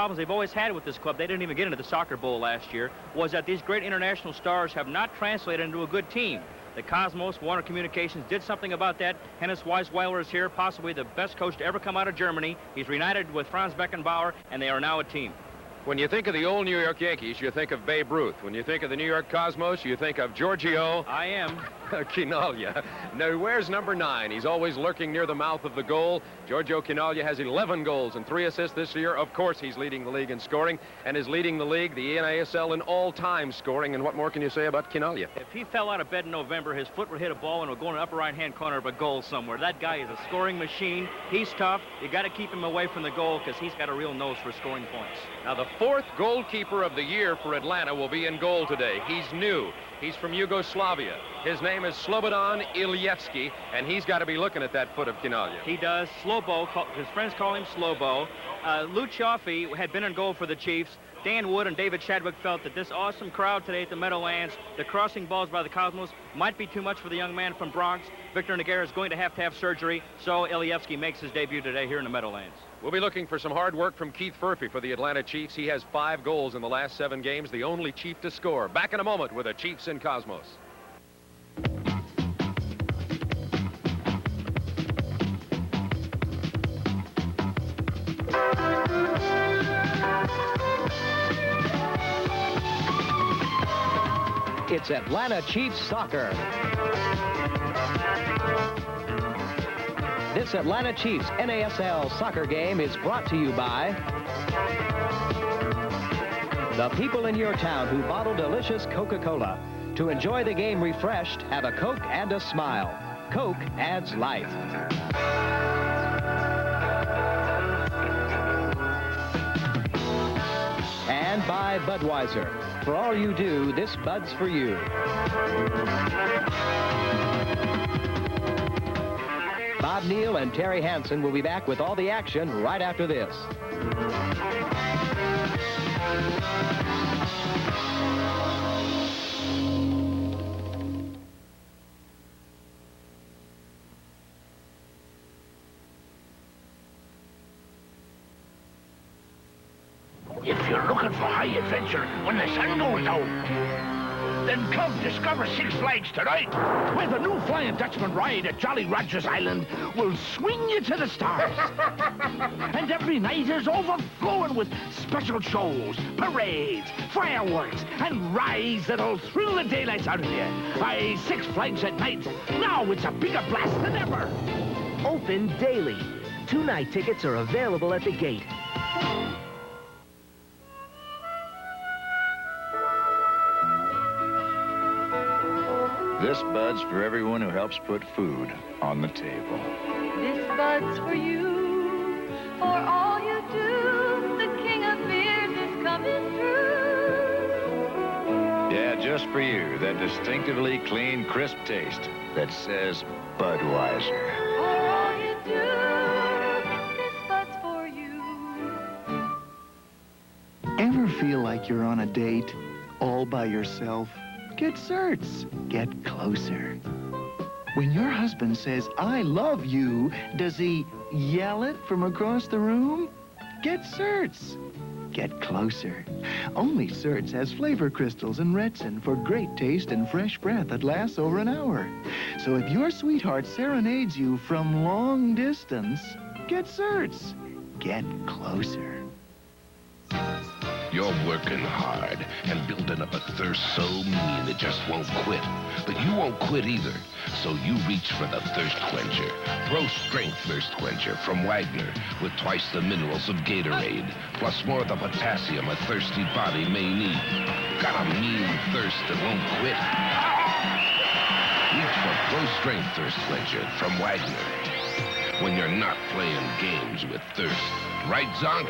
problems they've always had with this club, they didn't even get into the soccer bowl last year, was that these great international stars have not translated into a good team. The Cosmos, Warner Communications did something about that. Hennes Weisweiler is here, possibly the best coach to ever come out of Germany. He's reunited with Franz Beckenbauer, and they are now a team. When you think of the old New York Yankees, you think of Babe Ruth. When you think of the New York Cosmos, you think of Giorgio. I am. Chinaglia. Now, where's number 9? He's always lurking near the mouth of the goal. Giorgio Chinaglia has 11 goals and 3 assists this year. Of course, he's leading the league in scoring and is leading the league, the NASL, in all-time scoring. And what more can you say about Chinaglia? If he fell out of bed in November, his foot would hit a ball and would go in the upper right-hand corner of a goal somewhere. That guy is a scoring machine. He's tough. You got to keep him away from the goal because he's got a real nose for scoring points. Now, the 4th goalkeeper of the year for Atlanta will be in goal today. He's new. He's from Yugoslavia. His name is Slobodan Ilijevski, and he's got to be looking at that foot of Chinaglia. He does. Slobo, his friends call him Slobo. Lou Cioffi had been in goal for the Chiefs. Dan Wood and David Chadwick felt that this awesome crowd today at the Meadowlands, the crossing balls by the Cosmos, might be too much for the young man from Bronx. Victor Nogueira is going to have surgery, so Ilijevski makes his debut today here in the Meadowlands. We'll be looking for some hard work from Keith Furphy for the Atlanta Chiefs. He has 5 goals in the last 7 games, the only Chief to score. Back in a moment with the Chiefs and Cosmos. It's Atlanta Chiefs soccer. This Atlanta Chiefs NASL soccer game is brought to you by the people in your town who bottle delicious Coca-Cola. To enjoy the game refreshed, have a Coke and a smile. Coke adds life. And by Budweiser. For all you do, this Bud's for you. Bob Neal and Terry Hansen will be back with all the action right after this. If you're looking for high adventure when the sun goes down, then come discover Six Flags tonight, where the new Flying Dutchman ride at Jolly Roger's Island will swing you to the stars. And every night is overflowing with special shows, parades, fireworks, and rides that'll thrill the daylights out of you. Aye, Six Flags at night. Now it's a bigger blast than ever. Open daily. 2-night tickets are available at the gate. This Bud's for everyone who helps put food on the table. This Bud's for you, for all you do. The king of beers is coming through. Yeah, just for you, that distinctively clean, crisp taste that says Budweiser. For all you do, this Bud's for you. Ever feel like you're on a date all by yourself? Get certs. Get closer. When your husband says, "I love you," does he yell it from across the room? Get certs. Get closer. Only Certs has flavor crystals and Retsin for great taste and fresh breath that lasts over an hour. So if your sweetheart serenades you from long distance, get Certs. Get closer. You're working hard and building up a thirst so mean it just won't quit. But you won't quit either. So you reach for the Thirst Quencher. Pro Strength Thirst Quencher from Wagner with twice the minerals of Gatorade, plus more of the potassium a thirsty body may need. Got a mean thirst that won't quit? Reach for Pro Strength Thirst Quencher from Wagner when you're not playing games with thirst. Right, Zonk?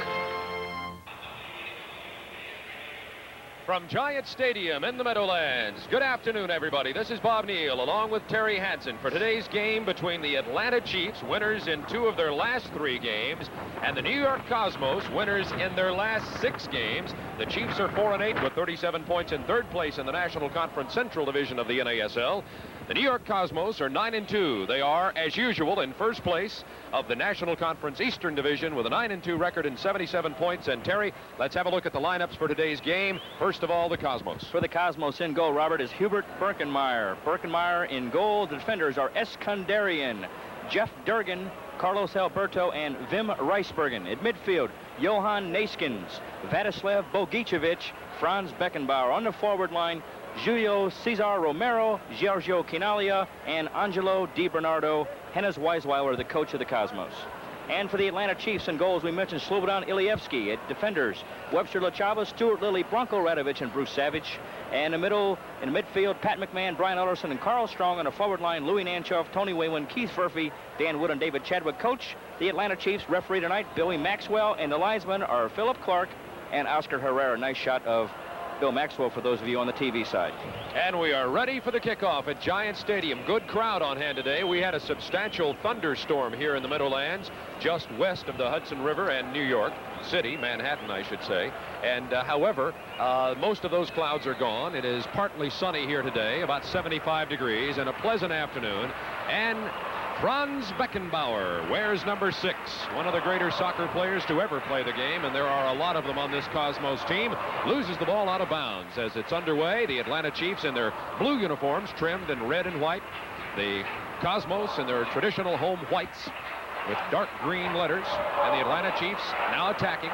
From Giant Stadium in the Meadowlands, good afternoon, everybody. This is Bob Neal, along with Terry Hansen, for today's game between the Atlanta Chiefs, winners in 2 of their last 3 games, and the New York Cosmos, winners in their last 6 games. The Chiefs are 4-8 with 37 points in 3rd place in the National Conference Central Division of the NASL. The New York Cosmos are 9-2. They are, as usual, in first place of the National Conference Eastern Division with a 9-2 record and 77 points. And Terry, let's have a look at the lineups for today's game. First of all, the Cosmos. For the Cosmos in goal, Robert, is Hubert Birkenmeyer. Birkenmeyer in goal. The defenders are Eskandarian, Jeff Durgan, Carlos Alberto, and Wim Reisbergen. At midfield, Johan Naskins, Vladislav Bogicevic, Franz Beckenbauer. On the forward line, Julio Cesar Romero, Giorgio Quinalia, and Angelo Di Bernardo. Hennes Weisweiler, the coach of the Cosmos. And for the Atlanta Chiefs in goals, we mentioned Slobodan Ilievsky. At defenders, Webster Lachava, Stuart Lilly, Bronco Radovich, and Bruce Savage. And in the midfield, Pat McMahon, Brian Alderson, and Carl Strong. On the forward line, Louis Nanchoff, Tony Wayland, Keith Furphy, Dan Wood, and David Chadwick. Coach, the Atlanta Chiefs. Referee tonight, Billy Maxwell. And the linesmen are Philip Clark and Oscar Herrera. Nice shot of Bill Maxwell for those of you on the TV side. And we are ready for the kickoff at Giant Stadium. Good crowd on hand today. We had a substantial thunderstorm here in the Meadowlands, just west of the Hudson River and New York City, Manhattan, I should say. And however, most of those clouds are gone. It is partly sunny here today, about 75 degrees, and a pleasant afternoon. And Franz Beckenbauer wears number 6, one of the greater soccer players to ever play the game, and there are a lot of them on this Cosmos team. Loses the ball out of bounds as it's underway. The Atlanta Chiefs in their blue uniforms trimmed in red and white. The Cosmos in their traditional home whites with dark green letters, and the Atlanta Chiefs now attacking.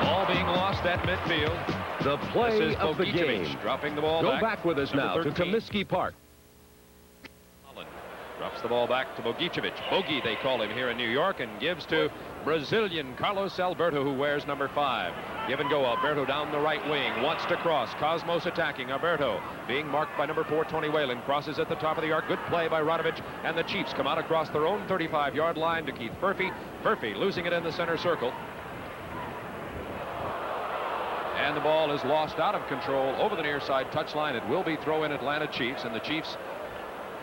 Ball being lost at midfield. The play of the game. Dropping the ball Go back with us now to 13. Comiskey Park. Drops the ball back to Bogicevic. Bogey, they call him here in New York, and gives to Brazilian Carlos Alberto, who wears number 5. Give and go. Alberto down the right wing. Wants to cross. Cosmos attacking. Alberto being marked by number 4, Tony Whalen. Crosses at the top of the arc. Good play by Radovich. And the Chiefs come out across their own 35-yard line to Keith Furphy. Furphy losing it in the center circle. And the ball is lost out of control over the near side touchline. It will be throw in Atlanta Chiefs, and the Chiefs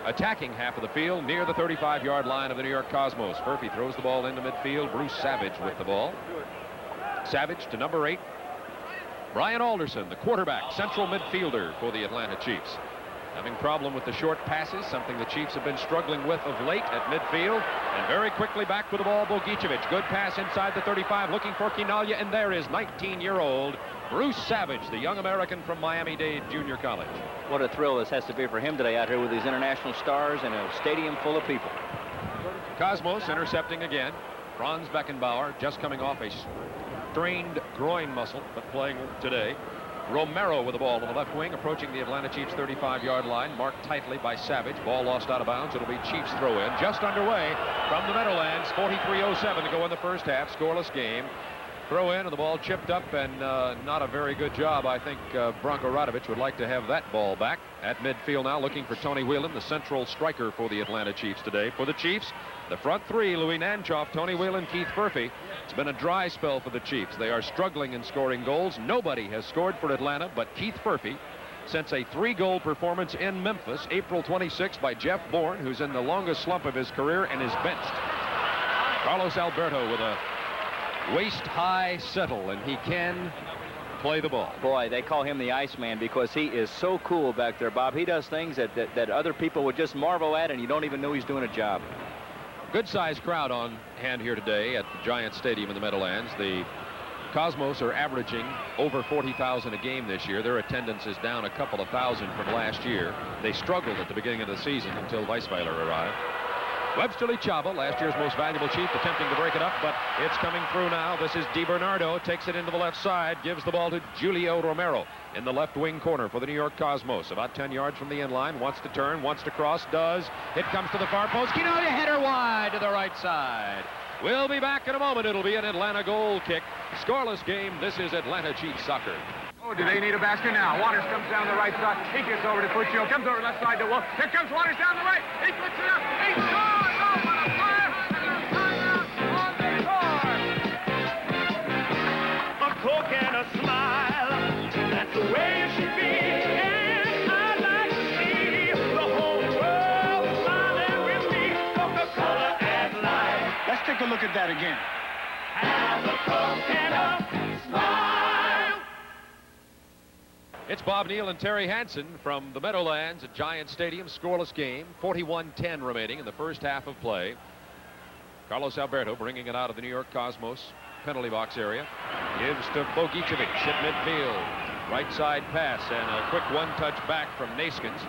attacking half of the field near the 35-yard line of the New York Cosmos. Furphy throws the ball into midfield. Bruce Savage with the ball. Savage to number 8. Brian Alderson, the quarterback, central midfielder for the Atlanta Chiefs. Having problem with the short passes, something the Chiefs have been struggling with of late at midfield. And very quickly back with the ball, Bogicevic. Good pass inside the 35, looking for Quinalia, and there is 19-year-old Bruce Savage, the young American from Miami-Dade Junior College. What a thrill this has to be for him today out here with these international stars and a stadium full of people. Cosmos intercepting again. Franz Beckenbauer just coming off a strained groin muscle, but playing today. Romero with the ball on the left wing, approaching the Atlanta Chiefs 35-yard line, marked tightly by Savage. Ball lost out of bounds. It'll be Chiefs throw in. Just underway from the Meadowlands. 43:07 to go in the first half. Scoreless game. Throw in, and the ball chipped up, and not a very good job. I think Bronco Radovich would like to have that ball back. At midfield now, looking for Tony Whelan, the central striker for the Atlanta Chiefs today. For the Chiefs, the front 3, Louis Nanchoff, Tony Whelan, Keith Furphy. It's been a dry spell for the Chiefs. They are struggling in scoring goals. Nobody has scored for Atlanta but Keith Furphy since a 3-goal performance in Memphis, April 26th, by Jeff Bourne, who's in the longest slump of his career and is benched. Carlos Alberto with a waist-high settle, and he can play the ball. Boy, they call him the Iceman because he is so cool back there, Bob. He does things that other people would just marvel at, and you don't even know he's doing a job. Good-sized crowd on hand here today at the Giant Stadium in the Meadowlands. The Cosmos are averaging over 40,000 a game this year. Their attendance is down a couple of thousand from last year. They struggled at the beginning of the season until Weisweiler arrived. Webster Chava, last year's most valuable Chief, attempting to break it up, but it's coming through now. This is Di Bernardo, takes it into the left side, gives the ball to Julio Romero in the left wing corner for the New York Cosmos. About 10 yards from the end line, wants to turn, wants to cross, does. It comes to the far post. Quinalia, header wide to the right side. We'll be back in a moment. It'll be an Atlanta goal kick. Scoreless game. This is Atlanta Chiefs soccer. Oh, do they need a basket now? Waters comes down the right side. He gets over to Puccio. Comes over left side to Wolf. Here comes Waters down the right. He puts it up. He scores! Oh, what a fire! On the score! A Coke and a smile. That's the way it should be. And I'd like to see the whole world smiling with me. Coca-Cola and life. Let's take a look at that again. Have a Coke and a smile. It's Bob Neal and Terry Hansen from the Meadowlands at Giant Stadium. Scoreless game. 41-10 remaining in the first half of play. Carlos Alberto bringing it out of the New York Cosmos penalty box area. Gives to Bogicevic at midfield. Right side pass and a quick one-touch back from Naskins.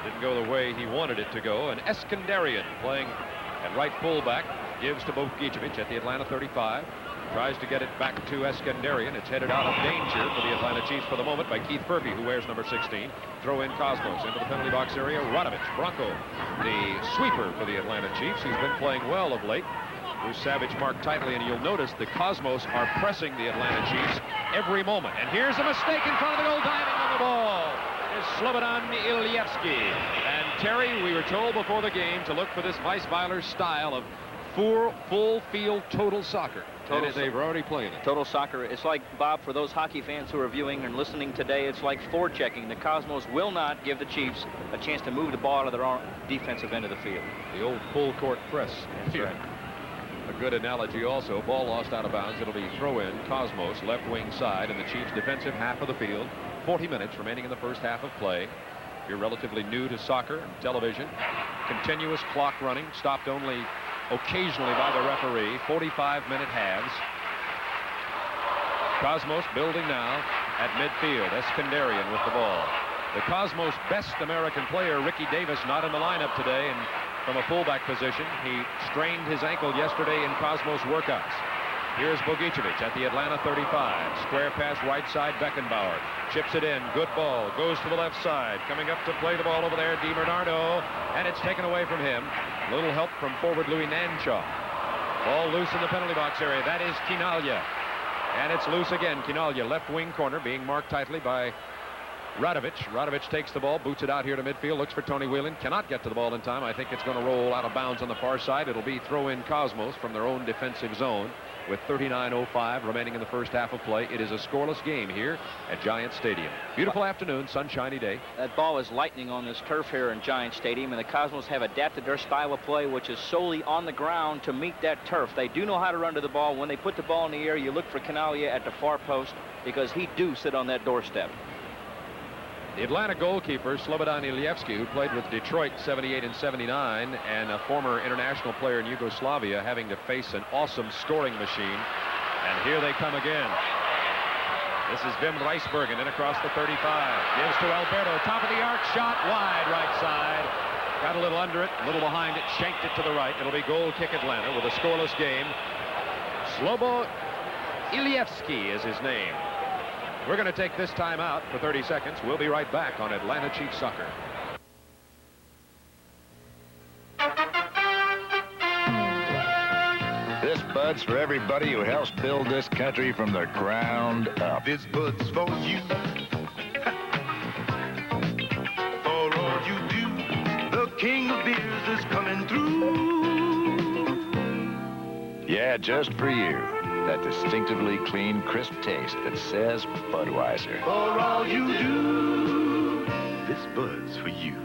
Didn't go the way he wanted it to go. And Eskandarian playing at right fullback gives to Bogicevic at the Atlanta 35. Tries to get it back to Eskandarian. It's headed out of danger for the Atlanta Chiefs for the moment by Keith Furphy, who wears number 16. Throw in Cosmos into the penalty box area. Radovich, Bronco, the sweeper for the Atlanta Chiefs. He's been playing well of late. Bruce Savage marked tightly, and you'll notice the Cosmos are pressing the Atlanta Chiefs every moment. And here's a mistake in front of the goal. Diving on the ball is Slobodan Ilievsky. And Terry, we were told before the game to look for this Weisweiler style of full field total soccer. They've already played it. Total soccer. It's like, Bob, for those hockey fans who are viewing and listening today, it's like forechecking. The Cosmos will not give the Chiefs a chance to move the ball out of their own defensive end of the field. The old full court press. That's right. A good analogy also. Ball lost out of bounds. It'll be throw in. Cosmos left wing side in the Chiefs defensive half of the field. 40 minutes remaining in the first half of play. If you're relatively new to soccer and television, continuous clock running, stopped only occasionally by the referee. 45-minute halves. Cosmos building now at midfield. Eskandarian with the ball. The Cosmos' best American player, Ricky Davis, not in the lineup today, and from a fullback position. He strained his ankle yesterday in Cosmos workouts. Here's Bogicevic at the Atlanta 35. Square pass right side, Beckenbauer. Chips it in. Good ball. Goes to the left side. Coming up to play the ball over there, DiBernardo. And it's taken away from him. Little help from forward Louis Nanshaw. Ball loose in the penalty box area. That is Quinalha. And it's loose again. Quinalha, left wing corner, being marked tightly by Radovich. Radovich takes the ball, boots it out here to midfield, looks for Tony Whelan, cannot get to the ball in time. I think it's going to roll out of bounds on the far side. It'll be throw in Cosmos from their own defensive zone with 39:05 remaining in the first half of play. It is a scoreless game here at Giant Stadium. Beautiful afternoon, sunshiny day. That ball is lightning on this turf here in Giant Stadium, and the Cosmos have adapted their style of play, which is solely on the ground to meet that turf. They do know how to run to the ball. When they put the ball in the air, you look for Quinalha at the far post because he do sit on that doorstep. The Atlanta goalkeeper, Slobodan Ilievsky, who played with Detroit 78 and 79, and a former international player in Yugoslavia, having to face an awesome scoring machine. And here they come again. This is Wim Reisbergen in across the 35. Gives to Alberto. Top of the arc. Shot wide right side. Got a little under it, a little behind it. Shanked it to the right. It'll be goal kick Atlanta with a scoreless game. Slobo Ilievsky is his name. We're going to take this time out for 30 seconds. We'll be right back on Atlanta Chiefs Soccer. This Bud's for everybody who helps build this country from the ground up. This Bud's for you. For all you do, the king of beers is coming through. Yeah, just for you. That distinctively clean, crisp taste that says Budweiser. For all you do, this Bud's for you.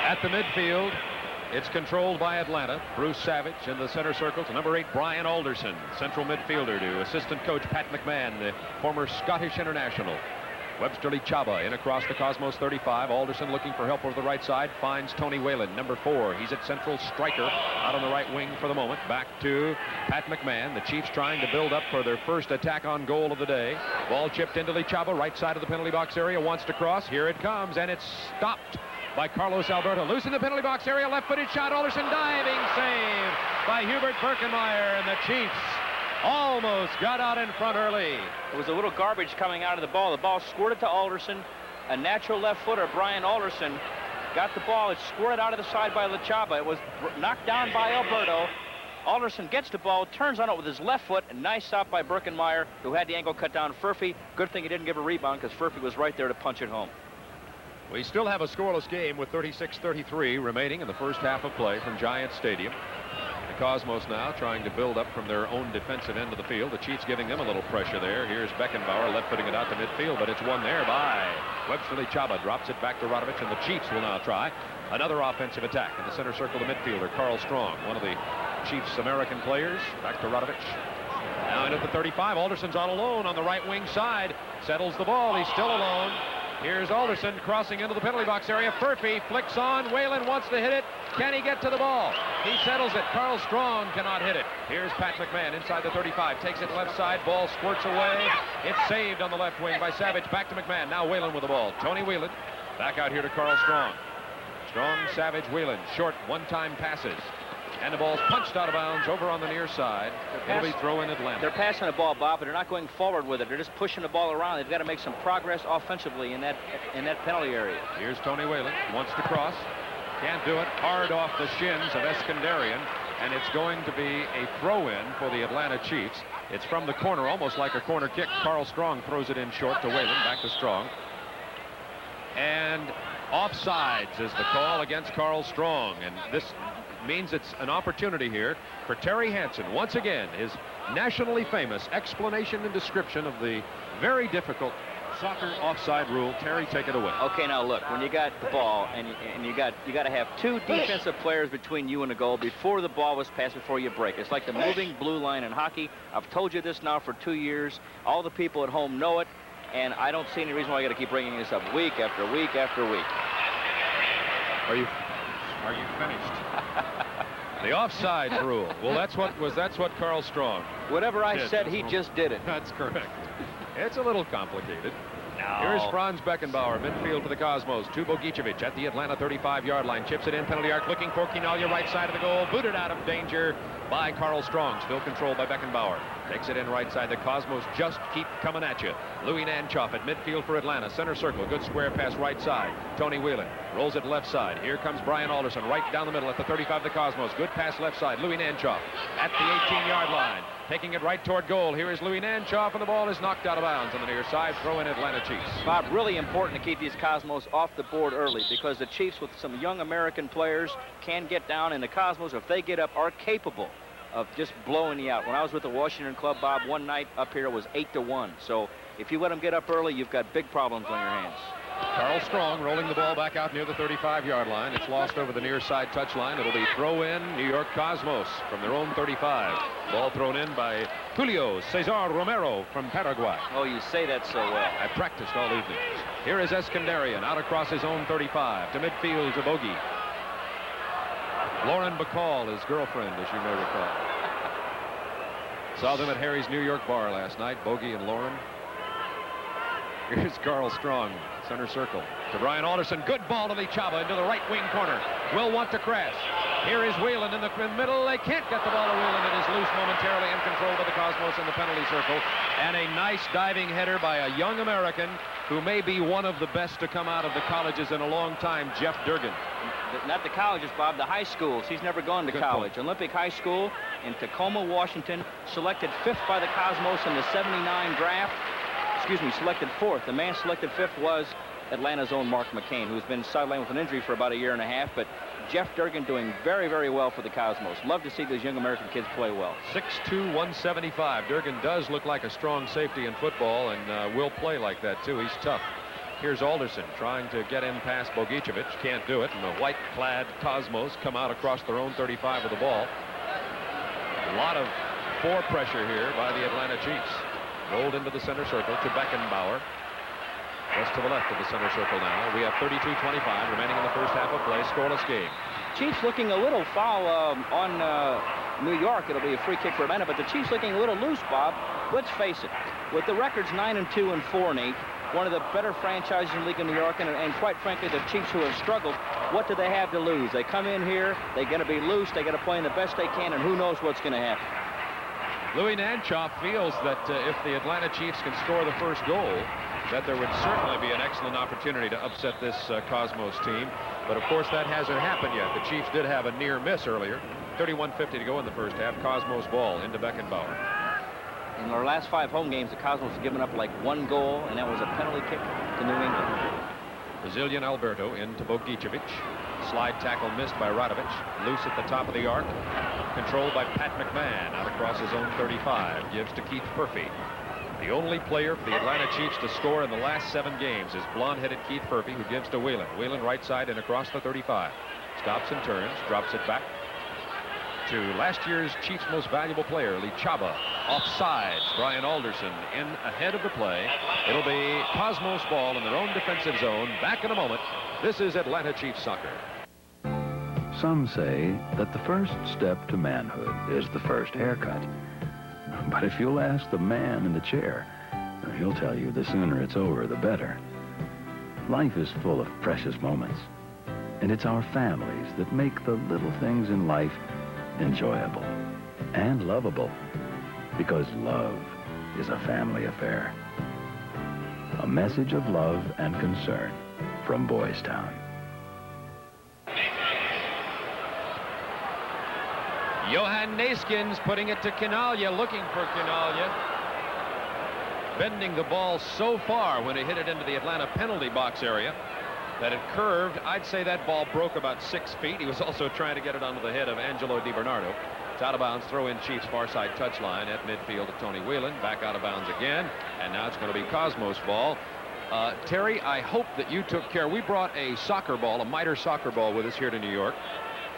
At the midfield, it's controlled by Atlanta. Bruce Savage in the center circle to number 8, Brian Alderson, central midfielder, to assistant coach Pat McMahon, the former Scottish international. Websterly Chaba in across the Cosmos 35. Alderson looking for help over the right side. Finds Tony Whelan, number 4. He's at central striker out on the right wing for the moment. Back to Pat McMahon. The Chiefs trying to build up for their first attack on goal of the day. Ball chipped into Chaba, right side of the penalty box area. Wants to cross. Here it comes, and it's stopped by Carlos Alberto. Loose in the penalty box area. Left-footed shot. Alderson diving save by Hubert Birkenmeyer, and the Chiefs almost got out in front early. There was a little garbage coming out of the ball. The ball squirted to Alderson. A natural left footer, Brian Alderson, got the ball. It squirted out of the side by Chaba. It was knocked down by Alberto. Alderson gets the ball, turns on it with his left foot, and nice stop by Birkenmeyer, who had the ankle cut down. Furphy, good thing he didn't give a rebound because Furphy was right there to punch it home. We still have a scoreless game with 36-33 remaining in the first half of play from Giant Stadium. Cosmos now trying to build up from their own defensive end of the field. The Chiefs giving them a little pressure there. Here's Beckenbauer left-footing it out to midfield, but it's won there by Websterly Chaba. Drops it back to Radovich, and the Chiefs will now try another offensive attack in the center circle. The midfielder, Carl Strong, one of the Chiefs' American players. Back to Radovich. Now into the 35. Alderson's all alone on the right wing side. Settles the ball. He's still alone. Here's Alderson crossing into the penalty box area. Furphy flicks on. Whalen wants to hit it. Can he get to the ball? He settles it. Carl Strong cannot hit it. Here's Pat McMahon inside the 35. Takes it left side. Ball squirts away. It's saved on the left wing by Savage. Back to McMahon. Now Whalen with the ball. Tony Whelan back out here to Carl Strong. Strong, Savage, Whelan. Short one-time passes. And the ball's punched out of bounds over on the near side. It'll be throw in Atlanta. They're passing the ball, Bob, but they're not going forward with it. They're just pushing the ball around. They've got to make some progress offensively in that penalty area. Here's Tony Whalen. Wants to cross. Can't do it. Hard off the shins of Eskandarian. And it's going to be a throw-in for the Atlanta Chiefs. It's from the corner, almost like a corner kick. Carl Strong throws it in short to Whalen. Back to Strong. And offsides is the call against Carl Strong. And this means it's an opportunity here for Terry Hansen. Once again, his nationally famous explanation and description of the very difficult soccer offside rule. Terry, take it away. Okay, now look, when you got the ball and you got to have two defensive players between you and the goal before the ball was passed, before you break. It's like the moving blue line in hockey. I've told you this now for 2 years. All the people at home know it, and I don't see any reason why you got to keep bringing this up week after week after week. Are you finished? The offside rule. Well, that's what Carl Strong. Whatever I did. said, he just did it. That's correct. It's a little complicated. No. Here's Franz Beckenbauer, midfield to the Cosmos. To Bogicevic at the Atlanta 35-yard line. Chips it in, penalty arc, looking for Quinalha, right side of the goal. Booted out of danger by Carl Strong. Still controlled by Beckenbauer. Takes it in right side. The Cosmos just keep coming at you. Louis Nanchoff at midfield for Atlanta. Center circle. Good square pass right side. Tony Whelan rolls it left side. Here comes Brian Alderson right down the middle at the 35 of the Cosmos. Good pass left side. Louis Nanchoff at the 18-yard line. Taking it right toward goal. Here is Louis Nanchoff, and the ball is knocked out of bounds on the near side. Throw in Atlanta Chiefs. Bob, really important to keep these Cosmos off the board early, because the Chiefs with some young American players can get down, and the Cosmos, if they get up, are capable of just blowing you out. When I was with the Washington Club, Bob, one night up here it was 8-1. So if you let them get up early, you've got big problems on your hands. Carl Strong rolling the ball back out near the 35-yard line. It's lost over the near side touchline. It'll be throw in New York Cosmos from their own 35. Ball thrown in by Julio Cesar Romero from Paraguay. Oh, you say that so well. I practiced all evening. Here is Eskandarian out across his own 35 to midfield to Bogey. Lauren Bacall, his girlfriend, as you may recall. Saw them at Harry's New York bar last night, Bogey and Lauren. Here's Carl Strong, center circle. To Brian Alderson. Good ball to Lichaba into the right wing corner. Will want to crash. Here is Whelan in the middle. They can't get the ball to Whelan. It is loose momentarily and controlled by the Cosmos in the penalty circle. And a nice diving header by a young American who may be one of the best to come out of the colleges in a long time, Jeff Durgan. Not the colleges, Bob, the high schools. He's never gone to college. Point. Olympic High School in Tacoma, Washington, selected 5th by the Cosmos in the '79 draft. Excuse me, selected 4th. The man selected 5th was Atlanta's own Mark McCain, who's been sidelined with an injury for about a year and a half, but Jeff Durgan doing very, very well for the Cosmos. Love to see these young American kids play well. 6'2", 175. Durgan does look like a strong safety in football and will play like that, too. He's tough. Here's Alderson trying to get in past Bogicevic. Can't do it, and the white-clad Cosmos come out across their own 35 with the ball. A lot of fore pressure here by the Atlanta Chiefs. Rolled into the center circle to Beckenbauer. Just to the left of the center circle now. We have 32-25 remaining in the first half of play. Scoreless game. Chiefs looking a little foul on New York. It'll be a free kick for Atlanta, but the Chiefs looking a little loose, Bob. Let's face it. With the records 9-2 and 4-8, one of the better franchises in the league in New York, and quite frankly, the Chiefs who have struggled, what do they have to lose? They come in here, they're going to be loose, they got to play in the best they can, and who knows what's going to happen. Louis Nanchoff feels that if the Atlanta Chiefs can score the first goal, that there would certainly be an excellent opportunity to upset this Cosmos team. But of course that hasn't happened yet. The Chiefs did have a near miss earlier. 31:50 to go in the first half. Cosmos ball into Beckenbauer. In our last 5 home games, the Cosmos have given up like 1 goal, and that was a penalty kick to New England. Brazilian Alberto into Bogicevic. Slide tackle missed by Radovic. Loose at the top of the arc. Controlled by Pat McMahon out across his own 35. Gives to Keith Furphy. The only player for the Atlanta Chiefs to score in the last 7 games is blonde-headed Keith Furphy, who gives to Whelan. Whelan right side and across the 35. Stops and turns. Drops it back. to last year's Chiefs' most valuable player, Lee Chaba. Offsides. Brian Alderson in ahead of the play. It'll be Cosmos ball in their own defensive zone. Back in a moment. This is Atlanta Chiefs soccer. Some say that the first step to manhood is the first haircut. But if you'll ask the man in the chair, he'll tell you the sooner it's over, the better. Life is full of precious moments, and it's our families that make the little things in life enjoyable and lovable, because love is a family affair. A message of love and concern from Boys Town. Johan Neeskens putting it to Quinalha, looking for Quinalha. Bending the ball so far when he hit it into the Atlanta penalty box area that it curved. I'd say that ball broke about 6 feet. He was also trying to get it onto the head of Angelo DiBernardo. It's out of bounds, throw in Chiefs far side touchline at midfield to Tony Whelan. Back out of bounds again, and now it's going to be Cosmos ball. Terry, I hope that you took care. We brought a soccer ball, a miter soccer ball with us here to New York.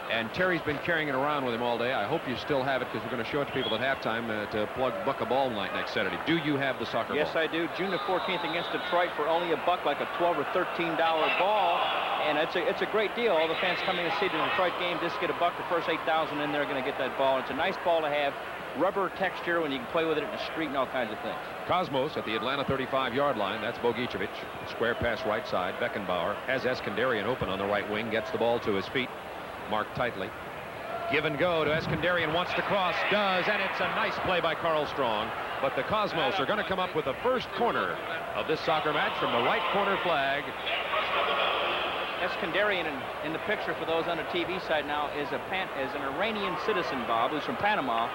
And Terry's been carrying it around with him all day. I hope you still have it, because we're going to show it to people at halftime to plug Buck a Ball night next Saturday. Do you have the soccer ball? Yes, I do. June the 14th against Detroit for only $1, like a $12 or $13 ball. And it's a great deal. All the fans coming to see the Detroit game just get $1. The first 8,000 in there are going to get that ball. It's a nice ball to have. Rubber texture when you can play with it in the street and all kinds of things. Cosmos at the Atlanta 35-yard line. That's Bogicevic. Square pass right side. Beckenbauer has Eskandarian open on the right wing. Gets the ball to his feet. Marked tightly. Give and go to Eskandarian, wants to cross, does, and it's a nice play by Carl Strong. But the Cosmos are going to come up with the first corner of this soccer match from the right corner flag. Eskandarian in the picture for those on the TV side now is an Iranian citizen, Bob, who's from Panama.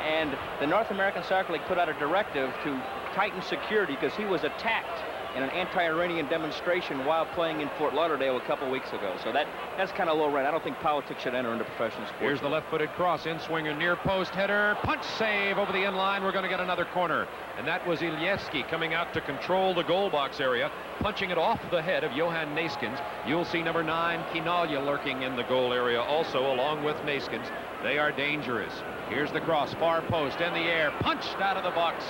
And the North American Soccer League put out a directive to tighten security because he was attacked in an anti-Iranian demonstration while playing in Fort Lauderdale a couple weeks ago. So that's kind of low rent. I don't think politics should enter into professional sports. Here's the left-footed cross, in-swinger, near post header, punch save over the in-line. We're going to get another corner. And that was Ilievsky coming out to control the goal box area, punching it off the head of Johan Neeskens. You'll see number 9, Quinalha, lurking in the goal area also, along with Neeskens. They are dangerous. Here's the cross, far post, in the air, punched out of the box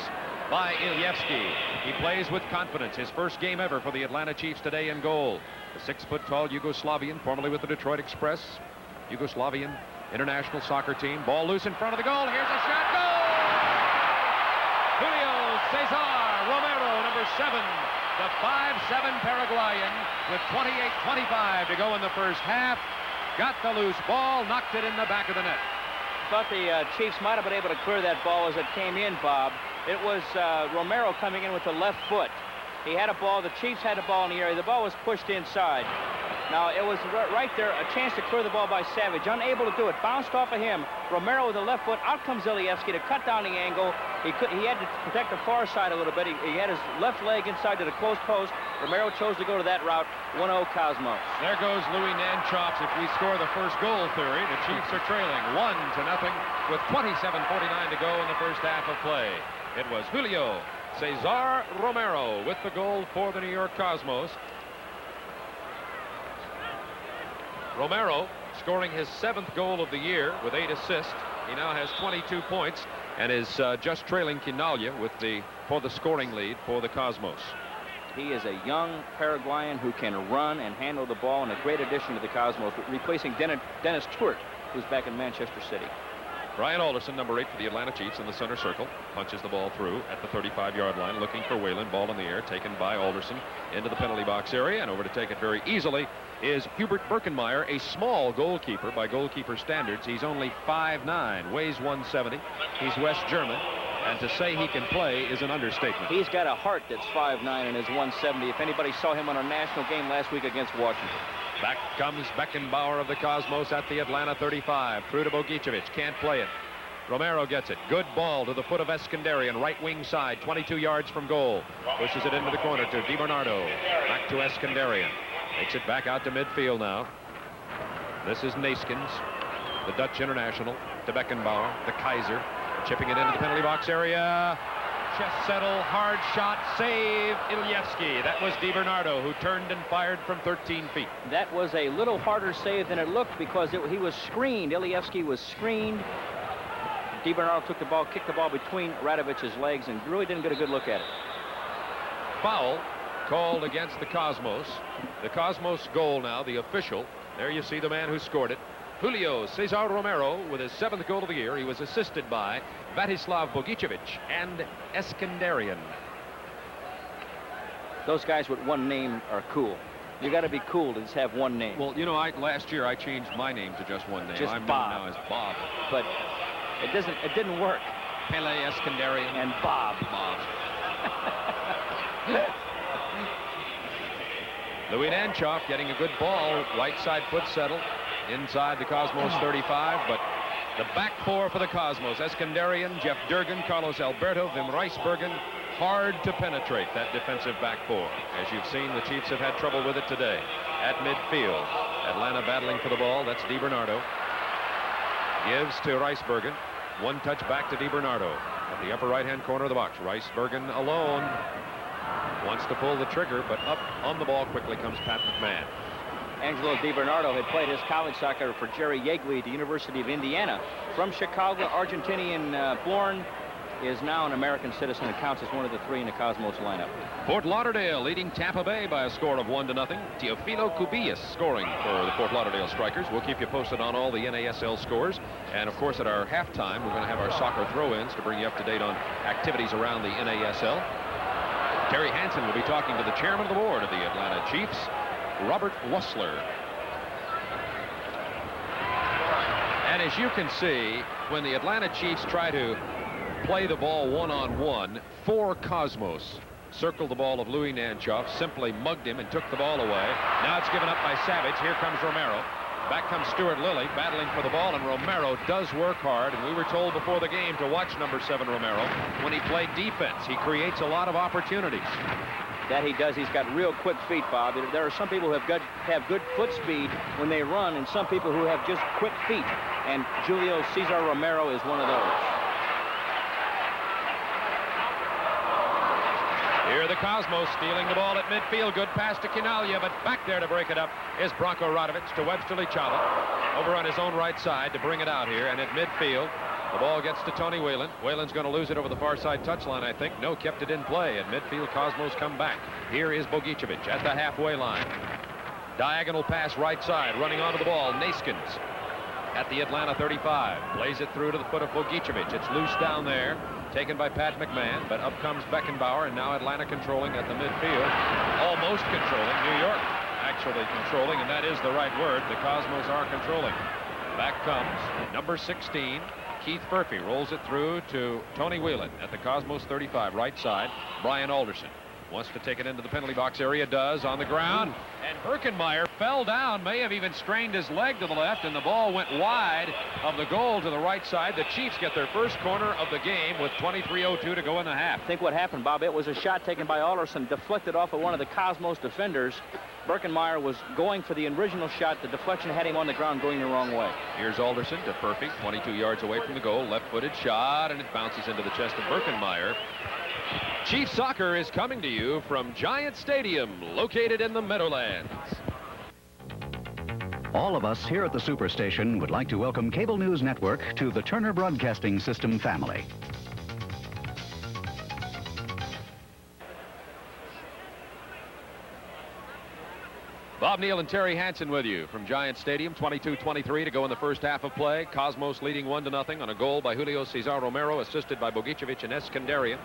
by Ilievsky. He plays with confidence. His first game ever for the Atlanta Chiefs today in goal. The 6-foot-tall Yugoslavian, formerly with the Detroit Express, Yugoslavian international soccer team. Ball loose in front of the goal. Here's a shot. Goal! Julio Cesar Romero, number 7. The 5'7" Paraguayan with 28-25 to go in the first half. Got the loose ball, knocked it in the back of the net. Thought the Chiefs might have been able to clear that ball as it came in, Bob. It was Romero coming in with the left foot. He had a ball. The Chiefs had a ball in the area. The ball was pushed inside. Now, it was right there, a chance to clear the ball by Savage. Unable to do it. Bounced off of him. Romero with the left foot. Out comes Ilievsky to cut down the angle. He had to protect the far side a little bit. He had his left leg inside to the close post. Romero chose to go to that route. 1-0 Cosmos. There goes Louis Nanchops. If we score the first goal, theory, the Chiefs are trailing 1-0 with 27:49 to go in the first half of play. It was Julio Cesar Romero with the goal for the New York Cosmos. Romero scoring his 7th goal of the year with 8 assists. He now has 22 points and is just trailing Quinalha for the scoring lead for the Cosmos. He is a young Paraguayan who can run and handle the ball, and a great addition to the Cosmos, replacing Dennis Tuert, who's back in Manchester City. Brian Alderson, number 8 for the Atlanta Chiefs in the center circle, punches the ball through at the 35-yard line, looking for Whelan. Ball in the air, taken by Alderson into the penalty box area, and over to take it very easily is Hubert Birkenmeyer, a small goalkeeper by goalkeeper standards. He's only 5'9", weighs 170. He's West German, and to say he can play is an understatement. He's got a heart that's 5'9" and is 170. If anybody saw him on our national game last week against Washington. Back comes Beckenbauer of the Cosmos at the Atlanta 35. Through to Bogicevic. Can't play it. Romero gets it. Good ball to the foot of Eskandarian. Right wing side. 22 yards from goal. Pushes it into the corner to DiBernardo. Back to Eskandarian. Takes it back out to midfield now. This is Neeskens, the Dutch international, to Beckenbauer, the Kaiser. Chipping it into the penalty box area. chest settle, hard shot, save, Ilievsky. That was DiBernardo, who turned and fired from 13 feet. That was a little harder save than it looked because he was screened. Ilievsky was screened. DiBernardo took the ball, kicked the ball between Radovic's legs, and really didn't get a good look at it. Foul called against the Cosmos. The Cosmos goal now, the official. There you see the man who scored it. Julio Cesar Romero with his 7th goal of the year. He was assisted by Vladislav Bogicevic and Eskandarian. Those guys with one name are cool. You got to be cool to just have one name. Well, you know, last year I changed my name to just one name. Just I'm Bob. known now as Bob. But it didn't work. Pele Eskandarian and Bob. Louis Nanchoff getting a good ball, right side foot settle inside the Cosmos 35, but the back four for the Cosmos: Eskandarian, Jeff Durgan, Carlos Alberto, Wim Reisbergen. Hard to penetrate that defensive back four. As you've seen, the Chiefs have had trouble with it today. At midfield, Atlanta battling for the ball. That's DiBernardo. Gives to Reisbergen. One touch back to DiBernardo at the upper right-hand corner of the box. Reisbergen alone. Wants to pull the trigger, but up on the ball quickly comes Pat McMahon. Angelo DiBernardo had played his college soccer for Jerry Yeagley at the University of Indiana. From Chicago, Argentinian born, is now an American citizen and counts as one of the 3 in the Cosmos lineup. Fort Lauderdale leading Tampa Bay by a score of 1-0. Teofilo Cubillas scoring for the Fort Lauderdale Strikers. We'll keep you posted on all the NASL scores. And of course, at our halftime, we're going to have our soccer throw-ins to bring you up to date on activities around the NASL. Terry Hansen will be talking to the chairman of the board of the Atlanta Chiefs, Robert Wussler. And as you can see, when the Atlanta Chiefs try to play the ball one-on-one, 4 Cosmos circled the ball of Louis Nanchoff, simply mugged him and took the ball away. Now it's given up by Savage. Here comes Romero. Back comes Stuart Lilly battling for the ball, and Romero does work hard, and we were told before the game to watch number 7 Romero. When he played defense, he creates a lot of opportunities. That he does. He's got real quick feet, Bob. There are some people who have good foot speed when they run, and some people who have just quick feet, and Julio Cesar Romero is one of those. Here the Cosmos stealing the ball at midfield. Good pass to Quinalha, but back there to break it up is Branko Radovic to Webster Lichava. Over on his own right side to bring it out here, and at midfield, the ball gets to Tony Whalen. Whalen's going to lose it over the far side touchline, I think. No, kept it in play. At midfield, Cosmos come back. Here is Bogicevic at the halfway line. Diagonal pass right side, running onto the ball. Naskins at the Atlanta 35. Plays it through to the foot of Bogicevic. It's loose down there. Taken by Pat McMahon, but up comes Beckenbauer, and now Atlanta controlling at the midfield. Almost controlling. New York actually controlling, and that is the right word. The Cosmos are controlling. Back comes number 16. Keith Murphy rolls it through to Tony Whelan at the Cosmos 35, right side. Brian Alderson wants to take it into the penalty box area, does on the ground. And Birkenmeyer fell down, may have even strained his leg to the left, and the ball went wide of the goal to the right side. The Chiefs get their first corner of the game with 23:02 to go in the half. I think what happened, Bob, it was a shot taken by Alderson, deflected off of one of the Cosmos defenders. Birkenmeyer was going for the original shot. The deflection had him on the ground going the wrong way. Here's Alderson to Murphy, 22 yards away from the goal. Left-footed shot, and it bounces into the chest of Birkenmeyer. Chief Soccer is coming to you from Giant Stadium, located in the Meadowlands. All of us here at the Superstation would like to welcome Cable News Network to the Turner Broadcasting System family. Bob Neal and Terry Hansen with you from Giant Stadium. 22-23 to go in the first half of play. Cosmos leading 1-0 on a goal by Julio Cesar Romero, assisted by Bogicevic and Eskandarian.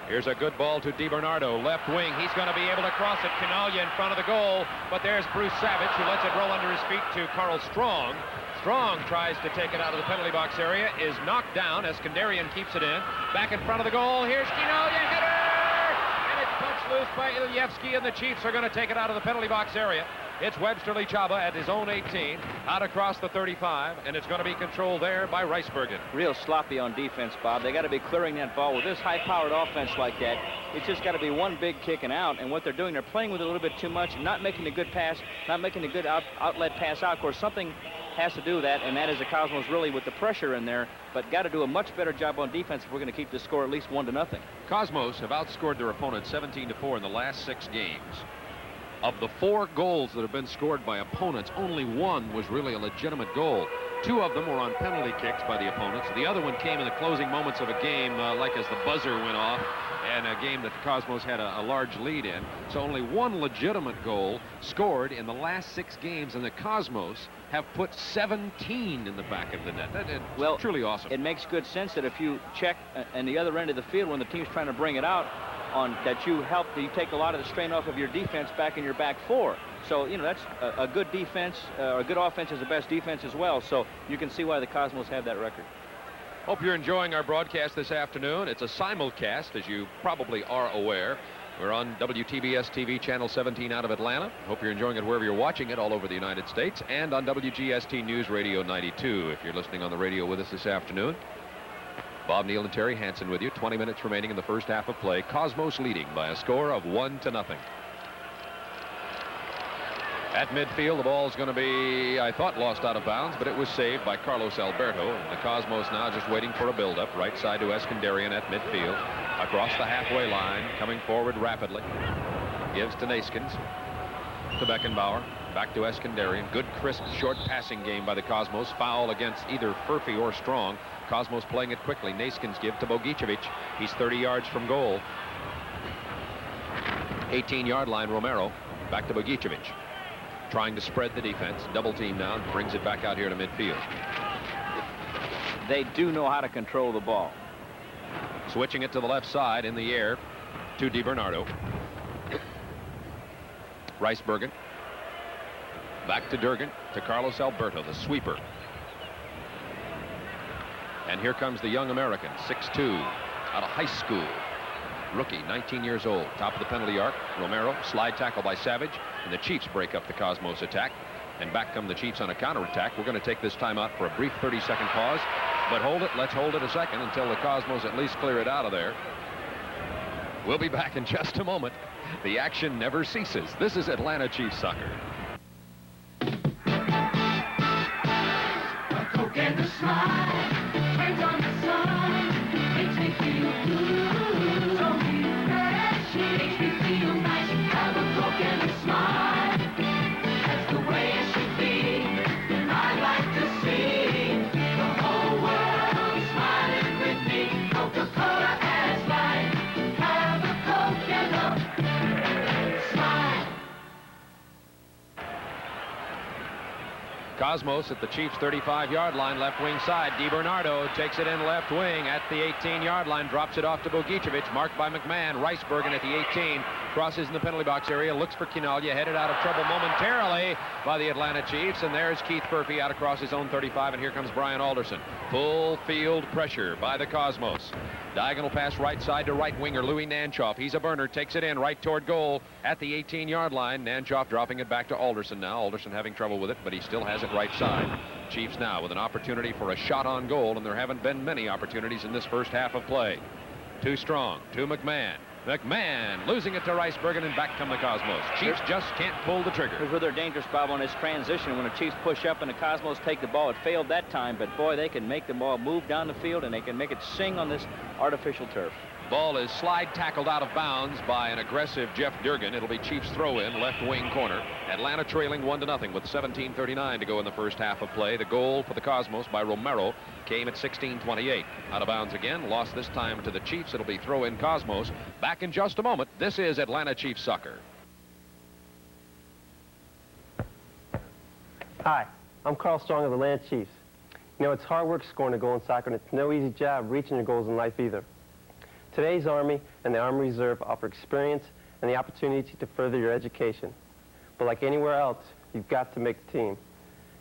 Here's a good ball to DiBernardo, left wing. He's going to be able to cross it. Quinalha in front of the goal, but there's Bruce Savage, who lets it roll under his feet to Carl Strong. Strong tries to take it out of the penalty box area, is knocked down. Eskandarian keeps it in. Back in front of the goal. Here's Quinalha, hitter! And it's punched loose by Ilievsky, and the Chiefs are going to take it out of the penalty box area. It's Webster Lichava at his own 18, out across the 35, and it's going to be controlled there by Reisbergen. Real sloppy on defense, Bob. They got to be clearing that ball with this high-powered offense like that. It's just got to be one big kick and out, and what they're doing, they're playing with it a little bit too much, not making a good pass, not making a good outlet pass out. Of course, something has to do that, and that is the Cosmos really with the pressure in there, but got to do a much better job on defense if we're going to keep the score at least 1-0. Cosmos have outscored their opponent 17-4 in the last 6 games. Of the 4 goals that have been scored by opponents, only 1 was really a legitimate goal. 2 of them were on penalty kicks by the opponents. The other one came in the closing moments of a game, like as the buzzer went off, and a game that the Cosmos had a large lead in. So only 1 legitimate goal scored in the last 6 games, and the Cosmos have put 17 in the back of the net. Well, truly awesome. It makes good sense that if you check on the other end of the field when the team's trying to bring it out, that you take a lot of the strain off of your defense back in your back 4. So, you know, that's a good defense, a good offense is the best defense as well. So you can see why the Cosmos have that record. Hope you're enjoying our broadcast this afternoon. It's a simulcast, as you probably are aware. We're on WTBS TV Channel 17 out of Atlanta. Hope you're enjoying it wherever you're watching it all over the United States, and on WGST News Radio 92 if you're listening on the radio with us this afternoon. Bob Neal and Terry Hansen with you. 20 minutes remaining in the first half of play. Cosmos leading by a score of 1-0. At midfield, the ball's going to be, I thought, lost out of bounds, but it was saved by Carlos Alberto. And the Cosmos now just waiting for a build-up. Right side to Eskandarian at midfield. Across the halfway line, coming forward rapidly. Gives to Naskins. To Beckenbauer. Back to Eskandarian. Good, crisp, short passing game by the Cosmos. Foul against either Furphy or Strong. Cosmos playing it quickly. Naskins give to Bogicevic. He's 30 yards from goal. 18-yard line, Romero. Back to Bogicevic. Trying to spread the defense. Double team now. Brings it back out here to midfield. They do know how to control the ball. Switching it to the left side in the air to DiBernardo. Ricebergen. Back to Durgan, to Carlos Alberto, the sweeper. And here comes the young American, 6'2", out of high school. Rookie, 19 years old, top of the penalty arc. Romero, slide tackle by Savage, and the Chiefs break up the Cosmos attack. And back come the Chiefs on a counterattack. We're going to take this time out for a brief 30-second pause. But hold it, let's hold it a second until the Cosmos at least clear it out of there. We'll be back in just a moment. The action never ceases. This is Atlanta Chiefs soccer. A Coke and a smile, turns on the sun, makes me feel good, so refreshing, makes me feel nice. Have a Coke and a smile, that's the way it should be. I'd like to see the whole world smiling with me. Coca-Cola has life, have a Coke and a smile. Cosmos at the Chiefs' 35-yard line, left wing side. DiBernardo takes it in left wing at the 18-yard line, drops it off to Bogicevic, marked by McMahon. Ricebergen at the 18, crosses in the penalty box area, looks for Quinaglia, headed out of trouble momentarily by the Atlanta Chiefs, and there's Keith Furphy out across his own 35, and here comes Brian Alderson. Full field pressure by the Cosmos. Diagonal pass right side to right winger Louis Nanchoff. He's a burner, takes it in right toward goal at the 18-yard line. Nanchoff dropping it back to Alderson now. Alderson having trouble with it, but he still has it right side. Chiefs now with an opportunity for a shot on goal, and there haven't been many opportunities in this first half of play. Too Strong to McMahon. McMahon losing it to Ricebergen, and back come the Cosmos. Chiefs just can't pull the trigger. Here's where they're dangerous, Bob, on this transition. When the Chiefs push up and the Cosmos take the ball, it failed that time, but boy, they can make the ball move down the field, and they can make it sing on this artificial turf. Ball is slide tackled out of bounds by an aggressive Jeff Durgan. It'll be Chiefs throw-in, left wing corner. Atlanta trailing 1-0 with 17:39 to go in the first half of play. The goal for the Cosmos by Romero came at 16:28. Out of bounds again, lost this time to the Chiefs. It'll be throw-in Cosmos. Back in just a moment. This is Atlanta Chiefs soccer. Hi, I'm Carl Strong of the Atlanta Chiefs. You know, it's hard work scoring a goal in soccer, and it's no easy job reaching your goals in life either. Today's Army and the Army Reserve offer experience and the opportunity to further your education. But like anywhere else, you've got to make the team.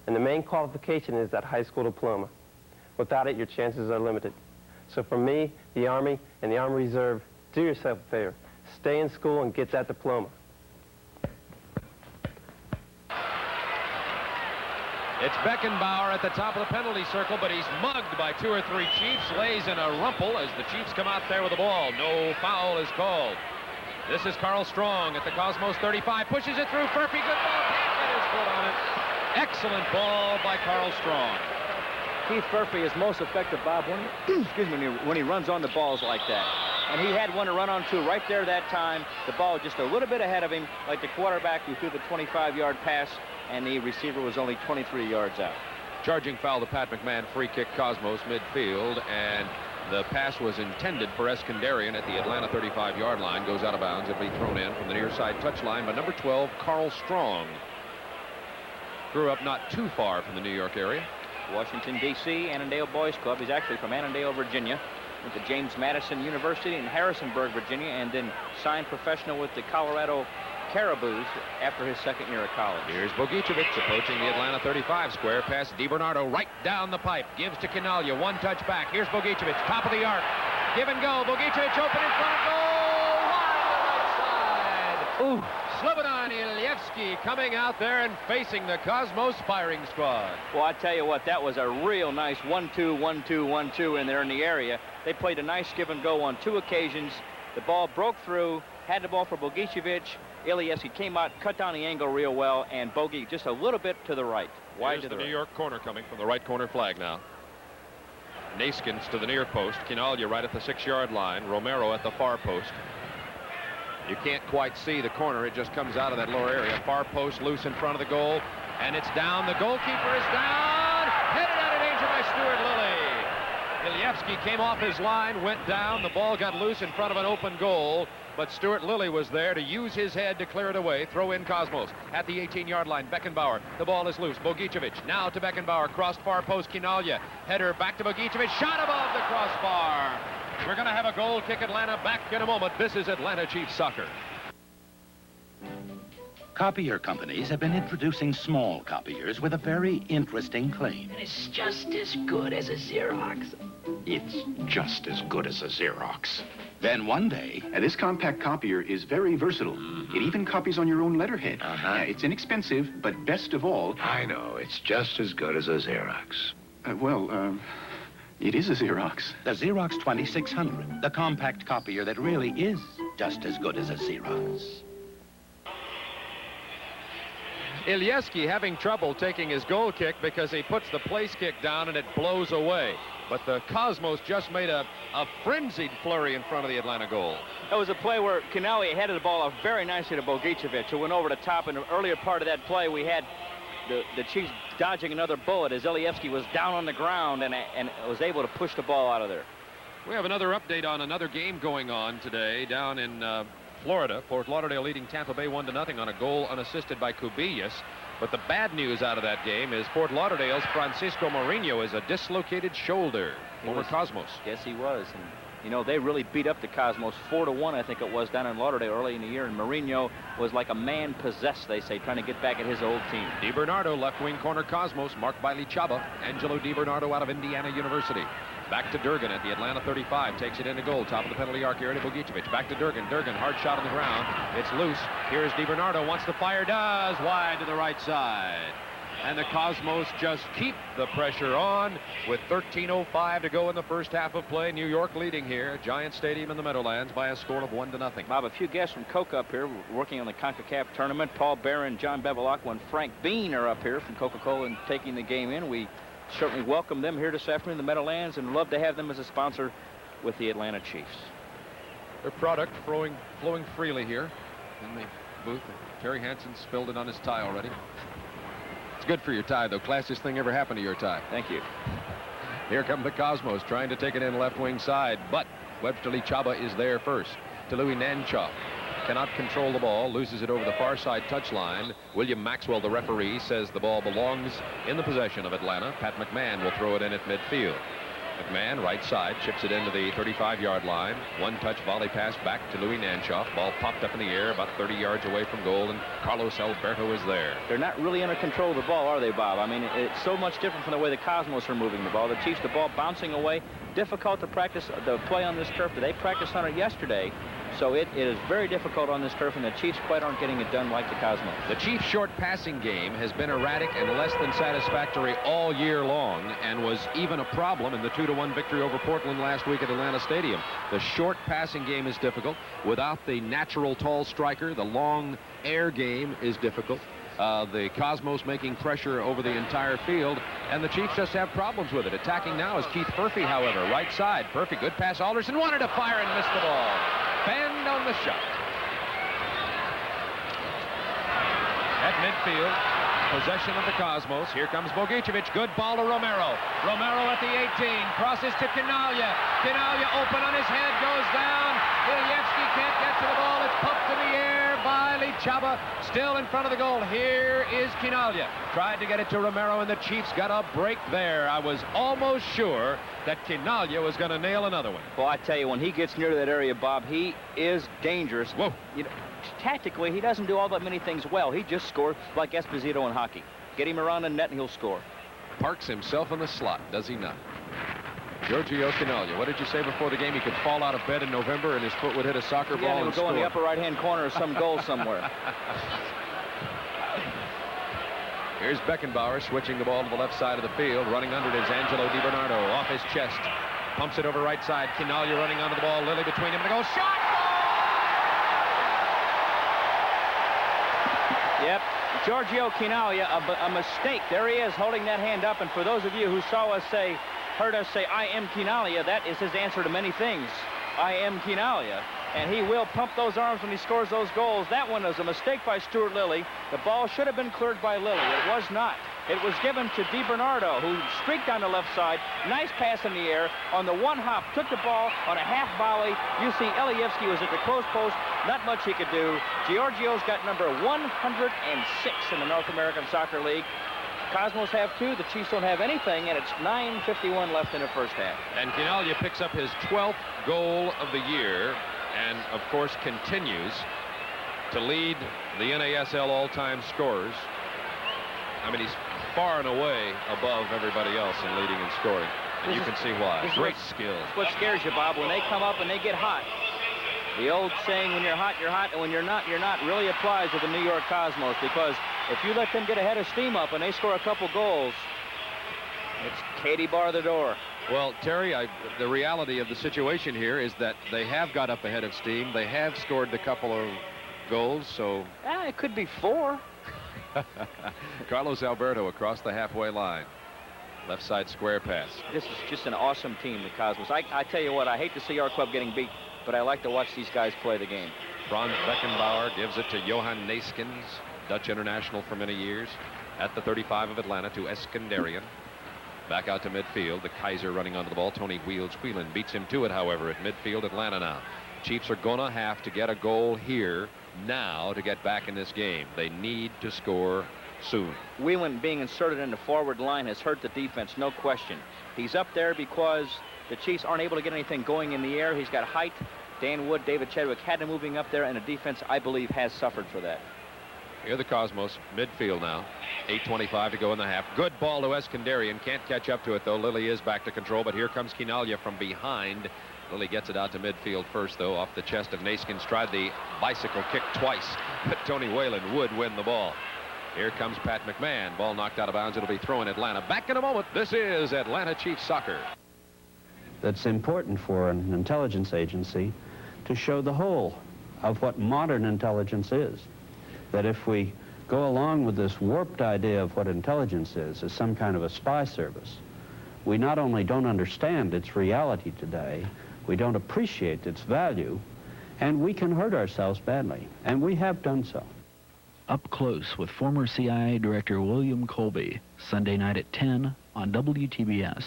And the main qualification is that high school diploma. Without it, your chances are limited. So for me, the Army, and the Army Reserve, do yourself a favor. Stay in school and get that diploma. It's Beckenbauer at the top of the penalty circle, but he's mugged by 2 or 3 Chiefs, lays in a rumple as the Chiefs come out there with the ball. No foul is called. This is Carl Strong at the Cosmos 35, pushes it through Furphy, good ball, can't get his foot on it. Excellent ball by Carl Strong. Keith Murphy is most effective, Bob, when he, excuse me, when he runs on the balls like that. And he had one to run on to right there that time. The ball just a little bit ahead of him, like the quarterback who threw the 25-yard pass, and the receiver was only 23 yards out. Charging foul to Pat McMahon, free kick Cosmos midfield, and the pass was intended for Eskandarian at the Atlanta 35-yard line. Goes out of bounds. It'll be thrown in from the near side touchline by number 12, Carl Strong. Grew up not too far from the New York area. Washington, D.C., Annandale Boys Club. He's actually from Annandale, Virginia. Went to James Madison University in Harrisonburg, Virginia, and then signed professional with the Colorado Caribous after his second year of college. Here's Bogicevic approaching the Atlanta 35 square. Pass DiBernardo right down the pipe. Gives to Canalia. One touch back. Here's Bogicevic. Top of the arc. Give and go. Bogicevic open in front of goal. Wide to the right side. Ooh. Slobodan Ilyevsky coming out there and facing the Cosmos firing squad. Well, I tell you what, that was a real nice 1-2, 1-2, 1-2 in there in the area. They played a nice give and go on 2 occasions. The ball broke through, had the ball for Bogicevic. Ilyevsky came out, cut down the angle real well, and Bogie just a little bit to the right. Wide Here's to the New right. York corner coming from the right corner flag now. Naskins to the near post. Canalia right at the 6-yard line. Romero at the far post. You can't quite see the corner. It just comes out of that lower area. Far post loose in front of the goal. And it's down. The goalkeeper is down. Headed out of danger by Stuart Lilly. Ilyevsky came off his line, went down. The ball got loose in front of an open goal. But Stuart Lilly was there to use his head to clear it away. Throw in Cosmos at the 18-yard line. Beckenbauer. The ball is loose. Bogicevic now to Beckenbauer. Crossed far post. Canalia. Header back to Bogicevic. Shot above the crossbar. We're going to have a goal kick Atlanta back in a moment. This is Atlanta Chiefs soccer. Copier companies have been introducing small copiers with a very interesting claim. It's just as good as a Xerox. It's just as good as a Xerox. Then one day... this compact copier is very versatile. It even copies on your own letterhead. It's inexpensive, but best of all... I know. It's just as good as a Xerox. It is a Xerox. The Xerox 2600, the compact copier that really is just as good as a Xerox. Ilyevsky having trouble taking his goal kick because he puts the place kick down and it blows away. But the Cosmos just made a frenzied flurry in front of the Atlanta goal. That was a play where Canalia headed the ball off very nicely to Bogicevic, who went over the top. In the earlier part of that play, we had the Chiefs dodging another bullet as Ilyevsky was down on the ground and was able to push the ball out of there. We have another update on another game going on today down in Florida. Fort Lauderdale leading Tampa Bay 1-0 on a goal unassisted by Cubillas. But the bad news out of that game is Fort Lauderdale's Francisco Mourinho is a dislocated shoulder. Former Cosmos. Yes, he was. And, you know, they really beat up the Cosmos 4-1, I think it was, down in Lauderdale early in the year. And Mourinho was like a man possessed, they say, trying to get back at his old team. DiBernardo, left wing corner Cosmos, marked by Lichaba. Angelo DiBernardo out of Indiana University. Back to Durgan at the Atlanta 35. Takes it into goal. Top of the penalty arc area to Bogicevic. Back to Durgan. Durgan, hard shot on the ground. It's loose. Here's DiBernardo. Wants to fire. Does. Wide to the right side. And the Cosmos just keep the pressure on with 13:05 to go in the first half of play. New York leading here at Giant Stadium in the Meadowlands by a score of 1-0. Bob, a few guests from Coke up here working on the CONCACAF tournament. Paul Barron, John Bevilacqua, and Frank Bean are up here from Coca-Cola and taking the game in. We certainly welcome them here this afternoon in the Meadowlands and love to have them as a sponsor with the Atlanta Chiefs. Their product flowing freely here in the booth. Terry Hansen spilled it on his tie already. It's good for your tie, though. Classiest thing ever happened to your tie. Thank you. Here come the Cosmos trying to take it in left wing side, but Webster Lichaba is there first to Louis Nanchoff. Cannot control the ball, loses it over the far side touchline. William Maxwell, the referee, says the ball belongs in the possession of Atlanta. Pat McMahon will throw it in at midfield. McMahon, right side, chips it into the 35-yard line. One-touch volley pass back to Louis Nanchoff. Ball popped up in the air about 30 yards away from goal, and Carlos Alberto is there. They're not really under control of the ball, are they, Bob? I mean, it's so much different from the way the Cosmos are moving the ball. The Chiefs, the ball bouncing away. Difficult to practice the play on this turf. They practiced on it yesterday. So it is very difficult on this turf, and the Chiefs quite aren't getting it done like the Cosmos. The Chiefs' short passing game has been erratic and less than satisfactory all year long, and was even a problem in the 2-1 victory over Portland last week at Atlanta Stadium. The short passing game is difficult. Without the natural tall striker, the long air game is difficult. The Cosmos making pressure over the entire field, and the Chiefs just have problems with it. Attacking now is Keith Purphy, however. Right side, Purphy, good pass. Alderson wanted to fire and missed the ball. Bend on the shot. At midfield, possession of the Cosmos. Here comes Bogicevic. Good ball to Romero. Romero at the 18. Crosses to Quinaglia. Quinaglia open on his head. Goes down. Ilyevsky can't get to the ball. It's pumped in the air by Lichaba. Still in front of the goal. Here is Quinaglia. Tried to get it to Romero, and the Chiefs got a break there. I was almost sure that Quinaglia was going to nail another one. Well, I tell you, when he gets near that area, Bob, he is dangerous. Whoa. You know, tactically, he doesn't do all that many things well. He just scores like Esposito in hockey. Get him around the net and he'll score. Parks himself in the slot, does he not? Giorgio Quinaglia. What did you say before the game? He could fall out of bed in November and his foot would hit a soccer ball and and go score. in the upper right-hand corner of some goal somewhere. Here's Beckenbauer switching the ball to the left side of the field. Running under it is Angelo Di Bernardo off his chest. Pumps it over right side. Quinaglia running onto the ball. Lilly between him and a goal. Shot! Yep, Giorgio Quinaglia, a mistake. There he is holding that hand up. And for those of you who heard us say, I am Quinaglia, that is his answer to many things. I am Quinaglia. And he will pump those arms when he scores those goals. That one was a mistake by Stuart Lilly. The ball should have been cleared by Lilly. It was not. It was given to Di Bernardo, who streaked down the left side. Nice pass in the air. On the one hop, took the ball on a half volley. You see Ilyevsky was at the close post. Not much he could do. Giorgio's got number 106 in the North American Soccer League. Cosmos have 2. The Chiefs don't have anything, and it's 9:51 left in the first half. And Quinaglia picks up his 12th goal of the year and, of course, continues to lead the NASL all-time scorers. I mean, he's far and away above everybody else in leading and scoring. And you can see why. Great skills. What scares you, Bob, when they come up and they get hot. The old saying, when you're hot, and when you're not, really applies to the New York Cosmos, because if you let them get a head of steam up and they score a couple goals, it's Katie bar the door. Well, Terry, the reality of the situation here is that they have got up ahead of steam. They have scored a couple of goals, so... it could be 4. Carlos Alberto across the halfway line. Left side square pass. This is just an awesome team, the Cosmos. I tell you what, I hate to see our club getting beat, but I like to watch these guys play the game. Franz Beckenbauer gives it to Johan Neeskens, Dutch international for many years, at the 35 of Atlanta to Eskandarian. Back out to midfield. The Kaiser running onto the ball. Tony Whelan beats him to it, however, at midfield. Atlanta now. Chiefs are going to have to get a goal here now to get back in this game. They need to score soon. Whelan being inserted in the forward line has hurt the defense, no question. He's up there because the Chiefs aren't able to get anything going in the air. He's got height. Dan Wood, David Chadwick had him moving up there, and the defense, I believe, has suffered for that. Here the Cosmos, midfield now. 8:25 to go in the half. Good ball to Eskandarian. Can't catch up to it, though. Lilly is back to control, but here comes Quinaglia from behind. Lilly gets it out to midfield first, though, off the chest of Neeskens. Tried the bicycle kick twice, but Tony Whelan would win the ball. Here comes Pat McMahon. Ball knocked out of bounds. It'll be thrown Atlanta. Back in a moment. This is Atlanta Chiefs soccer. That's important for an intelligence agency to show the whole of what modern intelligence is. That if we go along with this warped idea of what intelligence is as some kind of a spy service, we not only don't understand its reality today, we don't appreciate its value, and we can hurt ourselves badly, and we have done so. Up Close with former CIA Director William Colby, Sunday night at 10 on WTBS.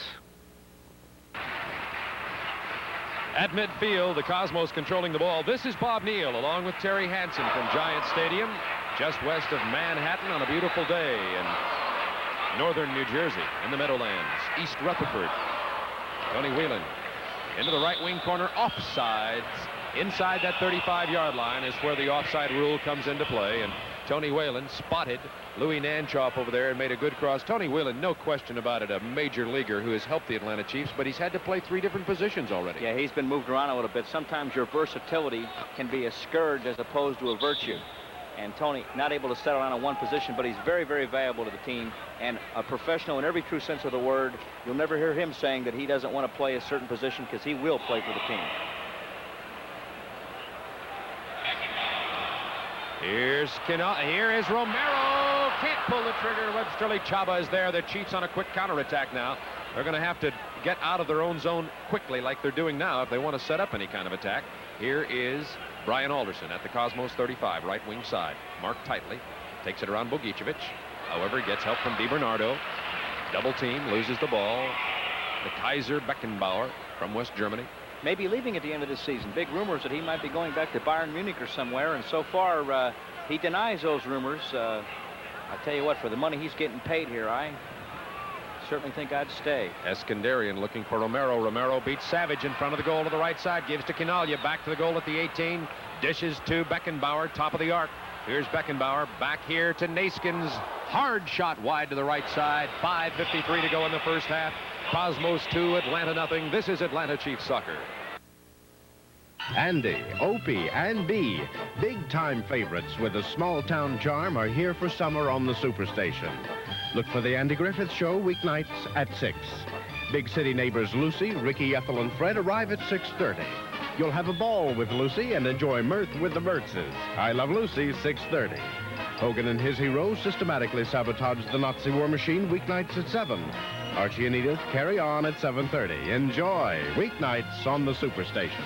At midfield, the Cosmos controlling the ball. This is Bob Neal along with Terry Hansen from Giant Stadium, just west of Manhattan on a beautiful day in northern New Jersey in the Meadowlands, East Rutherford. Tony Whelan into the right wing corner, offsides. Inside that 35-yard line is where the offside rule comes into play, and Tony Whelan spotted Louis Nanchop over there and made a good cross. Tony Whelan, no question about it, a major leaguer who has helped the Atlanta Chiefs, but he's had to play 3 different positions already. Yeah, he's been moved around a little bit. Sometimes your versatility can be a scourge as opposed to a virtue. And Tony not able to settle on one position, but he's very, very valuable to the team and a professional in every true sense of the word. You'll never hear him saying that he doesn't want to play a certain position, because he will play for the team. Here is Romero. can't pull the trigger. Websterly Chaba is there. The Chiefs on a quick counterattack now. They're going to have to get out of their own zone quickly like they're doing now if they want to set up any kind of attack. Here is Brian Alderson at the Cosmos 35, right wing side. Marked tightly. Takes it around Bogicevic. However, he gets help from DiBernardo. Double team, loses the ball. The Kaiser Beckenbauer from West Germany. Maybe leaving at the end of the season. Big rumors that he might be going back to Bayern Munich or somewhere, and so far he denies those rumors. I tell you what, for the money he's getting paid here, I certainly think I'd stay. Eskandarian looking for Romero. Romero beats Savage in front of the goal to the right side. Gives to Quinalha. Back to the goal at the 18. Dishes to Beckenbauer. Top of the arc. Here's Beckenbauer. Back here to Naskins. Hard shot wide to the right side. 5:53 to go in the first half. Cosmos 2, Atlanta nothing. This is Atlanta Chiefs soccer. Andy, Opie, and Bee, big-time favorites with a small-town charm, are here for summer on the Superstation. Look for the Andy Griffith Show weeknights at 6. Big city neighbors Lucy, Ricky, Ethel, and Fred arrive at 6:30. You'll have a ball with Lucy and enjoy mirth with the Mertzes. I Love Lucy, 6:30. Hogan and his heroes systematically sabotage the Nazi war machine weeknights at 7. Archie and Edith carry on at 7:30. Enjoy weeknights on the Superstation.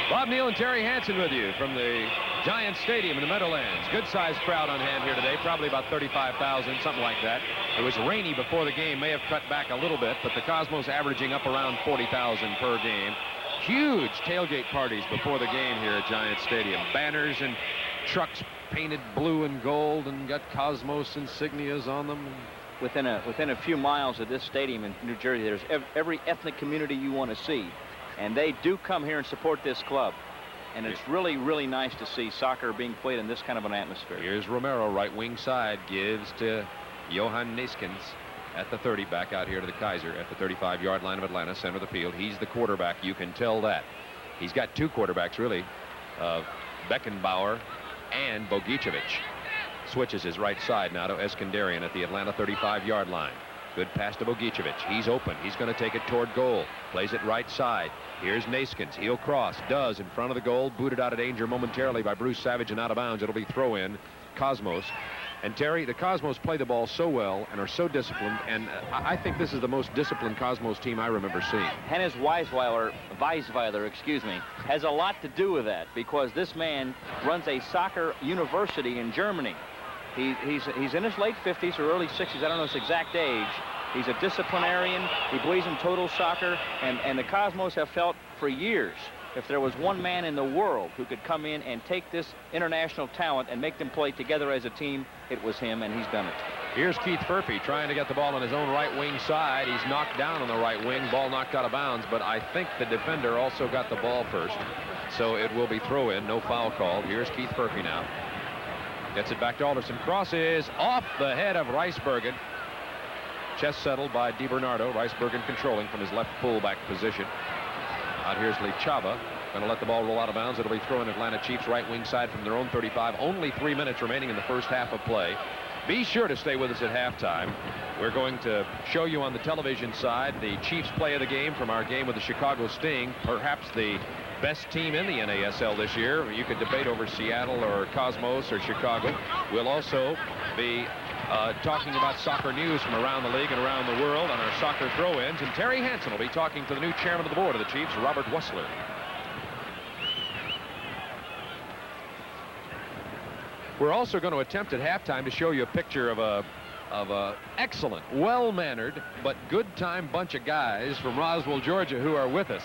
Bob Neal and Terry Hansen with you from the Giant Stadium in the Meadowlands. Good-sized crowd on hand here today, probably about 35,000, something like that. It was rainy before the game, may have cut back a little bit, but the Cosmos averaging up around 40,000 per game. Huge tailgate parties before the game here at Giant Stadium. Banners and trucks painted blue and gold and got Cosmos insignias on them. Within a few miles of this stadium in New Jersey, there's every ethnic community you want to see. And they do come here and support this club. And it's really, really nice to see soccer being played in this kind of an atmosphere. Here's Romero, right wing side, gives to Johan Naskins at the 30, back out here to the Kaiser at the 35-yard line of Atlanta, center of the field. He's the quarterback. You can tell that. He's got two quarterbacks, really, Beckenbauer and Bogicevic. Switches his right side now to Eskandarian at the Atlanta 35-yard line. Good pass to Bogicevic. He's open. He's going to take it toward goal. Plays it right side. Here's Naskins. He'll cross. Does in front of the goal. Booted out of danger momentarily by Bruce Savage and out of bounds. It'll be throw in. Cosmos. And Terry, the Cosmos play the ball so well and are so disciplined, and I think this is the most disciplined Cosmos team I remember seeing. Hennes Weisweiler, excuse me, has a lot to do with that, because this man runs a soccer university in Germany. He's in his late 50s or early 60s. I don't know his exact age. He's a disciplinarian. He believes in total soccer, and the Cosmos have felt for years, if there was one man in the world who could come in and take this international talent and make them play together as a team, it was him, and he's done it. Here's Keith Furphy trying to get the ball on his own right wing side. He's knocked down on the right wing. Ball knocked out of bounds, but I think the defender also got the ball first. So it will be throw in, no foul called. Here's Keith Furphy now. Gets it back to Alderson. Crosses off the head of Reisbergen. Chest settled by DiBernardo. Reisbergen controlling from his left fullback position. Out here's Chaba. Going to let the ball roll out of bounds. It'll be thrown Atlanta Chiefs right wing side from their own 35. Only 3 minutes remaining in the first half of play. Be sure to stay with us at halftime. We're going to show you on the television side the Chiefs play of the game from our game with the Chicago Sting. Perhaps the best team in the NASL this year. You could debate over Seattle or Cosmos or Chicago. We'll also be talking about soccer news from around the league and around the world on our soccer throw-ins. And Terry Hansen will be talking to the new chairman of the board of the Chiefs, Robert Wessler. We're also going to attempt at halftime to show you a picture of a excellent, well-mannered, but good-time bunch of guys from Roswell, Georgia, who are with us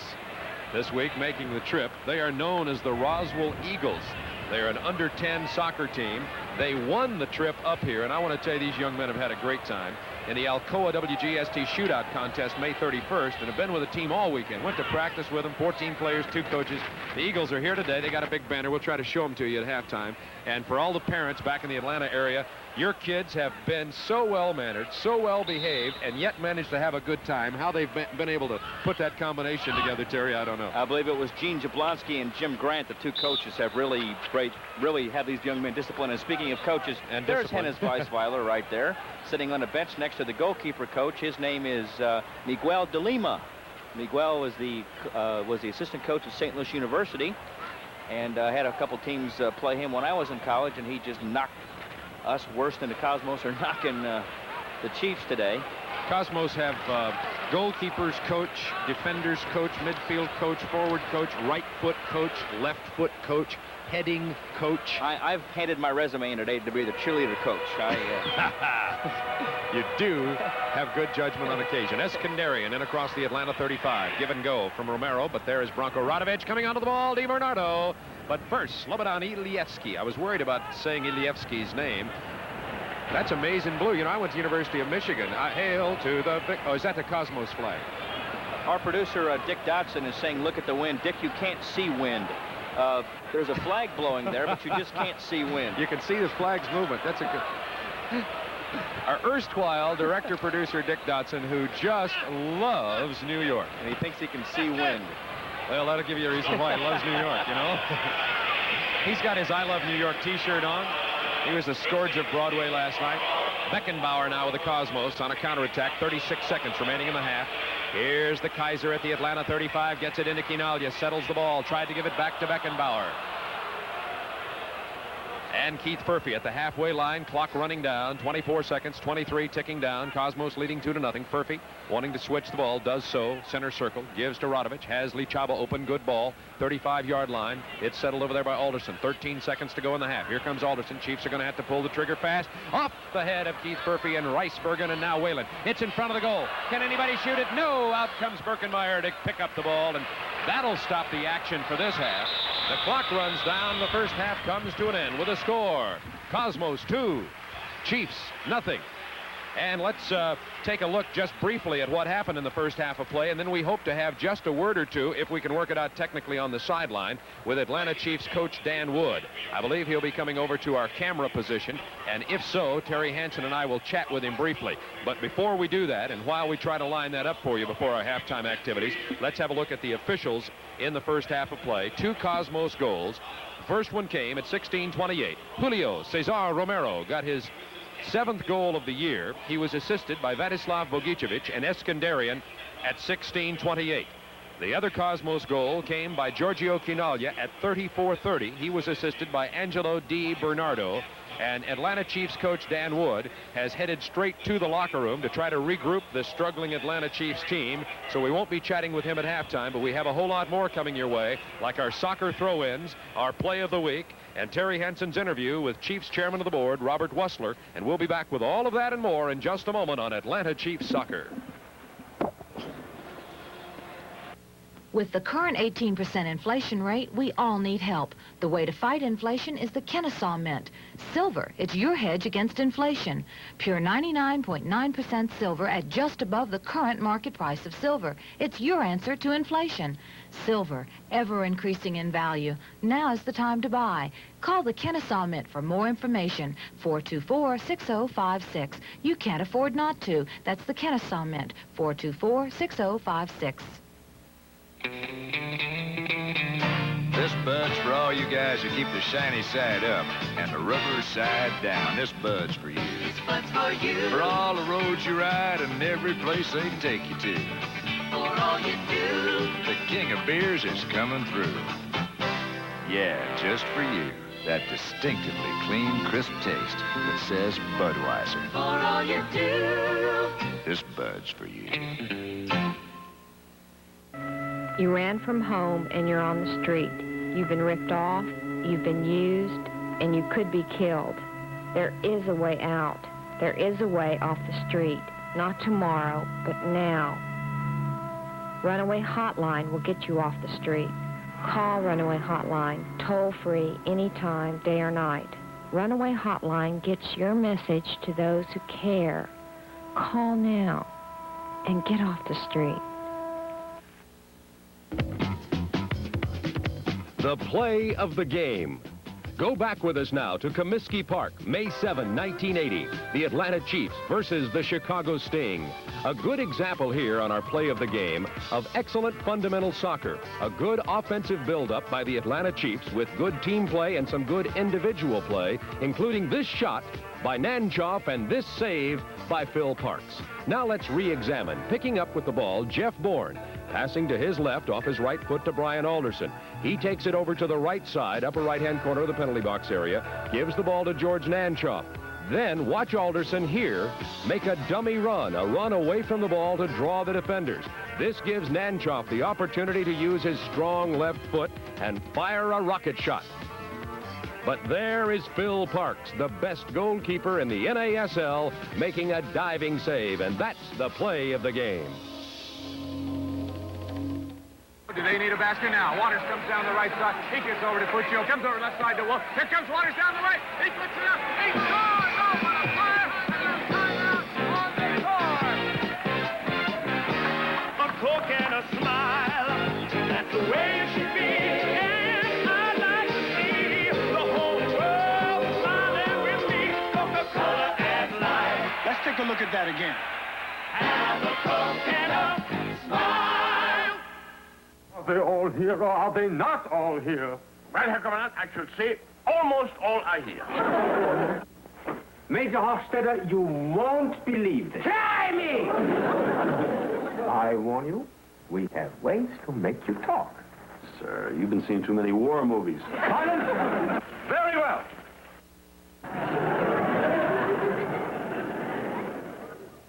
this week making the trip. They are known as the Roswell Eagles. They're an under-10 soccer team. They won the trip up here, and I want to tell you these young men have had a great time in the Alcoa WGST Shootout Contest May 31st, and have been with the team all weekend. Went to practice with them, 14 players, 2 coaches. The Eagles are here today. They got a big banner. We'll try to show them to you at halftime. And for all the parents back in the Atlanta area, your kids have been so well-mannered, so well-behaved, and yet managed to have a good time. How they've been able to put that combination together, Terry, I don't know. I believe it was Gene Jablonski and Jim Grant, the 2 coaches, have really have these young men disciplined. And speaking of coaches, and there's Hennes Weisweiler right there, sitting on the bench next to the goalkeeper coach. His name is Miguel de Lima. Miguel was the assistant coach at St. Louis University, and had a couple teams play him when I was in college, and he just knocked us worse than the Cosmos are knocking the Chiefs today. Cosmos have goalkeepers coach, defenders coach, midfield coach, forward coach, right foot coach, left foot coach, heading coach. I've handed my resume in today to be the cheerleader coach. You do have good judgment on occasion. Eskandarian in across the Atlanta 35. Give and go from Romero, but there is Branko Radovic coming onto the ball. DiBernardo. But first, Slobodan Ilievsky. I was worried about saying Ilievsky's name. That's amazing blue. You know, I went to University of Michigan. Hail to the... Oh, is that the Cosmos flag? Our producer, Dick Dotson, is saying, look at the wind. Dick, you can't see wind. There's a flag blowing there, but you just can't see wind. You can see the flag's movement. That's a good... Our erstwhile director-producer, Dick Dotson, who just loves New York. And he thinks he can see wind. Well, that'll give you a reason why he loves New York, you know? He's got his I Love New York t-shirt on. He was the scourge of Broadway last night. Beckenbauer now with the Cosmos on a counterattack. 36 seconds remaining in the half. Here's the Kaiser at the Atlanta 35. Gets it into Quinalha. Settles the ball. Tried to give it back to Beckenbauer. And Keith Furphy at the halfway line. Clock running down. 24 seconds. 23 ticking down. Cosmos leading 2-0. Furphy wanting to switch the ball. Does so. Center circle. Gives to Radovic. Has Lichaba open. Good ball. 35-yard line. It's settled over there by Alderson. 13 seconds to go in the half. Here comes Alderson. Chiefs are going to have to pull the trigger fast. Off the head of Keith Furphy and Ricebergen, and now Whalen. It's in front of the goal. Can anybody shoot it? No. Out comes Birkenmeyer to pick up the ball, and that'll stop the action for this half. The clock runs down. The first half comes to an end with a score. Cosmos 2, Chiefs nothing. And let's take a look just briefly at what happened in the first half of play, and then we hope to have just a word or two, if we can work it out technically on the sideline, with Atlanta Chiefs coach Dan Wood. I believe he'll be coming over to our camera position, and if so, Terry Hansen and I will chat with him briefly. But before we do that, and while we try to line that up for you before our halftime activities, let's have a look at the officials in the first half of play. 2 Cosmos goals. First one came at 16:28. Julio Cesar Romero got his 7th goal of the year. He was assisted by Vladislav Bogicevic and Eskandarian at 16:28. The other Cosmos goal came by Giorgio Quinalha at 34:30. He was assisted by Angelo DiBernardo. And Atlanta Chiefs coach Dan Wood has headed straight to the locker room to try to regroup the struggling Atlanta Chiefs team. So we won't be chatting with him at halftime, but we have a whole lot more coming your way, like our soccer throw-ins, our play of the week, and Terry Hansen's interview with Chiefs chairman of the board, Robert Wussler. And we'll be back with all of that and more in just a moment on Atlanta Chiefs Soccer. With the current 18% inflation rate, we all need help. The way to fight inflation is the Kennesaw Mint. Silver, it's your hedge against inflation. Pure 99.9% silver at just above the current market price of silver. It's your answer to inflation. Silver, ever increasing in value. Now is the time to buy. Call the Kennesaw Mint for more information. 424-6056. You can't afford not to. That's the Kennesaw Mint. 424-6056. This bud's for all you guys who keep the shiny side up and the rubber side down. This bud's for you. This bud's for you. For all the roads you ride and every place they take you to. For all you do. The king of beers is coming through. Yeah, just for you. That distinctively clean, crisp taste that says Budweiser. For all you do. This bud's for you. You ran from home and you're on the street. You've been ripped off, you've been used, and you could be killed. There is a way out. There is a way off the street. Not tomorrow, but now. Runaway Hotline will get you off the street. Call Runaway Hotline, toll-free, anytime, day or night. Runaway Hotline gets your message to those who care. Call now and get off the street. The play of the game. Go back with us now to Comiskey Park, May 7, 1980. The Atlanta Chiefs versus the Chicago Sting. A good example here on our play of the game of excellent fundamental soccer. A good offensive build-up by the Atlanta Chiefs with good team play and some good individual play, including this shot by Nanchoff and this save by Phil Parks. Now let's re-examine. Picking up with the ball, Jeff Bourne. Passing to his left off his right foot to Brian Alderson. He takes it over to the right side, upper right-hand corner of the penalty box area. Gives the ball to George Nanchoff. Then watch Alderson here make a dummy run, a run away from the ball to draw the defenders. This gives Nanchoff the opportunity to use his strong left foot and fire a rocket shot. But there is Phil Parks, the best goalkeeper in the NASL, making a diving save, and that's the play of the game. Do they need a basket now? Waters comes down the right side. He gets over to Puccio. Comes over left side to Wolf. Here comes Waters down the right. He puts it up. He scores! Oh, what a fire! And a timeout on the score! A coke and a smile. That's the way it should be. And I'd like to see the whole world smiling with me. Coca-Cola and life. Let's take a look at that again. Have a coke and a smile. Are they all here or are they not all here? Well, Herr Commandant, I should say almost all are here. Major Hofstadter, you won't believe this. Try me! I warn you, we have ways to make you talk. Sir, you've been seeing too many war movies. Silence! Very well.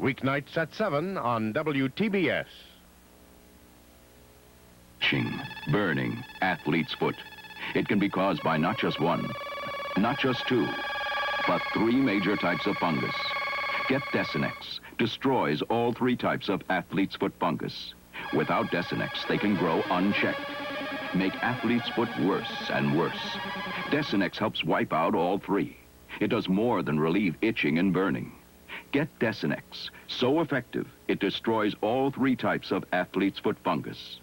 Weeknights at 7 on WTBS. Burning, athlete's foot. It can be caused by not just one, not just two, but 3 major types of fungus. Get Desinex. Destroys all 3 types of athlete's foot fungus. Without Desinex, they can grow unchecked. Make athlete's foot worse and worse. Desinex helps wipe out all 3. It does more than relieve itching and burning. Get Desinex. So effective, it destroys all 3 types of athlete's foot fungus.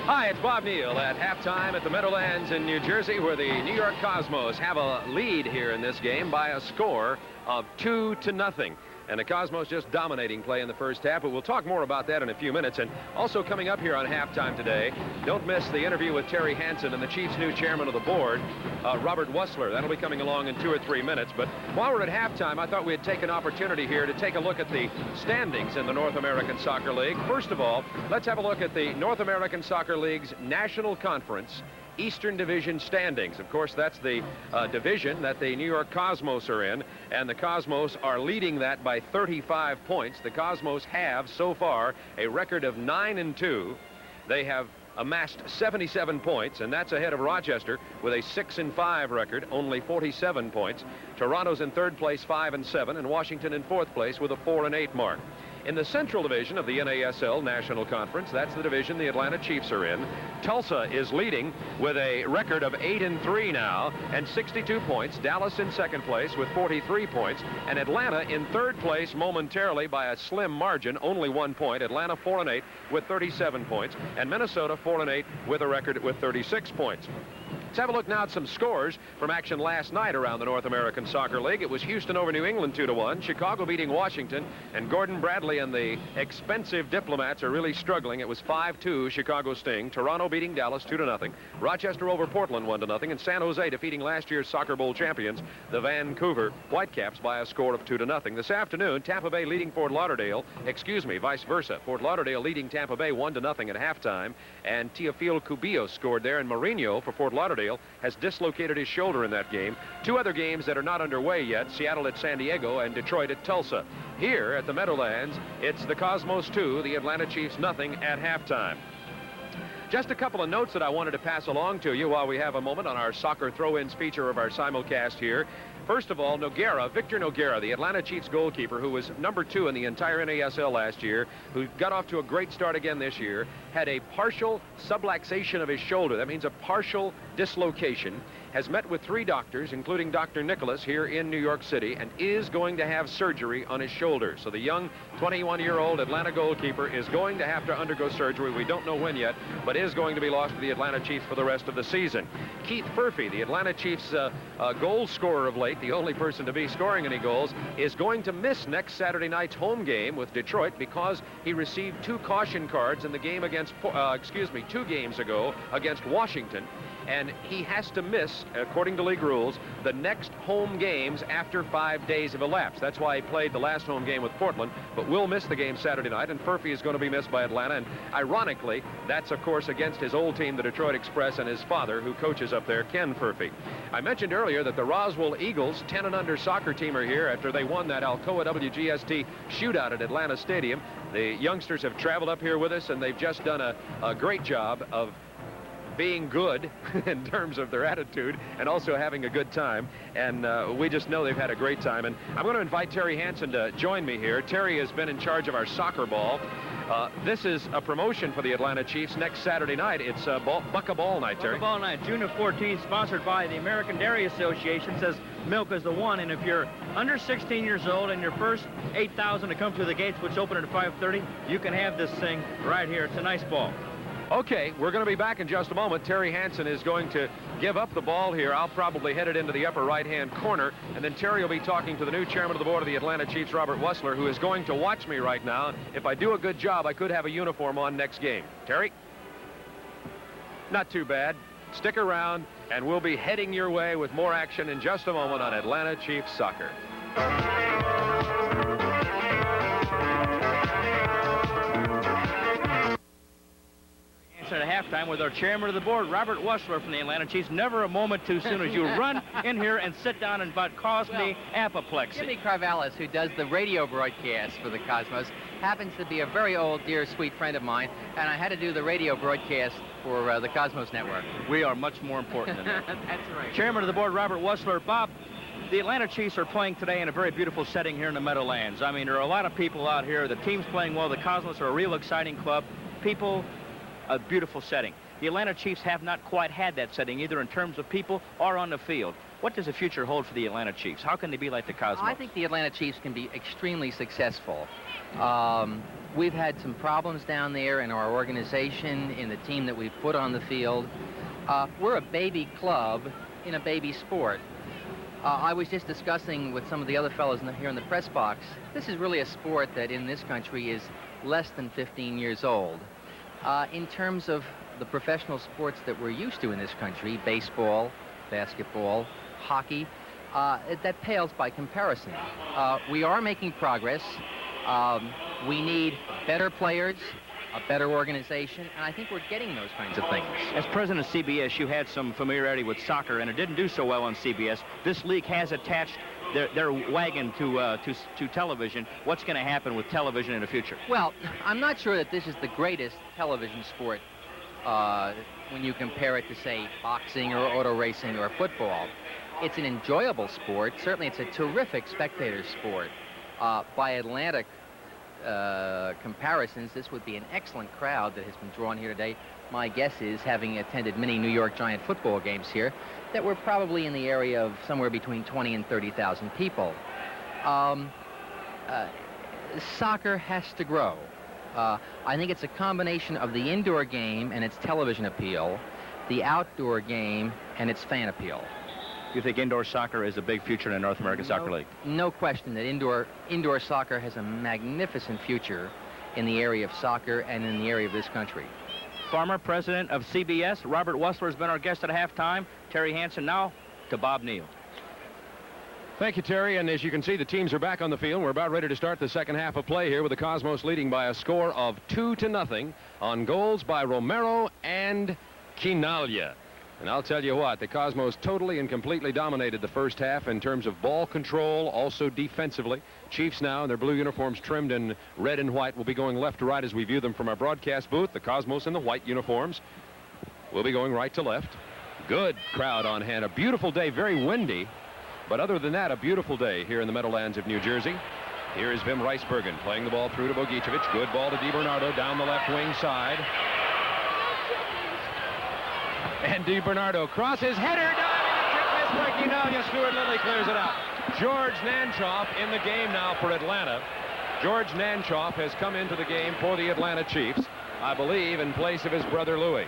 Hi, it's Bob Neal at halftime at the Meadowlands in New Jersey, where the New York Cosmos have a lead here in this game by a score of 2-0. And the Cosmos just dominating play in the first half, but we'll talk more about that in a few minutes. And also coming up here on halftime today, don't miss the interview with Terry Hansen and the Chiefs' new chairman of the board, Robert Wussler. That'll be coming along in 2 or 3 minutes. But while we're at halftime, I thought we'd take an opportunity here to take a look at the standings in the North American Soccer League. First of all, let's have a look at the North American Soccer League's National Conference Eastern Division standings. Of course, that's the division that the New York Cosmos are in, and the Cosmos are leading that by 35 points. The Cosmos have, so far, a record of 9-2. They have amassed 77 points, and that's ahead of Rochester with a 6-5 record, only 47 points. Toronto's in 3rd place, 5-7, and Washington in 4th place with a 4-8 mark. In the Central Division of the NASL National Conference, that's the division the Atlanta Chiefs are in, Tulsa is leading with a record of 8-3 now and 62 points. Dallas in 2nd place with 43 points, and Atlanta in 3rd place momentarily by a slim margin, only 1 point. Atlanta 4-8 with 37 points, and Minnesota 4-8 with a record with 36 points. Let's have a look now at some scores from action last night around the North American Soccer League. It was Houston over New England 2-1, Chicago beating Washington, and Gordon Bradley and the expensive Diplomats are really struggling. It was 5-2 Chicago Sting, Toronto beating Dallas 2-0, Rochester over Portland 1-0, and San Jose defeating last year's Soccer Bowl champions, the Vancouver Whitecaps, by a score of 2-0. This afternoon, Tampa Bay leading Fort Lauderdale, vice versa. Fort Lauderdale leading Tampa Bay 1-0 at halftime, and Teofilo Cubillos scored there, and Mourinho for Fort Lauderdale has dislocated his shoulder in that game. 2 other games that are not underway yet, Seattle at San Diego and Detroit at Tulsa. Here at the Meadowlands, it's the Cosmos 2, the Atlanta Chiefs nothing at halftime. Just a couple of notes that I wanted to pass along to you while we have a moment on our soccer throw-ins feature of our simulcast here. First of all, Victor Noguera, the Atlanta Chiefs goalkeeper, who was number 2 in the entire NASL last year, who got off to a great start again this year, had a partial subluxation of his shoulder. That means a partial dislocation. has met with 3 doctors, including Dr. Nicholas here in New York City, and is going to have surgery on his shoulder. So the young 21-year-old Atlanta goalkeeper is going to have to undergo surgery. We don't know when yet, but is going to be lost to the Atlanta Chiefs for the rest of the season. Keith Furphy, the Atlanta Chiefs goal scorer of late, the only person to be scoring any goals, is going to miss next Saturday night's home game with Detroit because he received 2 caution cards in the game against, 2 games ago against Washington. And he has to miss, according to league rules, the next home games after 5 days have elapsed. That's why he played the last home game with Portland, but will miss the game Saturday night, and Furphy is going to be missed by Atlanta. And ironically, that's, of course, against his old team, the Detroit Express, and his father, who coaches up there, Ken Furphy. I mentioned earlier that the Roswell Eagles, 10-and-under soccer team, are here after they won that Alcoa WGST shootout at Atlanta Stadium. The youngsters have traveled up here with us, and they've just done a great job of being good in terms of their attitude and also having a good time, and we just know they've had a great time. And I'm going to invite Terry Hansen to join me here. Terry has been in charge of our soccer ball. This is a promotion for the Atlanta Chiefs next Saturday night. It's Buck-a-Ball night, Terry. Buck-a-Ball night, June of 14th, sponsored by the American Dairy Association. Says milk is the one, and if you're under 16 years old and your first 8,000 to come through the gates, which open at 5:30, you can have this thing right here. It's a nice ball. Okay, we're going to be back in just a moment. Terry Hansen is going to give up the ball here. I'll probably head it into the upper right-hand corner, and then Terry will be talking to the new chairman of the board of the Atlanta Chiefs, Robert Wussler, who is going to watch me right now. If I do a good job, I could have a uniform on next game. Terry? Not too bad. Stick around, and we'll be heading your way with more action in just a moment on Atlanta Chiefs Soccer. At halftime with our chairman of the board, Robert Wussler from the Atlanta Chiefs. Never a moment too soon as you run in here and sit down and about cause me apoplexy. Jimmy Carvallis, who does the radio broadcast for the Cosmos, happens to be a very old, dear, sweet friend of mine, and I had to do the radio broadcast for the Cosmos Network. We are much more important than that. That's right. Chairman of the board, Robert Wussler. Bob, the Atlanta Chiefs are playing today in a very beautiful setting here in the Meadowlands. I mean, there are a lot of people out here. The team's playing well. The Cosmos are a real exciting club. People, a beautiful setting. The Atlanta Chiefs have not quite had that setting, either in terms of people or on the field. What does the future hold for the Atlanta Chiefs? How can they be like the Cosmos? I think the Atlanta Chiefs can be extremely successful. We've had some problems down there in our organization, in the team that we've put on the field. We're a baby club in a baby sport. I was just discussing with some of the other fellows here in the press box, this is really a sport that in this country is less than 15 years old. In terms of the professional sports that we're used to in this country, baseball, basketball, hockey, that pales by comparison. We are making progress. We need better players, a better organization, and I think we're getting those kinds of things. As president of CBS, you had some familiarity with soccer, and it didn't do so well on CBS. This league has attached their wagon to television. What's going to happen with television in the future? Well, I'm not sure that this is the greatest television sport when you compare it to, say, boxing or auto racing or football. It's an enjoyable sport. Certainly, it's a terrific spectator sport. By Atlantic comparisons, this would be an excellent crowd that has been drawn here today. My guess is, having attended many New York Giant football games here, that we're probably in the area of somewhere between 20 and 30,000 people. Soccer has to grow. I think it's a combination of the indoor game and its television appeal, the outdoor game and its fan appeal. You think indoor soccer is a big future in the North American Soccer League? No question that indoor soccer has a magnificent future in the area of soccer and in the area of this country. Former president of CBS, Robert Wussler, has been our guest at halftime. Terry Hansen now to Bob Neal. Thank you, Terry. And as you can see, the teams are back on the field. We're about ready to start the second half of play here with the Cosmos leading by a score of 2-0 on goals by Romero and Quinalha. And I'll tell you what, the Cosmos totally and completely dominated the first half in terms of ball control, also defensively. Chiefs now in their blue uniforms trimmed in red and white will be going left to right as we view them from our broadcast booth. The Cosmos in the white uniforms will be going right to left. Good crowd on hand. A beautiful day, very windy. But other than that, a beautiful day here in the Meadowlands of New Jersey. Here is Wim Reisbergen playing the ball through to Bogicevic. Good ball to DiBernardo down the left wing side. And DiBernardo crosses, header, diving by Quinalia. Stuart Lilly clears it out. George Nanchoff in the game now for Atlanta. George Nanchoff has come into the game for the Atlanta Chiefs, I believe, in place of his brother Louis.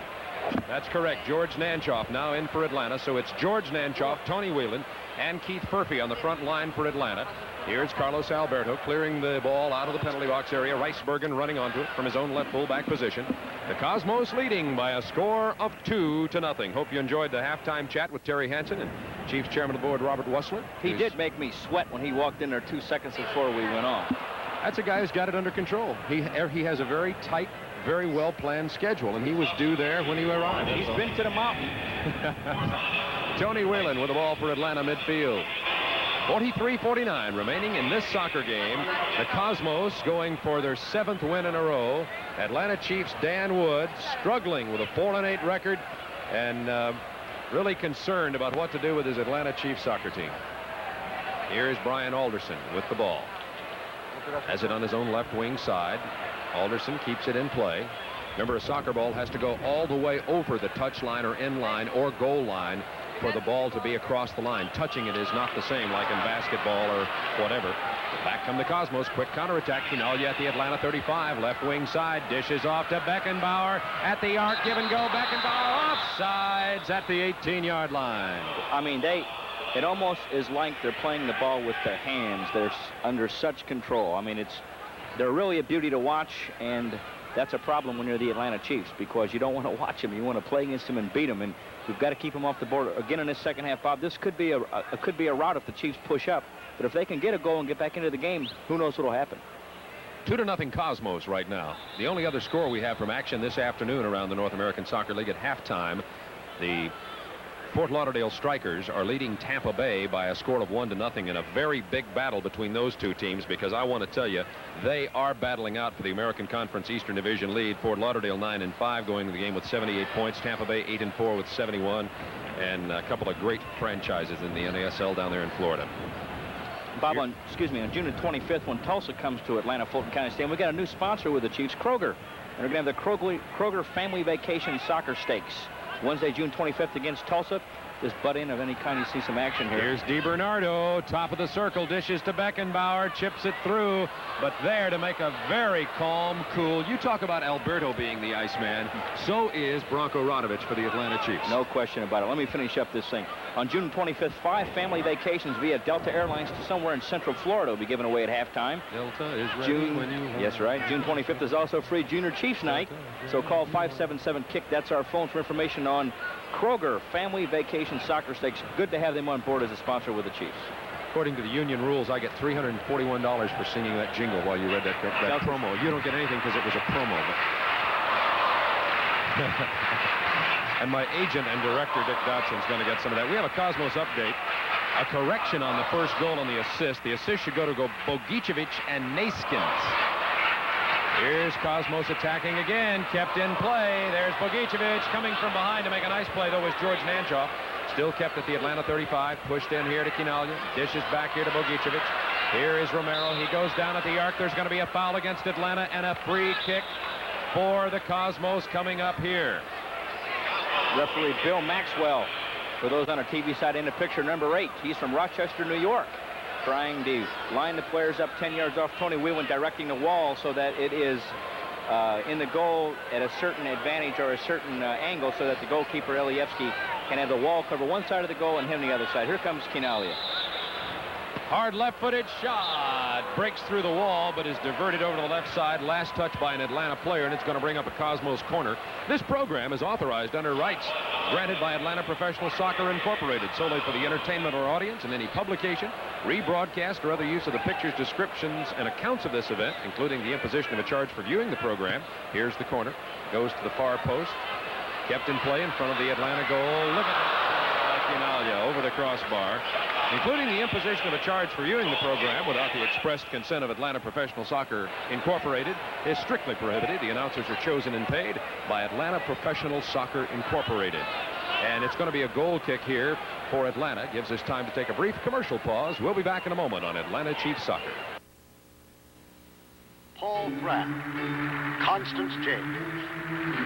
That's correct. George Nanchoff now in for Atlanta. So it's George Nanchoff, Tony Whelan, and Keith Furphy on the front line for Atlanta. Here's Carlos Alberto clearing the ball out of the penalty box area. Ricebergen running onto it from his own left fullback position. The Cosmos leading by a score of 2-0. Hope you enjoyed the halftime chat with Terry Hansen and Chiefs Chairman of the Board Robert Wussler. He did make me sweat when he walked in there 2 seconds before we went on. That's a guy who's got it under control. He has a very tight, very well-planned schedule, and he was due there when he arrived. He's been to the mountain. Tony Whelan with the ball for Atlanta midfield. 43-49 remaining in this soccer game. The Cosmos going for their 7th win in a row. Atlanta Chiefs' Dan Wood struggling with a 4-8 record and really concerned about what to do with his Atlanta Chiefs soccer team. Here's Brian Alderson with the ball. Has it on his own left wing side. Alderson keeps it in play. Remember, a soccer ball has to go all the way over the touch line or end line or goal line for the ball to be across the line. Touching it is not the same like in basketball or whatever. Back come the Cosmos. Quick counterattack. Quinalia at the Atlanta 35. Left wing side. Dishes off to Beckenbauer. At the arc. Give and go. Beckenbauer offsides at the 18-yard line. I mean, it almost is like they're playing the ball with their hands. They're under such control. I mean, they're really a beauty to watch, and that's a problem when you're the Atlanta Chiefs, because you don't want to watch them. You want to play against them and beat them, and we've got to keep them off the board. Again, in this second half, Bob, this could be a rout if the Chiefs push up, but if they can get a goal and get back into the game, who knows what will happen. 2-0 Cosmos right now. The only other score we have from action this afternoon around the North American Soccer League at halftime, the Fort Lauderdale Strikers are leading Tampa Bay by a score of 1-0 in a very big battle between those two teams, because I want to tell you, they are battling out for the American Conference Eastern Division lead. Fort Lauderdale 9-5 going to the game with 78 points. Tampa Bay 8-4 with 71, and a couple of great franchises in the NASL down there in Florida. Bob, on June the 25th, when Tulsa comes to Atlanta Fulton County Stadium, we got a new sponsor with the Chiefs, Kroger. And we're going to have the Kroger Family Vacation Soccer Stakes. Wednesday, June 25th against Tulsa. Just butt in of any kind you see some action here. Here's DiBernardo, top of the circle, dishes to Beckenbauer, chips it through, but there to make a very calm, cool. You talk about Alberto being the Iceman. So is Bronco Radovich for the Atlanta Chiefs. No question about it. Let me finish up this thing. On June 25th, 5 family vacations via Delta Airlines to somewhere in Central Florida will be given away at halftime. Delta is ready when you want. Yes, right. June 25th is also free Junior Chiefs night. So call 577-KICK. That's our phone for information on Kroger Family Vacation Soccer Stakes. Good to have them on board as a sponsor with the Chiefs. According to the union rules, I get $341 for singing that jingle while you read that promo. You don't get anything because it was a promo. And my agent and director, Dick Dodson's going to get some of that. We have a Cosmos update. A correction on the first goal on the assist. The assist should go to Bogicevic and Naskins. Here's Cosmos attacking again. Kept in play. There's Bogicevic coming from behind to make a nice play, though, was George Nanchoff. Still kept at the Atlanta 35. Pushed in here to Quinalia. Dishes back here to Bogicevic. Here is Romero. He goes down at the arc. There's going to be a foul against Atlanta and a free kick for the Cosmos coming up here. Referee Bill Maxwell, for those on our TV side, in the picture, number 8. He's from Rochester, New York, trying to line the players up 10 yards off Tony Whelan, directing the wall so that it is in the goal at a certain advantage or a certain angle, so that the goalkeeper, Elievsky, can have the wall cover one side of the goal and him the other side. Here comes Quinalia. Hard left-footed shot. Breaks through the wall, but is diverted over to the left side. Last touch by an Atlanta player, and it's going to bring up a Cosmos corner. This program is authorized under rights granted by Atlanta Professional Soccer Incorporated, solely for the entertainment of our audience, and any publication, rebroadcast, or other use of the pictures, descriptions, and accounts of this event, including the imposition of a charge for viewing the program. Here's the corner. Goes to the far post. Kept in play in front of the Atlanta goal. Look at that. Quinalia over the crossbar. Including the imposition of a charge for viewing the program without the expressed consent of Atlanta Professional Soccer Incorporated is strictly prohibited. The announcers are chosen and paid by Atlanta Professional Soccer Incorporated. And it's going to be a goal kick here for Atlanta. Gives us time to take a brief commercial pause. We'll be back in a moment on Atlanta Chiefs Soccer. Paul Pratt, Constance James,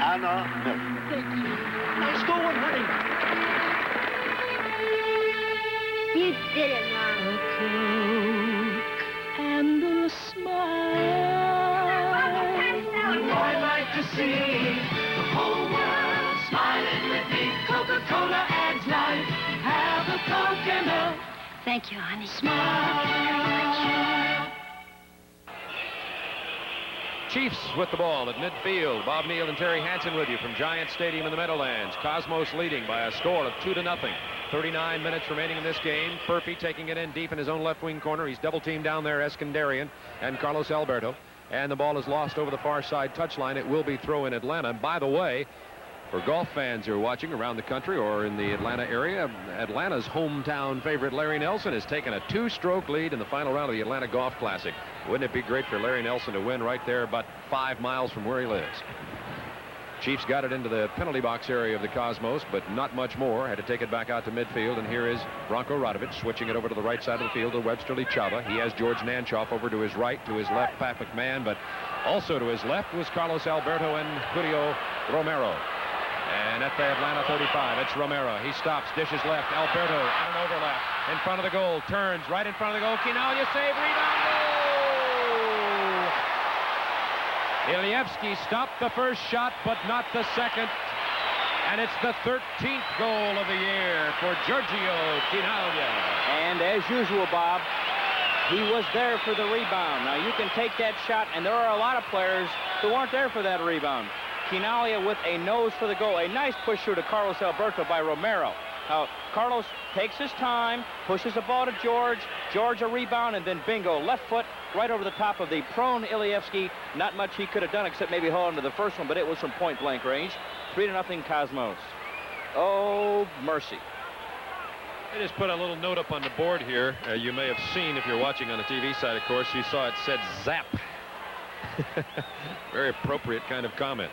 Anna Milton. Nice going, honey. You did it, Mom. A Coke and a smile. I'd like to see the whole world smiling with me. Coca-Cola adds life. Have a Coke and a... Thank you, honey. Smile. Chiefs with the ball at midfield. Bob Neal and Terry Hansen with you from Giant Stadium in the Meadowlands. Cosmos leading by a score of 2-0. 39 minutes remaining in this game. Furphy taking it in deep in his own left wing corner. He's double teamed down there, Eskandarian and Carlos Alberto. And the ball is lost over the far side touchline. It will be throw in Atlanta. And by the way, for golf fans who are watching around the country or in the Atlanta area, Atlanta's hometown favorite Larry Nelson has taken a 2-stroke lead in the final round of the Atlanta Golf Classic. Wouldn't it be great for Larry Nelson to win right there about 5 miles from where he lives? Chiefs got it into the penalty box area of the Cosmos, but not much more. Had to take it back out to midfield, and here is Branko Radovic switching it over to the right side of the field to Webster Lee Chava. He has George Nanchoff over to his right, to his left, Pat McMahon, but also to his left was Carlos Alberto and Julio Romero. And at the Atlanta 35, it's Romero. He stops, dishes left. Alberto on an overlap in front of the goal, turns right in front of the goal. Quinalha save, rebound, goal! Ilievsky stopped the first shot, but not the second. And it's the 13th goal of the year for Giorgio Quinalha. And as usual, Bob, he was there for the rebound. Now, you can take that shot, and there are a lot of players who weren't there for that rebound. Quinalha with a nose for the goal. A nice push through to Carlos Alberto by Romero. Now, Carlos takes his time, pushes the ball to George. George a rebound, and then bingo, left foot right over the top of the prone Ilievsky. Not much he could have done except maybe hold on to the first one, but it was from point-blank range. 3-0 Cosmos. Oh, mercy. I just put a little note up on the board here. You may have seen, if you're watching on the TV side, of course, you saw it said zap. Very appropriate kind of comment.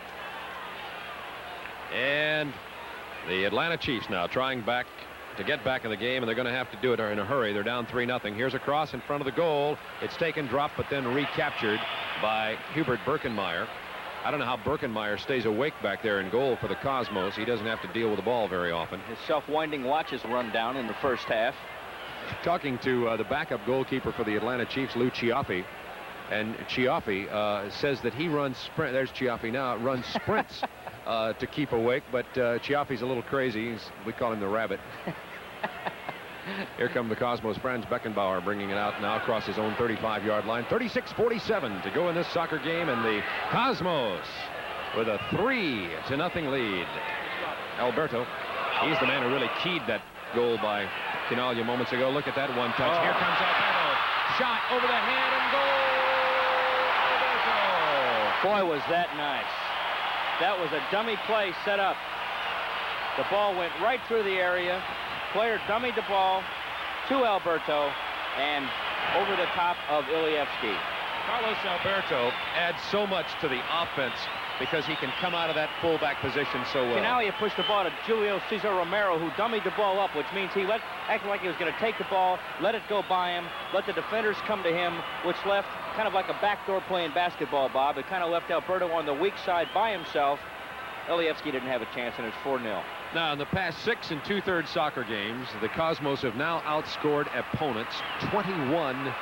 And the Atlanta Chiefs now trying back to get back in the game, and they're going to have to do it in a hurry. They're down 3-0. Here's a cross in front of the goal. It's taken, dropped, but then recaptured by Hubert Birkenmeyer. I don't know how Birkenmeyer stays awake back there in goal for the Cosmos. He doesn't have to deal with the ball very often. His self-winding watch has run down in the first half. Talking to the backup goalkeeper for the Atlanta Chiefs, Lou Chiaffi, and Chiaffi says that he runs sprint. There's Chiaffi now. Runs sprints to keep awake, but Chiaffi's a little crazy. We call him the rabbit. Here come the Cosmos friends. Beckenbauer bringing it out now across his own 35-yard line. 36-47 to go in this soccer game, and the Cosmos with a 3-0 lead. Alberto, he's the man who really keyed that goal by Quinalha moments ago. Look at that one touch. Here comes Alberto. Shot over the head and goal. Alberto. Boy, was that nice. That was a dummy play set up. The ball went right through the area. Player dummied the ball to Alberto and over the top of Ilievsky. Carlos Alberto adds so much to the offense because he can come out of that fullback position so well. Quinalha pushed the ball to Julio Cesar Romero, who dummied the ball up, which means he acted like he was going to take the ball, let it go by him, let the defenders come to him, which left kind of like a backdoor play in basketball, Bob. It kind of left Alberto on the weak side by himself. Ilievsky didn't have a chance, and it's 4-0. Now, in the past 6 2/3 soccer games, the Cosmos have now outscored opponents 21-4.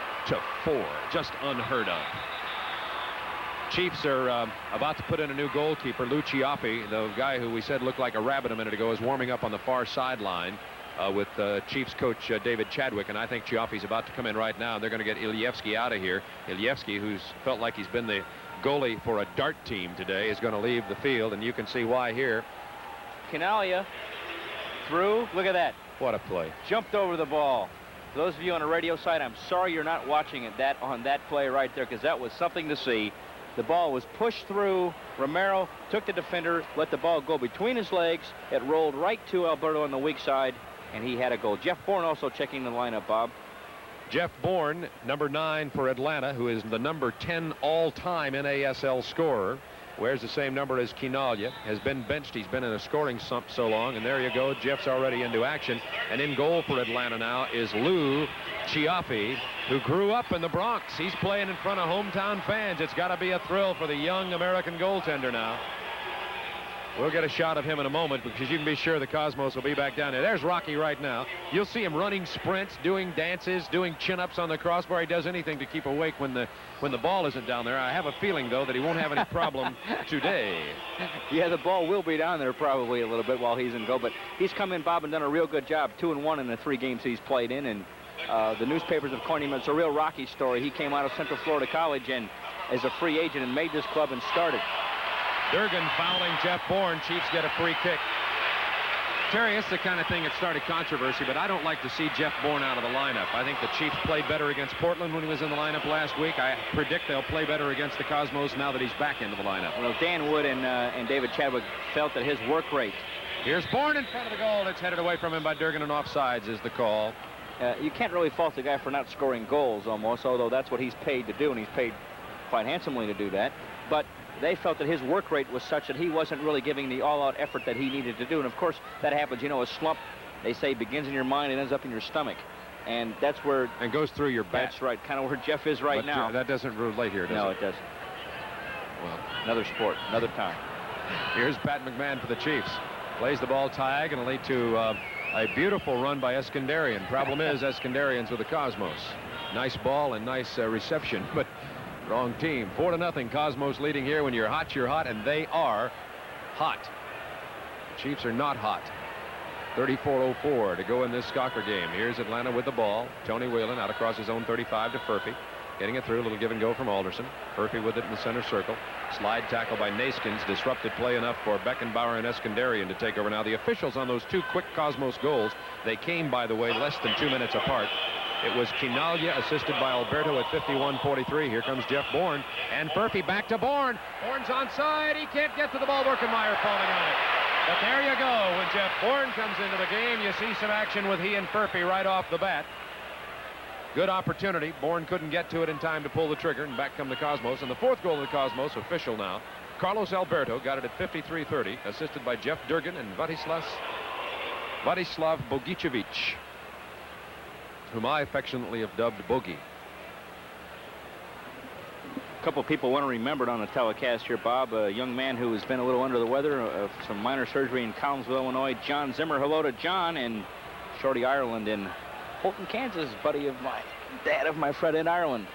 Just unheard of. Chiefs are about to put in a new goalkeeper. Lou Chiaffi, the guy who we said looked like a rabbit a minute ago, is warming up on the far sideline with Chiefs coach David Chadwick, and I think Chiaffi's about to come in right now. They're going to get Ilievsky out of here. Ilievsky, who's felt like he's been the goalie for a dart team today, is going to leave the field, and you can see why here. Quinalha through. Look at that. What a play. Jumped over the ball. For those of you on the radio side, I'm sorry you're not watching it on that play right there, because that was something to see. The ball was pushed through. Romero took the defender, let the ball go between his legs. It rolled right to Alberto on the weak side, and he had a goal. Jeff Bourne also checking the lineup, Bob. Jeff Bourne, number 9 for Atlanta, who is the number 10 all-time NASL scorer. Wears the same number as Quinalha. Has been benched. He's been in a scoring slump so long. And there you go. Jeff's already into action. And in goal for Atlanta now is Lou Chiaffi, who grew up in the Bronx. He's playing in front of hometown fans. It's got to be a thrill for the young American goaltender now. We'll get a shot of him in a moment because you can be sure the Cosmos will be back down there. There's Rocky right now. You'll see him running sprints, doing dances, doing chin-ups on the crossbar. He does anything to keep awake when the ball isn't down there. I have a feeling, though, that he won't have any problem today. Yeah, the ball will be down there probably a little bit while he's in go, but he's come in, Bob, and done a real good job. 2-1 in the 3 games he's played in, and the newspapers have coined him. It's a real Rocky story. He came out of Central Florida College and as a free agent and made this club and started. Durgan fouling Jeff Bourne. Chiefs get a free kick. Terry, it's the kind of thing that started controversy, but I don't like to see Jeff Bourne out of the lineup. I think the Chiefs played better against Portland when he was in the lineup last week. I predict they'll play better against the Cosmos now that he's back into the lineup. Well, Dan Wood and David Chadwick felt that his work rate. Here's Bourne in front of the goal. It's headed away from him by Durgan, and offsides is the call. You can't really fault the guy for not scoring goals almost, although that's what he's paid to do, and he's paid quite handsomely to do that. But they felt that his work rate was such that he wasn't really giving the all-out effort that he needed to do. And, of course, that happens. You know, a slump, they say, begins in your mind and ends up in your stomach. And that's where... And goes through your back. That's right. Kind of where Jeff is right now. That doesn't relate here, does it? No, it doesn't. Well, another sport, another time. Here's Pat McMahon for the Chiefs. Plays the ball diagonally to a beautiful run by Eskandarian. Problem is, Eskandarian's with the Cosmos. Nice ball and nice reception, but wrong team. 4-0. Cosmos leading here. When you're hot, and they are hot. The Chiefs are not hot. 34:04 to go in this Scocker game. Here's Atlanta with the ball. Tony Whelan out across his own 35 to Furphy. Getting it through. A little give and go from Alderson. Furphy with it in the center circle. Slide tackle by Naskins. Disrupted play enough for Beckenbauer and Eskandarian to take over. Now the officials on those 2 quick Cosmos goals, they came, by the way, less than 2 minutes apart. It was Quinalya assisted by Alberto at 51:43. Here comes Jeff Bourne. And Furphy back to Bourne. Bourne's onside. He can't get to the ball. Birkenmeyer falling on it. But there you go. When Jeff Bourne comes into the game, you see some action with he and Furphy right off the bat. Good opportunity. Bourne couldn't get to it in time to pull the trigger, and back come the Cosmos. And the 4th goal of the Cosmos, official now. Carlos Alberto got it at 53:30, assisted by Jeff Durgan and Vladislav Bogicevic, whom I affectionately have dubbed Bogey. A couple people want to remember it on the telecast here, Bob. A young man who has been a little under the weather of some minor surgery in Collinsville, Illinois. John Zimmer. Hello to John. And Shorty Ireland in Holton, Kansas. Buddy of my dad of my friend in Ireland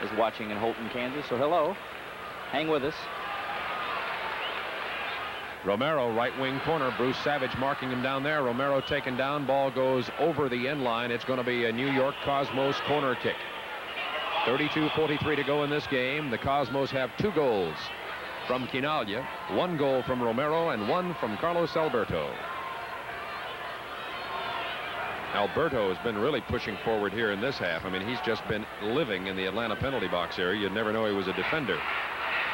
is watching in Holton, Kansas. So hello. Hang with us. Romero, right wing corner. Bruce Savage marking him down there. Romero taken down. Ball goes over the end line. It's going to be a New York Cosmos corner kick. 32:43 to go in this game. The Cosmos have 2 goals from Quinalya, 1 goal from Romero, and 1 from Carlos Alberto. Alberto has been really pushing forward here in this half. I mean, he's just been living in the Atlanta penalty box area. You'd never know he was a defender.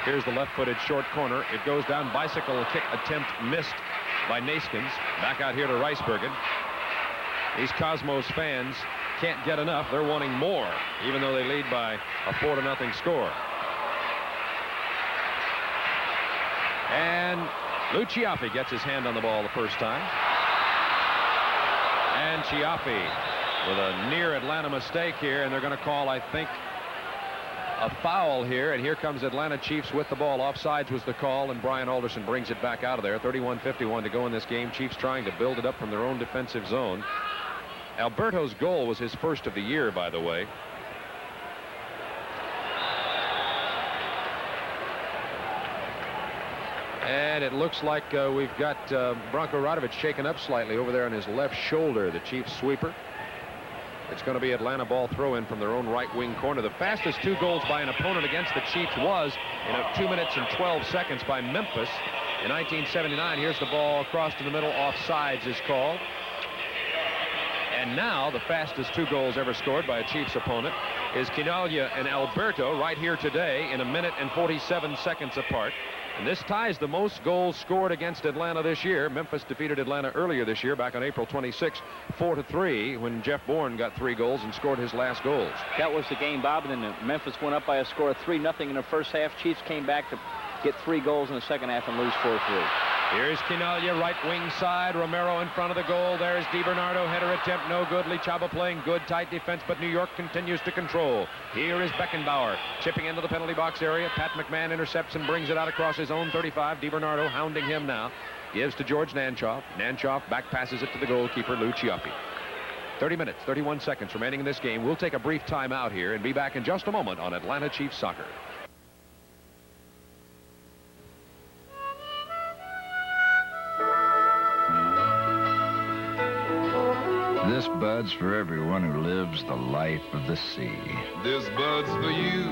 Here's the left-footed short corner. It goes down. Bicycle kick attempt missed by Naskins. Back out here to Ricebergen. These Cosmos fans can't get enough. They're wanting more, even though they lead by a 4-0 score. And Luciaffi gets his hand on the ball the first time. And Chiaffi with a near Atlanta mistake here, and they're going to call, I think, a foul here. And here comes Atlanta Chiefs with the ball. Offsides was the call, and Brian Alderson brings it back out of there. 31:51 to go in this game. Chiefs trying to build it up from their own defensive zone. Alberto's goal was his first of the year, by the way. And it looks like we've got Branko Radovic shaken up slightly over there on his left shoulder, the Chiefs sweeper. It's going to be Atlanta ball throw-in from their own right wing corner. The fastest 2 goals by an opponent against the Chiefs was in 2 minutes and 12 seconds by Memphis in 1979. Here's the ball across to the middle. Offsides is called. And now the fastest 2 goals ever scored by a Chiefs opponent is Quinalya and Alberto right here today in 1 minute and 47 seconds apart. And this ties the most goals scored against Atlanta this year. Memphis defeated Atlanta earlier this year, back on April 26, 4-3, when Jeff Bourne got 3 goals and scored his last goals. That was the game, Bob, and then Memphis went up by a score of 3-0 in the first half. Chiefs came back to get 3 goals in the second half and lose 4-3. Here's Quinaglia, right wing side. Romero in front of the goal. There's DiBernardo. Header attempt, no good. Lichaba playing good, tight defense, but New York continues to control. Here is Beckenbauer chipping into the penalty box area. Pat McMahon intercepts and brings it out across his own 35. DiBernardo hounding him now. Gives to George Nanchoff. Nanchoff back passes it to the goalkeeper, Lou Cioffi. 30 minutes, 31 seconds remaining in this game. We'll take a brief timeout here and be back in just a moment on Atlanta Chiefs Soccer. This bud's for everyone who lives the life of the sea. This bud's for you,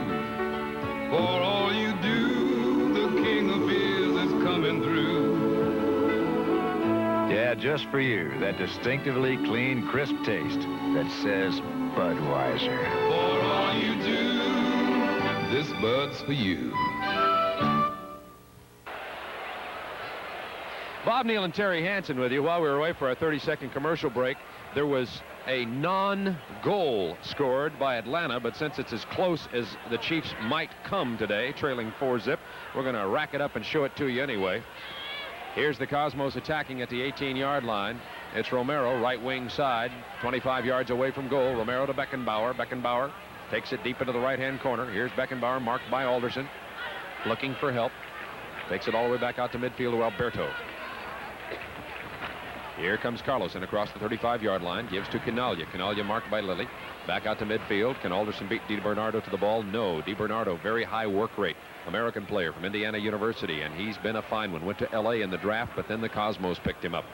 for all you do. The king of beers is coming through. Yeah, just for you, that distinctively clean, crisp taste that says Budweiser. For all you do, this bud's for you. Bob Neal and Terry Hansen with you. While we were away for our 30-second commercial break, there was a non-goal scored by Atlanta, but since it's as close as the Chiefs might come today, trailing 4-0, we're going to rack it up and show it to you anyway. Here's the Cosmos attacking at the 18-yard line. It's Romero, right wing side, 25 yards away from goal. Romero to Beckenbauer. Beckenbauer takes it deep into the right-hand corner. Here's Beckenbauer, marked by Alderson, looking for help. Takes it all the way back out to midfield to Alberto. Here comes Carlson across the 35-yard line. Gives to Quinaglia. Quinaglia marked by Lilly. Back out to midfield. Can Alderson beat DiBernardo to the ball? No. DiBernardo, very high work rate. American player from Indiana University, and he's been a fine one. Went to L.A. in the draft, but then the Cosmos picked him up.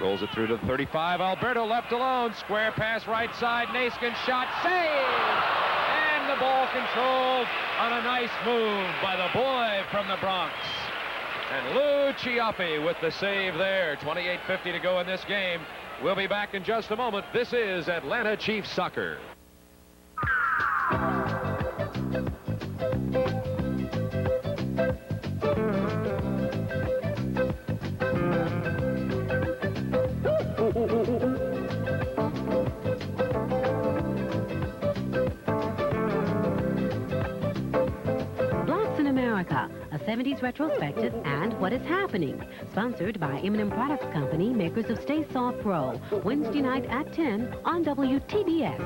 Rolls it through to the 35. Alberto left alone. Square pass right side. Naskin shot. Save! And the ball controlled on a nice move by the boy from the Bronx. And Lou Cioffi with the save there. 28:50 to go in this game. We'll be back in just a moment. This is Atlanta Chiefs Soccer. A 70s retrospective and what is happening. Sponsored by M&M Products Company, makers of Stay Soft Pro. Wednesday night at 10 on WTBS.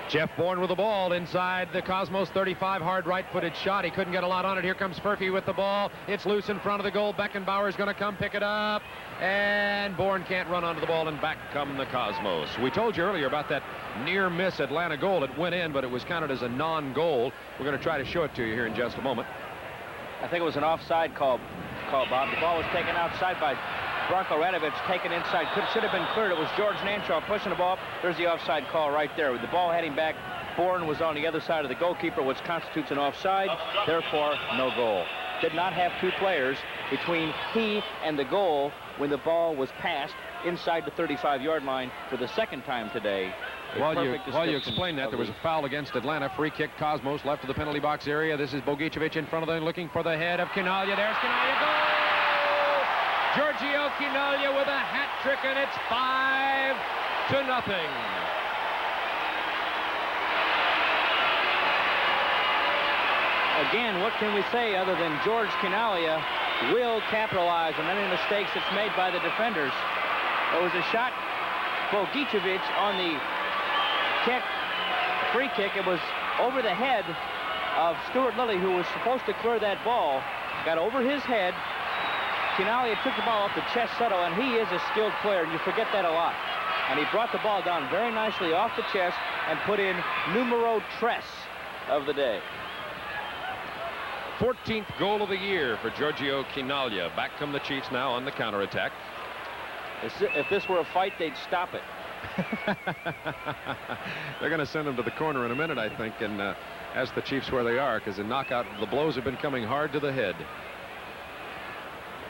Jeff Bourne with the ball inside the Cosmos 35, hard right-footed shot. He couldn't get a lot on it. Here comes Furphy with the ball. It's loose in front of the goal. Beckenbauer is going to come pick it up. And Bourne can't run onto the ball, and back come the Cosmos. We told you earlier about that near-miss Atlanta goal. It went in, but it was counted as a non-goal. We're going to try to show it to you here in just a moment. I think it was an offside call, Bob. The ball was taken outside by Branko Radovic, taken inside. Should have been cleared. It was George Nanchoff pushing the ball. There's the offside call right there. With the ball heading back, Bourne was on the other side of the goalkeeper, which constitutes an offside. Therefore, no goal. Did not have two players between he and the goal when the ball was passed inside the 35-yard line for the second time today. While you explain that, there was a foul against Atlanta. Free kick, Cosmos, left of the penalty box area. This is Bogicevic in front of them, looking for the head of Quinaglia. There's Quinaglia. Goal! Giorgio Quinaglia with a hat trick, and it's 5-0. Again, what can we say other than George Quinaglia will capitalize on any mistakes that's made by the defenders? There was a shot, Bogicevic on the free kick. It was over the head of Stuart Lilly, who was supposed to clear that ball. Got over his head. Quinaglia took the ball off the chest settle, and he is a skilled player, and you forget that a lot. And he brought the ball down very nicely off the chest and put in numero tres of the day. 14th goal of the year for Giorgio Quinaglia. Back come the Chiefs now on the counterattack. If this were a fight, they'd stop it. They're going to send him to the corner in a minute, I think, and ask the Chiefs where they are, because the blows have been coming hard to the head.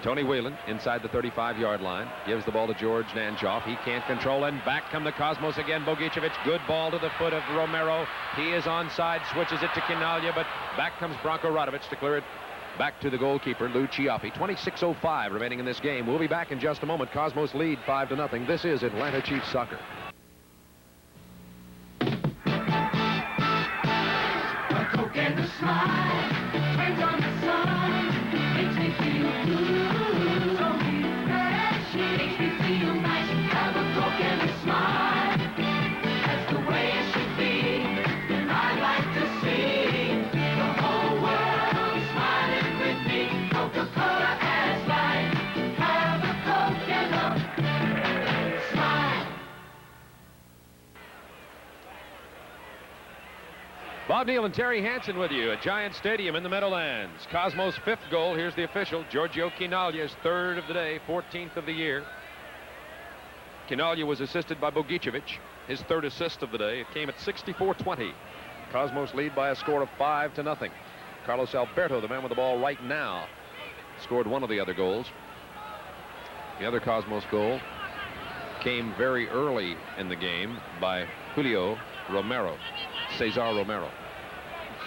Tony Whelan inside the 35-yard line. Gives the ball to George Nanchoff. He can't control, and back come the Cosmos again. Bogicevic, good ball to the foot of Romero. He is onside, switches it to Quinaglia, but back comes Branko Radovic to clear it back to the goalkeeper, Lou Cioffi. 26:05 remaining in this game. We'll be back in just a moment. Cosmos lead 5-0. This is Atlanta Chiefs Soccer. A Coke and a smile, friends on the sun. Bob Neal and Terry Hansen with you at Giant Stadium in the Meadowlands. Cosmos' 5th goal. Here's the official. Giorgio Chinaglia, 3rd of the day, 14th of the year. Chinaglia was assisted by Bogicevic, his 3rd assist of the day. It came at 64-20. Cosmos lead by a score of 5-0. Carlos Alberto, the man with the ball right now, scored one of the other goals. The other Cosmos goal came very early in the game by Julio Romero, Cesar Romero.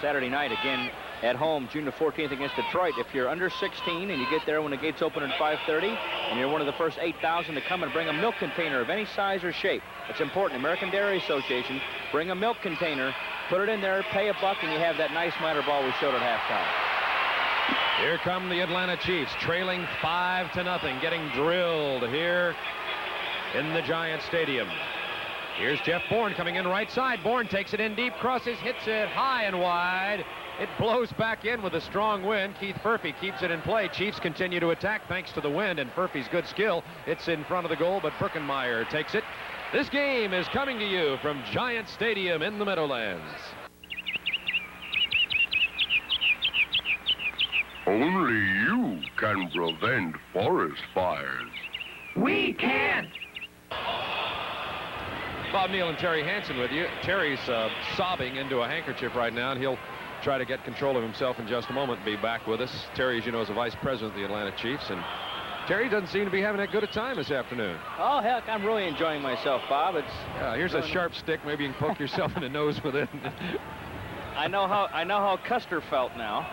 Saturday night again at home, June the 14th against Detroit. If you're under 16 and you get there when the gates open at 5:30 and you're one of the first 8,000 to come and bring a milk container of any size or shape, it's important. American Dairy Association, bring a milk container, put it in there, pay a buck, and you have that nice matter ball we showed at halftime. Here come the Atlanta Chiefs, trailing 5-0, getting drilled here in the Giant Stadium. Here's Jeff Bourne coming in right side. Bourne takes it in deep, crosses, hits it high and wide. It blows back in with a strong wind. Keith Furphy keeps it in play. Chiefs continue to attack thanks to the wind and Furphy's good skill. It's in front of the goal, but Birkenmeyer takes it. This game is coming to you from Giant Stadium in the Meadowlands. Only you can prevent forest fires. We can't. Bob Neal and Terry Hansen with you. Terry's sobbing into a handkerchief right now, and he'll try to get control of himself in just a moment and be back with us. Terry, as you know, is the vice president of the Atlanta Chiefs, and Terry doesn't seem to be having that good a time this afternoon. Oh, heck, I'm really enjoying myself, Bob. Here's a sharp stick. Maybe you can poke yourself in the nose with it. I know how Custer felt now.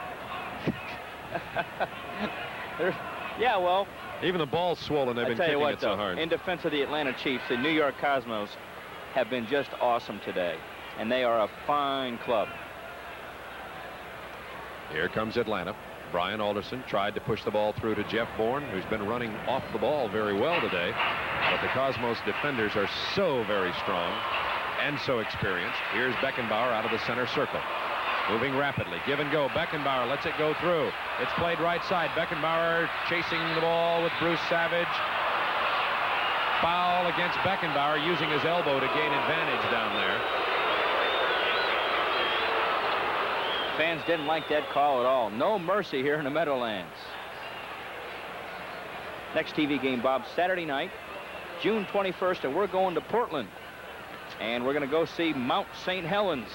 Yeah, well, even the ball's swollen. They've been kicking it so hard. In defense of the Atlanta Chiefs, the New York Cosmos have been just awesome today, and they are a fine club. Here comes Atlanta. Brian Alderson tried to push the ball through to Jeff Bourne, who's been running off the ball very well today. But the Cosmos defenders are so very strong and so experienced. Here's Beckenbauer out of the center circle. Moving rapidly. Give and go. Beckenbauer lets it go through. It's played right side. Beckenbauer chasing the ball with Bruce Savage. Foul against Beckenbauer, using his elbow to gain advantage down there. Fans didn't like that call at all. No mercy here in the Meadowlands. Next TV game, Bob, Saturday night, June 21st, and we're going to Portland. And we're going to go see Mount St. Helens.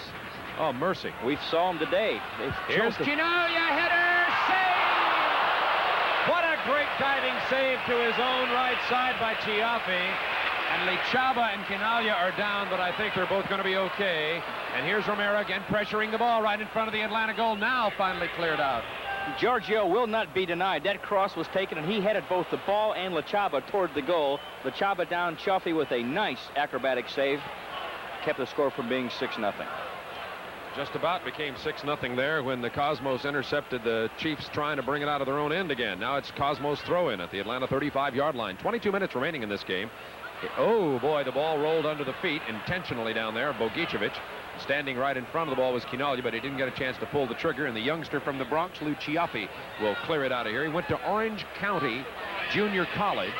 Oh, mercy. We saw them today. Here's Chinaglia, header, save! What a great diving save to his own right side by Chiaffi. And Lechaba and Chinaglia are down, but I think they're both going to be okay. And here's Romero again pressuring the ball right in front of the Atlanta goal, now finally cleared out. Giorgio will not be denied. That cross was taken, and he headed both the ball and Lechaba toward the goal. Lechaba down, Chiaffi with a nice acrobatic save. Kept the score from being 6-0. Just about became 6-0 there when the Cosmos intercepted the Chiefs trying to bring it out of their own end again. Now it's Cosmos throw-in at the Atlanta 35-yard line. 22 minutes remaining in this game. Oh, boy, the ball rolled under the feet intentionally down there. Bogicevic. Standing right in front of the ball was Chinaglia, but he didn't get a chance to pull the trigger, and the youngster from the Bronx, Lou Chiaffi, will clear it out of here. He went to Orange County Junior College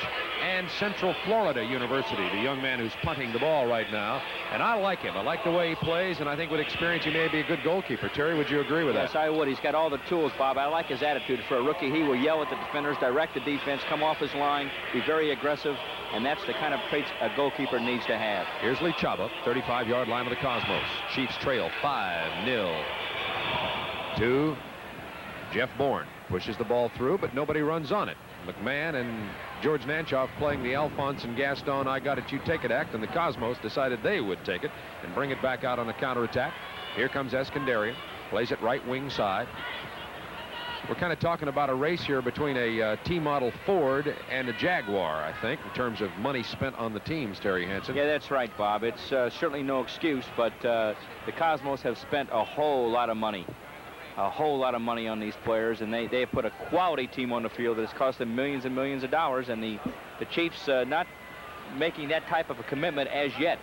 and Central Florida University, the young man who's punting the ball right now. And I like him. I like the way he plays, and I think with experience he may be a good goalkeeper. Terry, would you agree with that? Yes, I would. He's got all the tools, Bob. I like his attitude. For a rookie, he will yell at the defenders, direct the defense, come off his line, be very aggressive, and that's the kind of traits a goalkeeper needs to have. Here's Lechaba, 35-yard line of the Cosmos. Chiefs trail 5-0 to Jeff Bourne. Pushes the ball through, but nobody runs on it. McMahon and George Nanchoff playing the Alphonse and Gaston I got it, you take it act, and the Cosmos decided they would take it and bring it back out on the counterattack. Here comes Eskandarian, plays it right wing side. We're kind of talking about a race here between a T-model Ford and a Jaguar, I think, in terms of money spent on the teams, Terry Hansen. Yeah, that's right, Bob. It's certainly no excuse, but the Cosmos have spent a whole lot of money. a whole lot of money on these players, and they have put a quality team on the field that has cost them millions and millions of dollars, and the Chiefs not making that type of a commitment as yet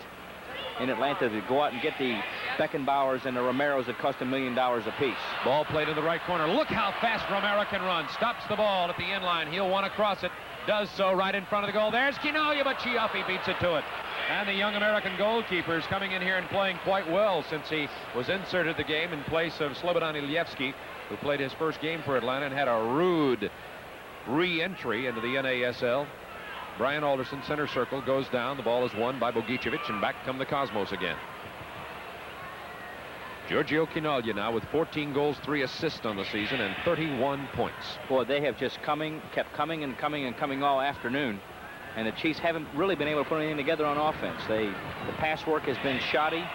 in Atlanta to go out and get the Beckenbauers and the Romeros that cost $1 million apiece. Ball played in the right corner. Look how fast Romero can run. Stops the ball at the end line. He'll want to cross it. Does so right in front of the goal. There's Quinolia, but Chiaffi beats it to it. And the young American goalkeeper is coming in here and playing quite well since he was inserted the game in place of Slobodan Ilyevsky, who played his first game for Atlanta and had a rude re-entry into the NASL. Brian Alderson, center circle, goes down. The ball is won by Bogicevic, and back come the Cosmos again. Giorgio Quinolia now with 14 goals, 3 assists on the season, and 31 points. Boy, they have just kept coming and coming and coming all afternoon. And the Chiefs haven't really been able to put anything together on offense. The pass work has been shoddy,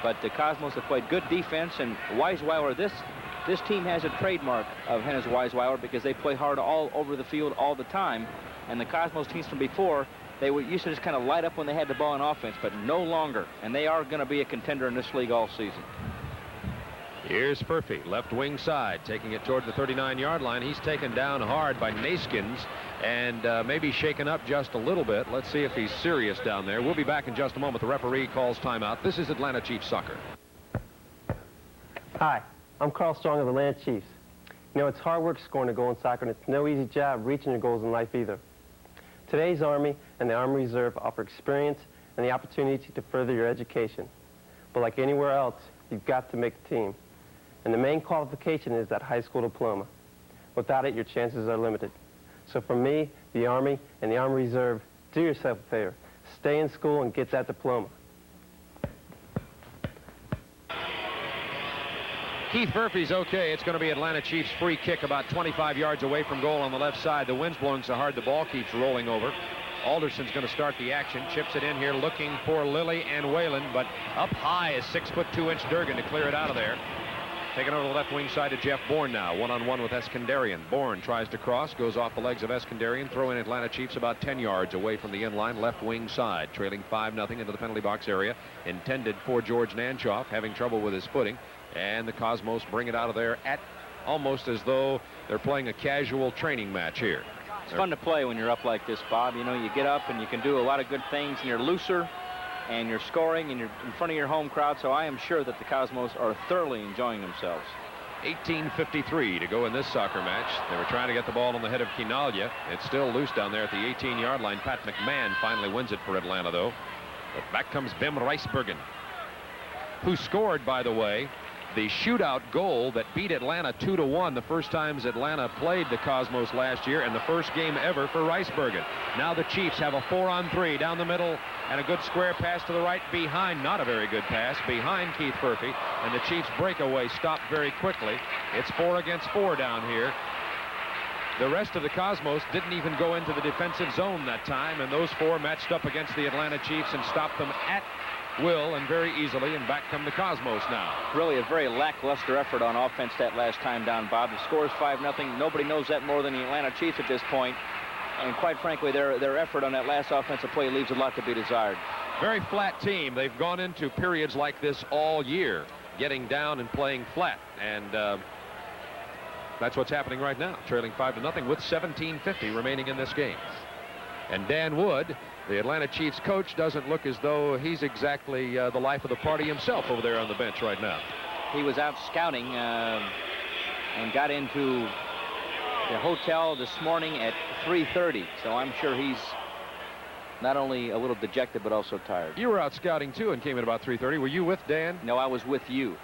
but the Cosmos have played good defense. And Weisweiler, this team has a trademark of Hennes Weisweiler because they play hard all over the field all the time. And the Cosmos teams from before, they used to just kind of light up when they had the ball in offense, but no longer. And they are going to be a contender in this league all season. Here's Furphy, left wing side, taking it toward the 39-yard line. He's taken down hard by Naskins and maybe shaken up just a little bit. Let's see if he's serious down there. We'll be back in just a moment. The referee calls timeout. This is Atlanta Chiefs soccer. Hi, I'm Carl Strong of the Atlanta Chiefs. You know, it's hard work scoring a goal in soccer, and it's no easy job reaching your goals in life either. Today's Army and the Army Reserve offer experience and the opportunity to further your education. But like anywhere else, you've got to make the team. And the main qualification is that high school diploma. Without it, your chances are limited. So for me, the Army, and the Army Reserve, do yourself a favor. Stay in school and get that diploma. Keith Furphy's okay. It's going to be Atlanta Chiefs free kick about 25 yards away from goal on the left side. The wind's blowing so hard the ball keeps rolling over. Alderson's going to start the action. Chips it in here looking for Lilly and Whalen, but up high is 6'2" Durgan to clear it out of there. Taking over the left wing side to Jeff Bourne now. One-on-one with Eskandarian. Bourne tries to cross, goes off the legs of Eskandarian. Throw in Atlanta Chiefs about 10 yards away from the end line, left wing side. Trailing 5-0 into the penalty box area. Intended for George Nanchoff, having trouble with his footing. And the Cosmos bring it out of there at almost as though they're playing a casual training match here. It's fun to play when you're up like this, Bob. You know, you get up and you can do a lot of good things, and you're looser, and you're scoring, and you're in front of your home crowd, so I am sure that the Cosmos are thoroughly enjoying themselves. 18:53 to go in this soccer match. They were trying to get the ball on the head of Quinolia. It's still loose down there at the 18-yard line. Pat McMahon finally wins it for Atlanta, though. But back comes Bim Reisbergen, who scored, by the way, the shootout goal that beat Atlanta 2-1 the first times Atlanta played the Cosmos last year, and the first game ever for Reisbergen. Now the Chiefs have a 4-on-3 down the middle, and a good square pass to the right behind, not a very good pass, behind Keith Furphy, and the Chiefs breakaway stopped very quickly. It's 4 against 4 down here. The rest of the Cosmos didn't even go into the defensive zone that time, and those 4 matched up against the Atlanta Chiefs and stopped them at will and very easily, and back come the Cosmos now. Really a very lackluster effort on offense that last time down, Bob. The score is 5-0. Nobody knows that more than the Atlanta Chiefs at this point. And quite frankly, their effort on that last offensive play leaves a lot to be desired. Very flat team. They've gone into periods like this all year, getting down and playing flat. And that's what's happening right now, trailing 5-0 with 17:50 remaining in this game. And Dan Wood, the Atlanta Chiefs coach, doesn't look as though he's exactly the life of the party himself over there on the bench right now. He was out scouting and got into the hotel this morning at 3:30, so I'm sure he's not only a little dejected but also tired. You were out scouting too and came in about 3:30. Were you with Dan? No, I was with you.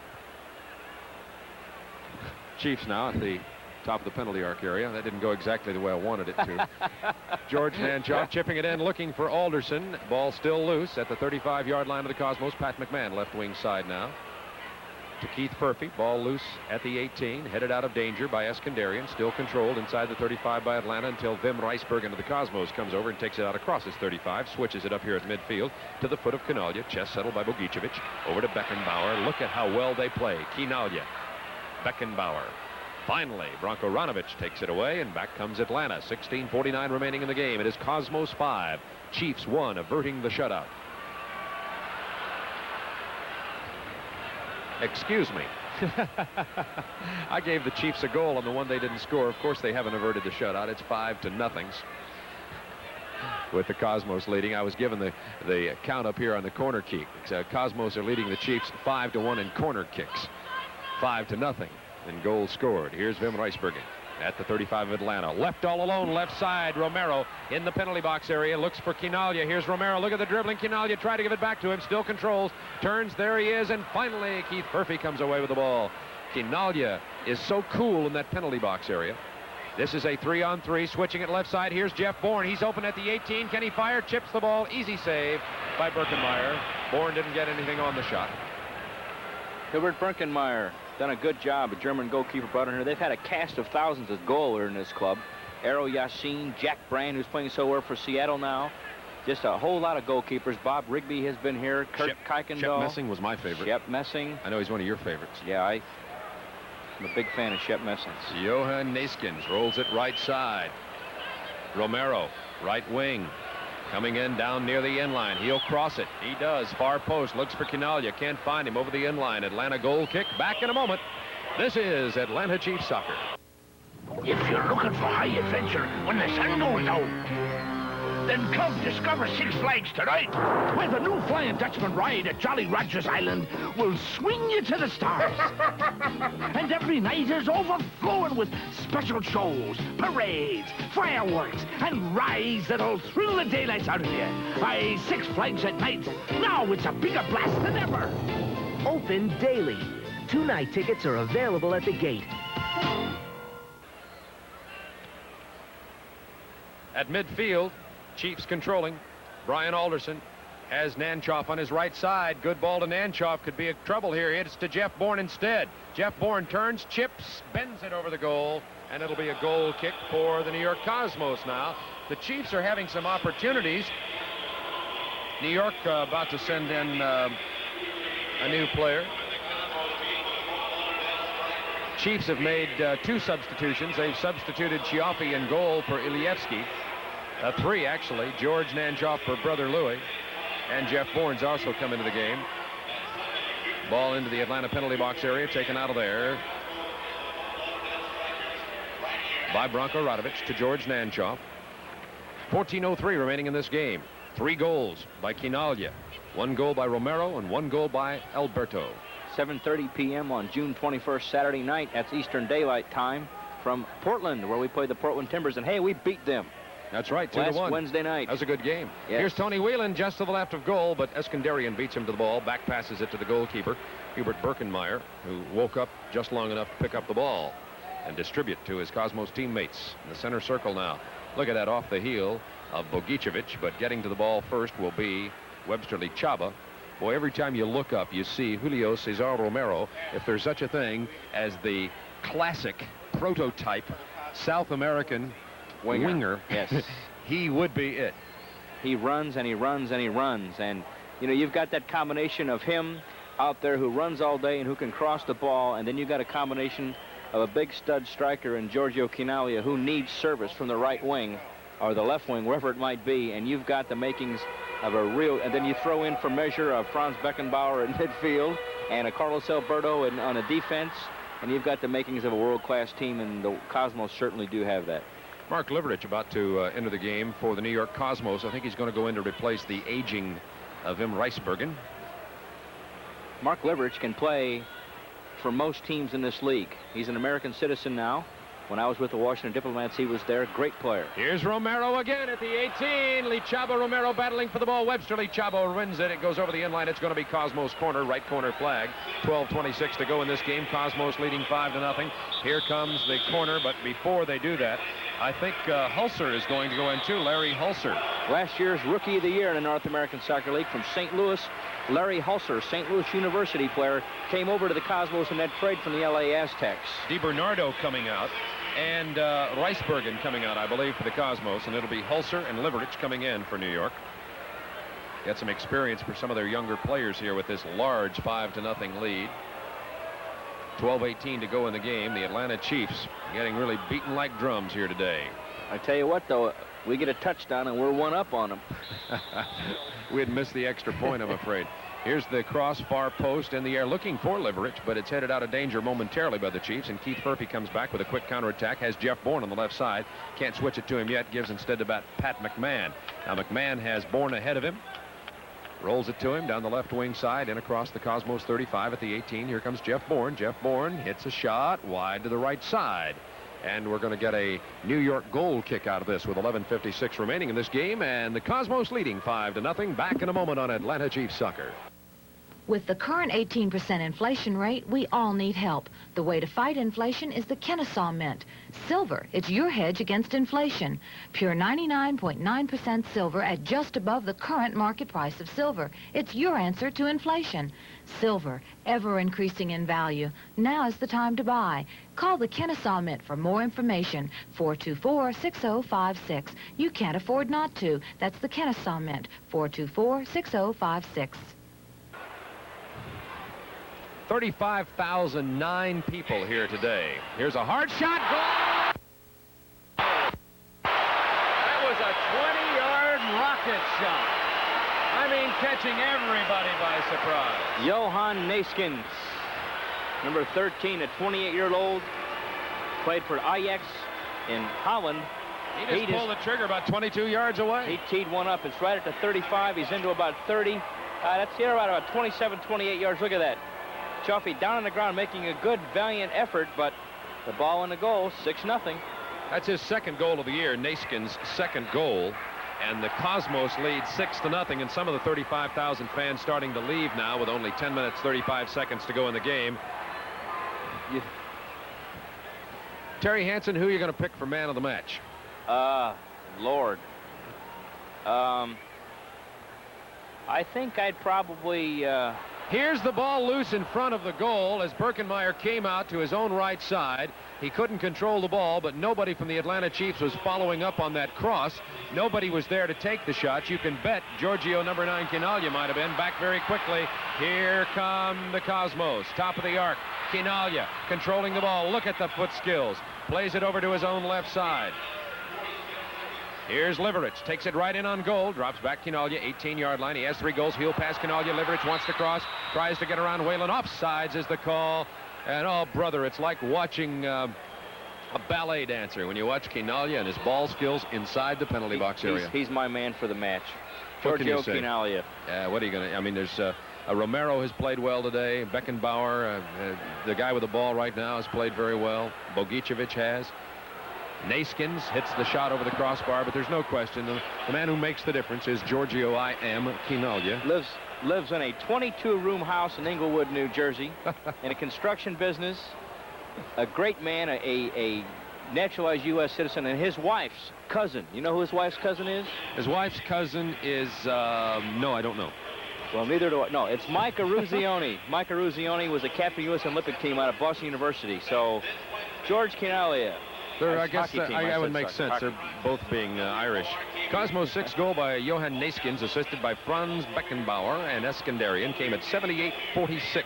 Chiefs now at the top of the penalty arc area. That didn't go exactly the way I wanted it to. George Nanchoff chipping it in, looking for Alderson. Ball still loose at the 35-yard line of the Cosmos. Pat McMahon left wing side now to Keith Furphy. Ball loose at the 18, headed out of danger by Eskandarian. Still controlled inside the 35 by Atlanta until Wim Reisbergen of the Cosmos comes over and takes it out across his 35. Switches it up here at midfield to the foot of Quinolia. Chest settled by Bogicevic. Over to Beckenbauer. Look at how well they play. Quinolia, Beckenbauer. Finally, Branko Ranovich takes it away, and back comes Atlanta. 16:49 remaining in the game. It is Cosmos 5, Chiefs 1, averting the shutout. Excuse me, I gave the Chiefs a goal on the one they didn't score. Of course, they haven't averted the shutout. It's 5-0 with the Cosmos leading. I was given the count up here on the corner kick. Cosmos are leading the Chiefs 5-1 in corner kicks. 5-0 in goals scored. Here's Wim Reisbergen at the 35 of Atlanta. Left all alone, left side. Romero in the penalty box area. Looks for Quinaglia. Here's Romero. Look at the dribbling. Quinaglia tried to give it back to him. Still controls. Turns. There he is. And finally, Keith Murphy comes away with the ball. Quinaglia is so cool in that penalty box area. This is a 3-on-3. Switching it left side. Here's Jeff Bourne. He's open at the 18. Can he fire? Chips the ball. Easy save by Birkenmeyer. Bourne didn't get anything on the shot. Hilbert Birkenmeyer done a good job. A German goalkeeper brought in here. They've had a cast of thousands of goalers in this club. Arrow Yassin, Jack Brand, who's playing so well for Seattle now. Just a whole lot of goalkeepers. Bob Rigby has been here. Kurt Kuykendall. Shep Messing was my favorite. Shep Messing. I know he's one of your favorites. Yeah, I'm a big fan of Shep Messing. Johan Neeskens rolls it right side. Romero, right wing. Coming in down near the end line. He'll cross it. He does. Far post. Looks for Quinaglia. Can't find him over the end line. Atlanta goal kick. Back in a moment. This is Atlanta Chiefs soccer. If you're looking for high adventure when the sun goes down, then come discover Six Flags tonight, where the new Flying Dutchman ride at Jolly Roger's Island will swing you to the stars. And every night is overflowing with special shows, parades, fireworks, and rides that'll thrill the daylights out of you. Aye, Six Flags at night. Now it's a bigger blast than ever. Open daily. 2-night tickets are available at the gate. At midfield, Chiefs controlling. Brian Alderson has Nanchoff on his right side. Good ball to Nanchoff. Could be a trouble here. It's to Jeff Bourne instead. Jeff Bourne turns, chips, bends it over the goal, and it'll be a goal kick for the New York Cosmos now. The Chiefs are having some opportunities. New York about to send in a new player. Chiefs have made 2 substitutions. They've substituted Chiaffi in goal for Ilievsky. 3, actually. George Nanchoff for Brother Louie. And Jeff Bourne's also come into the game. Ball into the Atlanta penalty box area, taken out of there by Branko Radovic to George Nanchoff. 14:03 remaining in this game. 3 goals by Quinaglia. 1 goal by Romero and 1 goal by Alberto. 7:30 p.m. on June 21st, Saturday night. That's Eastern Daylight Time from Portland, where we play the Portland Timbers. And, hey, we beat them. That's right, 2-1. Last Wednesday night. That was a good game. Yes. Here's Tony Whelan just to the left of goal, but Eskandarian beats him to the ball. Back passes it to the goalkeeper, Hubert Birkenmeyer, who woke up just long enough to pick up the ball and distribute to his Cosmos teammates in the center circle now. Look at that off the heel of Bogicevic, but getting to the ball first will be Websterly Chaba. Boy, every time you look up, you see Julio Cesar Romero, if there's such a thing as the classic prototype South American winger. Yes. He would be it. He runs and he runs and he runs. And, you know, you've got that combination of him out there who runs all day and who can cross the ball. And then you've got a combination of a big stud striker in Giorgio Quinaglia who needs service from the right wing or the left wing, wherever it might be. And you've got the makings of a real, and then you throw in for measure of Franz Beckenbauer in midfield and a Carlos Alberto on a defense. And you've got the makings of a world-class team, and the Cosmos certainly do have that. Mark Liverich about to enter the game for the New York Cosmos. I think he's going to go in to replace the aging Wim Reisbergen. Mark Liverich can play for most teams in this league. He's an American citizen now. When I was with the Washington Diplomats, he was there. Great player. Here's Romero again at the 18. Lichaba Romero battling for the ball. Webster Lichaba wins it. It goes over the end line. It's going to be Cosmos corner, right corner flag. 12:26 to go in this game. Cosmos leading 5-0. Here comes the corner, but before they do that, I think Hulser is going to go in too. Larry Hulser. Last year's Rookie of the Year in the North American Soccer League from St. Louis. Larry Hulser, St. Louis University player, came over to the Cosmos in that trade from the LA Aztecs. DiBernardo coming out. And Reisbergen coming out, I believe, for the Cosmos. And it'll be Hulser and Liverich coming in for New York. Get some experience for some of their younger players here with this large 5-0 lead. 12:18 to go in the game. The Atlanta Chiefs getting really beaten like drums here today. I tell you what, though, we get a touchdown and we're 1 up on them. We'd miss the extra point, I'm afraid. Here's the cross far post in the air looking for Liverich, but it's headed out of danger momentarily by the Chiefs, and Keith Furphy comes back with a quick counterattack, has Jeff Bourne on the left side. Can't switch it to him yet, gives instead to Pat McMahon. Now McMahon has Bourne ahead of him. Rolls it to him down the left wing side and across the Cosmos 35 at the 18. Here comes Jeff Bourne. Jeff Bourne hits a shot wide to the right side. And we're going to get a New York goal kick out of this with 11:56 remaining in this game. And the Cosmos leading 5-0. Back in a moment on Atlanta Chiefs Soccer. With the current 18% inflation rate, we all need help. The way to fight inflation is the Kennesaw Mint. Silver, it's your hedge against inflation. Pure 99.9% silver at just above the current market price of silver. It's your answer to inflation. Silver, ever increasing in value. Now is the time to buy. Call the Kennesaw Mint for more information. 424-6056. You can't afford not to. That's the Kennesaw Mint. 424-6056. 35,009 people here today. Here's a hard shot. Goal! That was a 20-yard rocket shot. I mean, catching everybody by surprise. Johan Neeskens, number 13, a 28-year-old, played for Ajax in Holland. He just pulled the trigger about 22 yards away. He teed one up. It's right at the 35. He's into about 30. That's here about 27, 28 yards. Look at that. Chuffy down on the ground making a good, valiant effort, but the ball in the goal, 6-0. That's his second goal of the year, Neeskens' second goal. And the Cosmos lead 6-0, and some of the 35,000 fans starting to leave now with only 10 minutes, 35 seconds to go in the game. Terry Hansen, who are you going to pick for man of the match? Lord. I think I'd probably... Here's the ball loose in front of the goal as Birkenmeyer came out to his own right side. He couldn't control the ball, but nobody from the Atlanta Chiefs was following up on that cross. Nobody was there to take the shot. You can bet Giorgio number 9 Quinaglia might have been back very quickly. Here come the Cosmos. Top of the arc. Quinaglia controlling the ball. Look at the foot skills. Plays it over to his own left side. Here's Liverich, takes it right in on goal, drops back Quinaglia, 18-yard line. He has 3 goals. Heel pass Quinaglia. Liverich wants to cross, tries to get around Whalen. Offsides is the call. And oh, brother, it's like watching a ballet dancer when you watch Quinaglia and his ball skills inside the penalty box area. He's my man for the match. Giorgio Quinaglia. Yeah, what are you going to... I mean, there's... Romero has played well today. Beckenbauer, the guy with the ball right now, has played very well. Bogicevic has. Neeskens hits the shot over the crossbar, but there's no question the man who makes the difference is Giorgio Quinaglia. Lives in a 22-room house in Englewood, New Jersey, in a construction business. A great man, a naturalized U.S. citizen, and his wife's cousin. You know who his wife's cousin is? His wife's cousin is, no, I don't know. Well, neither do I. No, it's Mike Eruzione. Mike Eruzione was a captain of the U.S. Olympic team out of Boston University. So, George Quinaglia. I guess that would make sense. They're both being Irish. Cosmos' 6th goal by Johan Neeskens, assisted by Franz Beckenbauer and Eskandarian, came at 78-46.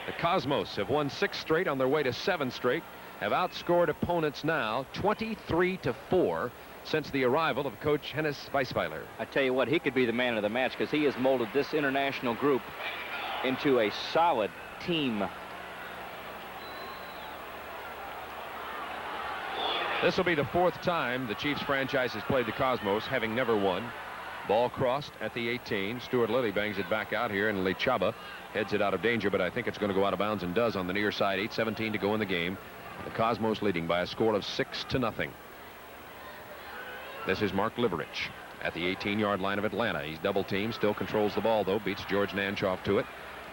The Cosmos have won 6 straight on their way to 7 straight, have outscored opponents now 23-4 since the arrival of Coach Hennes Weisweiler. I tell you what, he could be the man of the match because he has molded this international group into a solid team. This will be the 4th time the Chiefs franchise has played the Cosmos, having never won. Ball crossed at the 18. Stuart Lilly bangs it back out here, and Lechaba heads it out of danger, but I think it's going to go out of bounds and does on the near side. 8:17 to go in the game. The Cosmos leading by a score of 6-0. This is Mark Liverich at the 18-yard line of Atlanta. He's double teamed, still controls the ball, though. Beats George Nanchoff to it.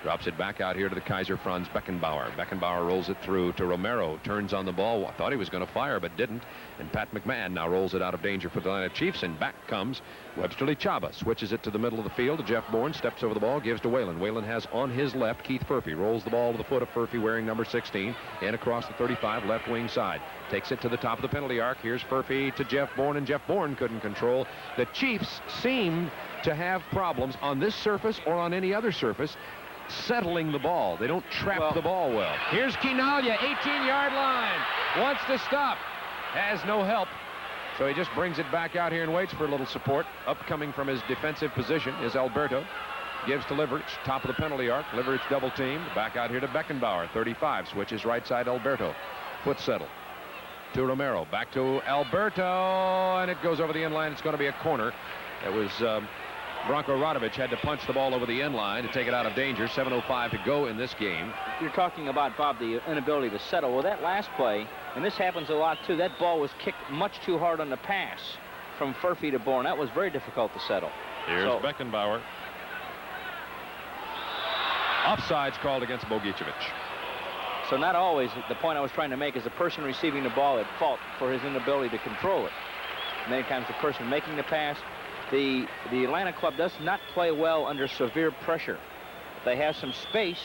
Drops it back out here to the Kaiser Franz Beckenbauer. Beckenbauer rolls it through to Romero. Turns on the ball. Thought he was going to fire, but didn't. And Pat McMahon now rolls it out of danger for the Atlanta Chiefs. And back comes Webster Lechaba. Switches it to the middle of the field to Jeff Bourne. Steps over the ball. Gives to Whalen. Whalen has on his left Keith Furphy. Rolls the ball to the foot of Furphy wearing number 16. And across the 35 left wing side. Takes it to the top of the penalty arc. Here's Furphy to Jeff Bourne. And Jeff Bourne couldn't control. The Chiefs seemed to have problems on this surface or on any other surface settling the ball. They don't trap the ball well. Here's Quinaglia, 18-yard line. Wants to stop. Has no help. So he just brings it back out here and waits for a little support. Upcoming from his defensive position is Alberto. gives to Liverich, top of the penalty arc. Liverich double teamed. Back out here to Beckenbauer, 35. Switches right side, Alberto. Foot settle. To Romero. Back to Alberto. And it goes over the inline. It's going to be a corner. It was Branko Radovic had to punch the ball over the inline to take it out of danger. 7:05 to go in this game. You're talking about, Bob, the inability to settle. Well, that last play, and this happens a lot, too, that ball was kicked much too hard on the pass from Furphy to Bourne. That was very difficult to settle. Here's Beckenbauer. Offsides called against Bogicevic. So not always, the point I was trying to make is the person receiving the ball at fault for his inability to control it. Many times the person making the pass. The Atlanta club does not play well under severe pressure. If they have some space,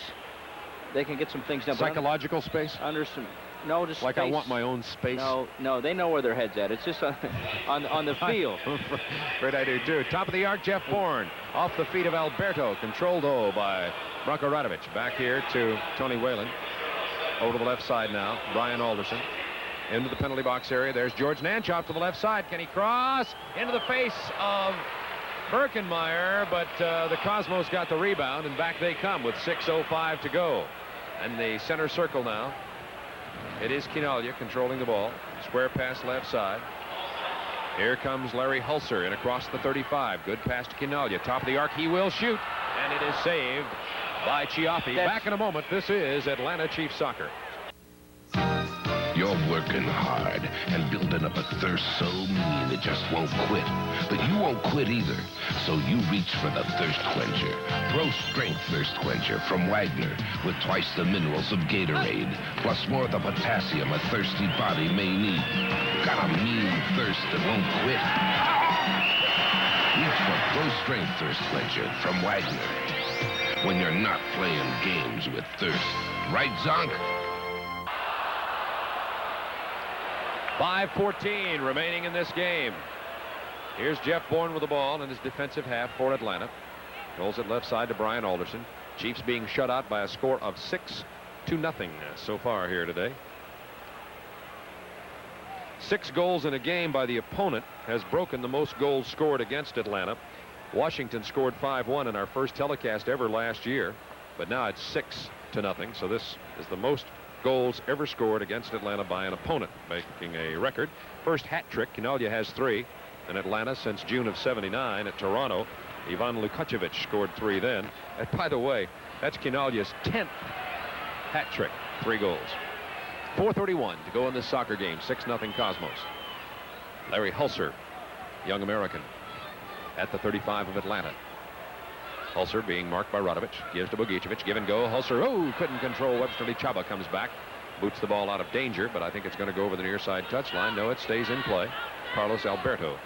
they can get some things done. Psychological space? Under some, no, just like space. I want my own space. No, they know where their head's at. It's just on the field. Great I do too. Top of the arc, Jeff Bourne off the feet of Alberto, controlled though by Branko Radovic. Back here to Tony Whalen. Over to the left side now, Brian Alderson. Into the penalty box area. There's George Nanchop to the left side. Can he cross? Into the face of Birkenmeyer, but the Cosmos got the rebound, and back they come with 6:05 to go. And the center circle now. It is Quinaglia controlling the ball. Square pass left side. Here comes Larry Hulser in across the 35. Good pass to Quinaglia. Top of the arc. He will shoot, and it is saved by Chiaffi. Back in a moment. This is Atlanta Chiefs soccer. You're working hard and building up a thirst so mean it just won't quit. But you won't quit either. So you reach for the Thirst Quencher. Pro Strength Thirst Quencher from Wagner with twice the minerals of Gatorade, plus more of the potassium a thirsty body may need. Got a mean thirst that won't quit? Reach for Pro Strength Thirst Quencher from Wagner when you're not playing games with thirst. Right, Zonk? 5:14 remaining in this game. Here's Jeff Bourne with the ball in his defensive half for Atlanta. Rolls it left side to Brian Alderson. Chiefs being shut out by a score of 6-0 so far here today. 6 goals in a game by the opponent has broken the most goals scored against Atlanta. Washington scored 5-1 in our first telecast ever last year, but now it's 6-0. So this is the most goals ever scored against Atlanta by an opponent, making a record. First hat trick, Quinaglia has 3 in Atlanta since June of '79 at Toronto. Ivan Lukacevic scored 3 then. And by the way, that's Quinaglia's 10th hat trick, 3 goals. 4:31 to go in this soccer game, 6-0 Cosmos. Larry Hulser, young American, at the 35 of Atlanta. Hulser being marked by Radovic, gives to Bogicevic, give and go. Hulser, couldn't control. Webster Chaba comes back, boots the ball out of danger, but I think it's going to go over the near side touchline. No, it stays in play. Carlos Alberto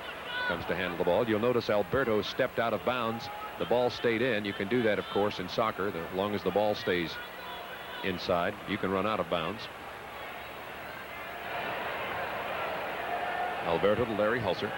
comes to handle the ball. You'll notice Alberto stepped out of bounds. The ball stayed in. You can do that, of course, in soccer. As long as the ball stays inside, you can run out of bounds. Alberto to Larry Hulser.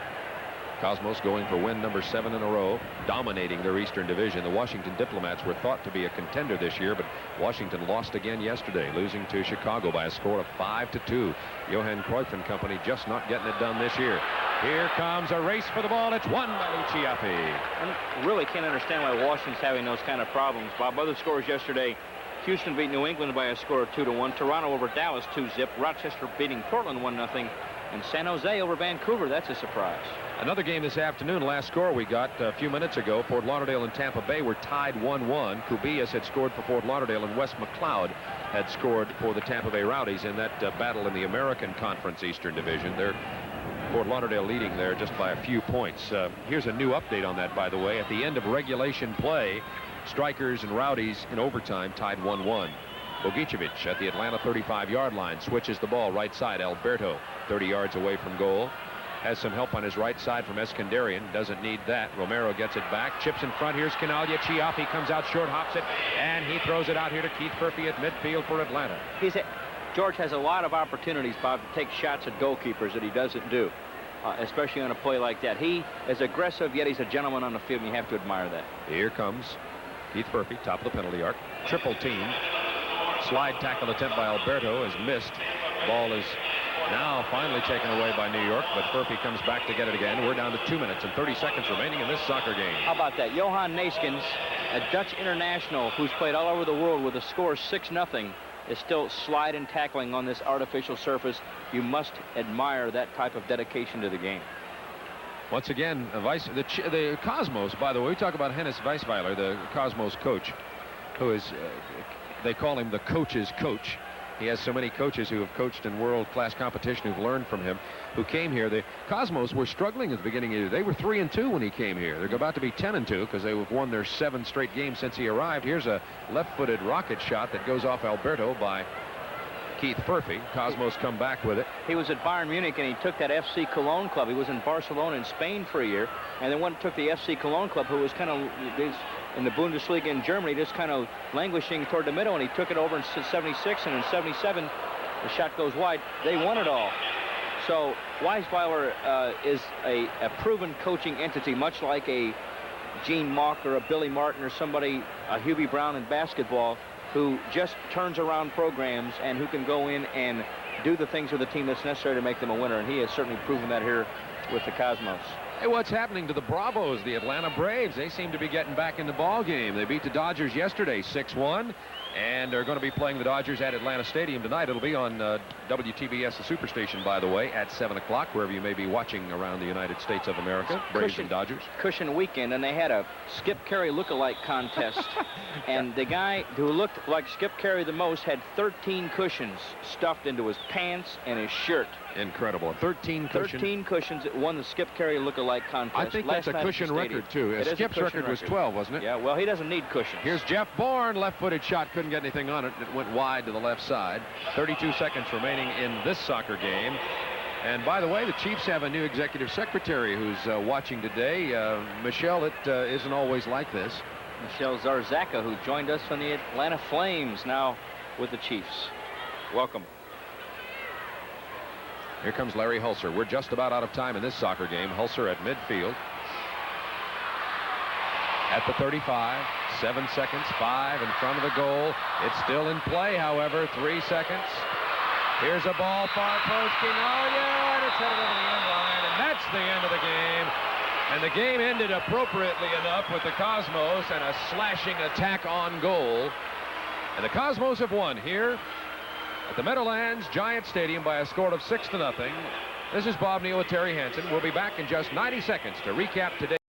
Cosmos going for win number 7 in a row, dominating their Eastern Division. The Washington Diplomats were thought to be a contender this year, but Washington lost again yesterday, losing to Chicago by a score of 5-2. Johan Cruyff and company just not getting it done this year. Here comes a race for the ball. It's won by Luciaffi. I really can't understand why Washington's having those kind of problems. Bob, other scores yesterday. Houston beat New England by a score of 2-1. Toronto over Dallas 2-0. Rochester beating Portland 1-0. And San Jose over Vancouver. That's a surprise. Another game this afternoon. Last score we got a few minutes ago. Fort Lauderdale and Tampa Bay were tied 1-1. Cubillas had scored for Fort Lauderdale, and Wes McLeod had scored for the Tampa Bay Rowdies in that battle in the American Conference Eastern Division. They're Fort Lauderdale leading there just by a few points. Here's a new update on that, by the way. At the end of regulation play, Strikers and Rowdies in overtime tied 1-1. Bogicevic at the Atlanta 35-yard line switches the ball right side. Alberto 30 yards away from goal. Has some help on his right side from Eskandarian. Doesn't need that. Romero gets it back. Chips in front. Here's Quinaglia. Chiaffi comes out short, hops it, and he throws it out here to Keith Furphy at midfield for Atlanta. George has a lot of opportunities, Bob, to take shots at goalkeepers that he doesn't do, especially on a play like that. He is aggressive, yet he's a gentleman on the field, and you have to admire that. Here comes Keith Furphy, top of the penalty arc. Triple team. Slide tackle attempt by Alberto is missed. Ball is now finally taken away by New York, but Furphy comes back to get it again. We're down to 2 minutes and 30 seconds remaining in this soccer game. How about that? Johan Neeskens a Dutch international who's played all over the world with a score 6-0 is still sliding, tackling on this artificial surface. You must admire that type of dedication to the game. Once again, the Cosmos, by the way, we talk about Hennis Weisweiler, the Cosmos coach, who is, they call him the coach's coach. He has so many coaches who have coached in world-class competition who've learned from him, who came here. The Cosmos were struggling at the beginning of the year. They were 3-2 when he came here. They're about to be 10-2 because they've won their 7 straight games since he arrived. Here's a left-footed rocket shot that goes off Alberto by Keith Furphy. Cosmos come back with it. He was at Bayern Munich, and he took that FC Cologne club. He was in Barcelona in Spain for a year, and then went and took the FC Cologne club, who was kind of in the Bundesliga in Germany, just kind of languishing toward the middle, and he took it over in 76, and in 77, the shot goes wide. They won it all. So Weisweiler is a proven coaching entity, much like a Gene Mauch or a Billy Martin or somebody, a Hubie Brown in basketball, who just turns around programs and who can go in and do the things with the team that's necessary to make them a winner, and he has certainly proven that here with the Cosmos. Hey, what's happening to the Bravos, the Atlanta Braves? They seem to be getting back in the ball game. They beat the Dodgers yesterday 6-1, and they're going to be playing the Dodgers at Atlanta Stadium tonight. It'll be on WTBS, the Superstation, by the way, at 7 o'clock, wherever you may be watching around the United States of America. Braves and Dodgers. Cushion weekend, and they had a Skip Carey look-alike contest, and the guy who looked like Skip Carey the most had 13 cushions stuffed into his pants and his shirt. Incredible. 13 cushions. 13 cushions that won the Skip Carey look-alike contest. I think that's a cushion record, too. Skip's record was 12, wasn't it? Yeah, well, he doesn't need cushions. Here's Jeff Bourne, left-footed shot, couldn't get anything on it. It went wide to the left side. 32 seconds remaining in this soccer game. And by the way, the Chiefs have a new executive secretary who's watching today. Michelle, it isn't always like this. Michelle Zarzaka, who joined us from the Atlanta Flames, now with the Chiefs. Welcome. Here comes Larry Hulser. We're just about out of time in this soccer game. Hulser at midfield. At the 35, 7 seconds, 5 in front of the goal. It's still in play, however, 3 seconds. Here's a ball, far post. Oh, yeah, and it's headed over the end line, and that's the end of the game. And the game ended appropriately enough with the Cosmos and a slashing attack on goal. And the Cosmos have won here at the Meadowlands Giant Stadium by a score of 6-0. This is Bob Neal with Terry Hansen. We'll be back in just 90 seconds to recap today.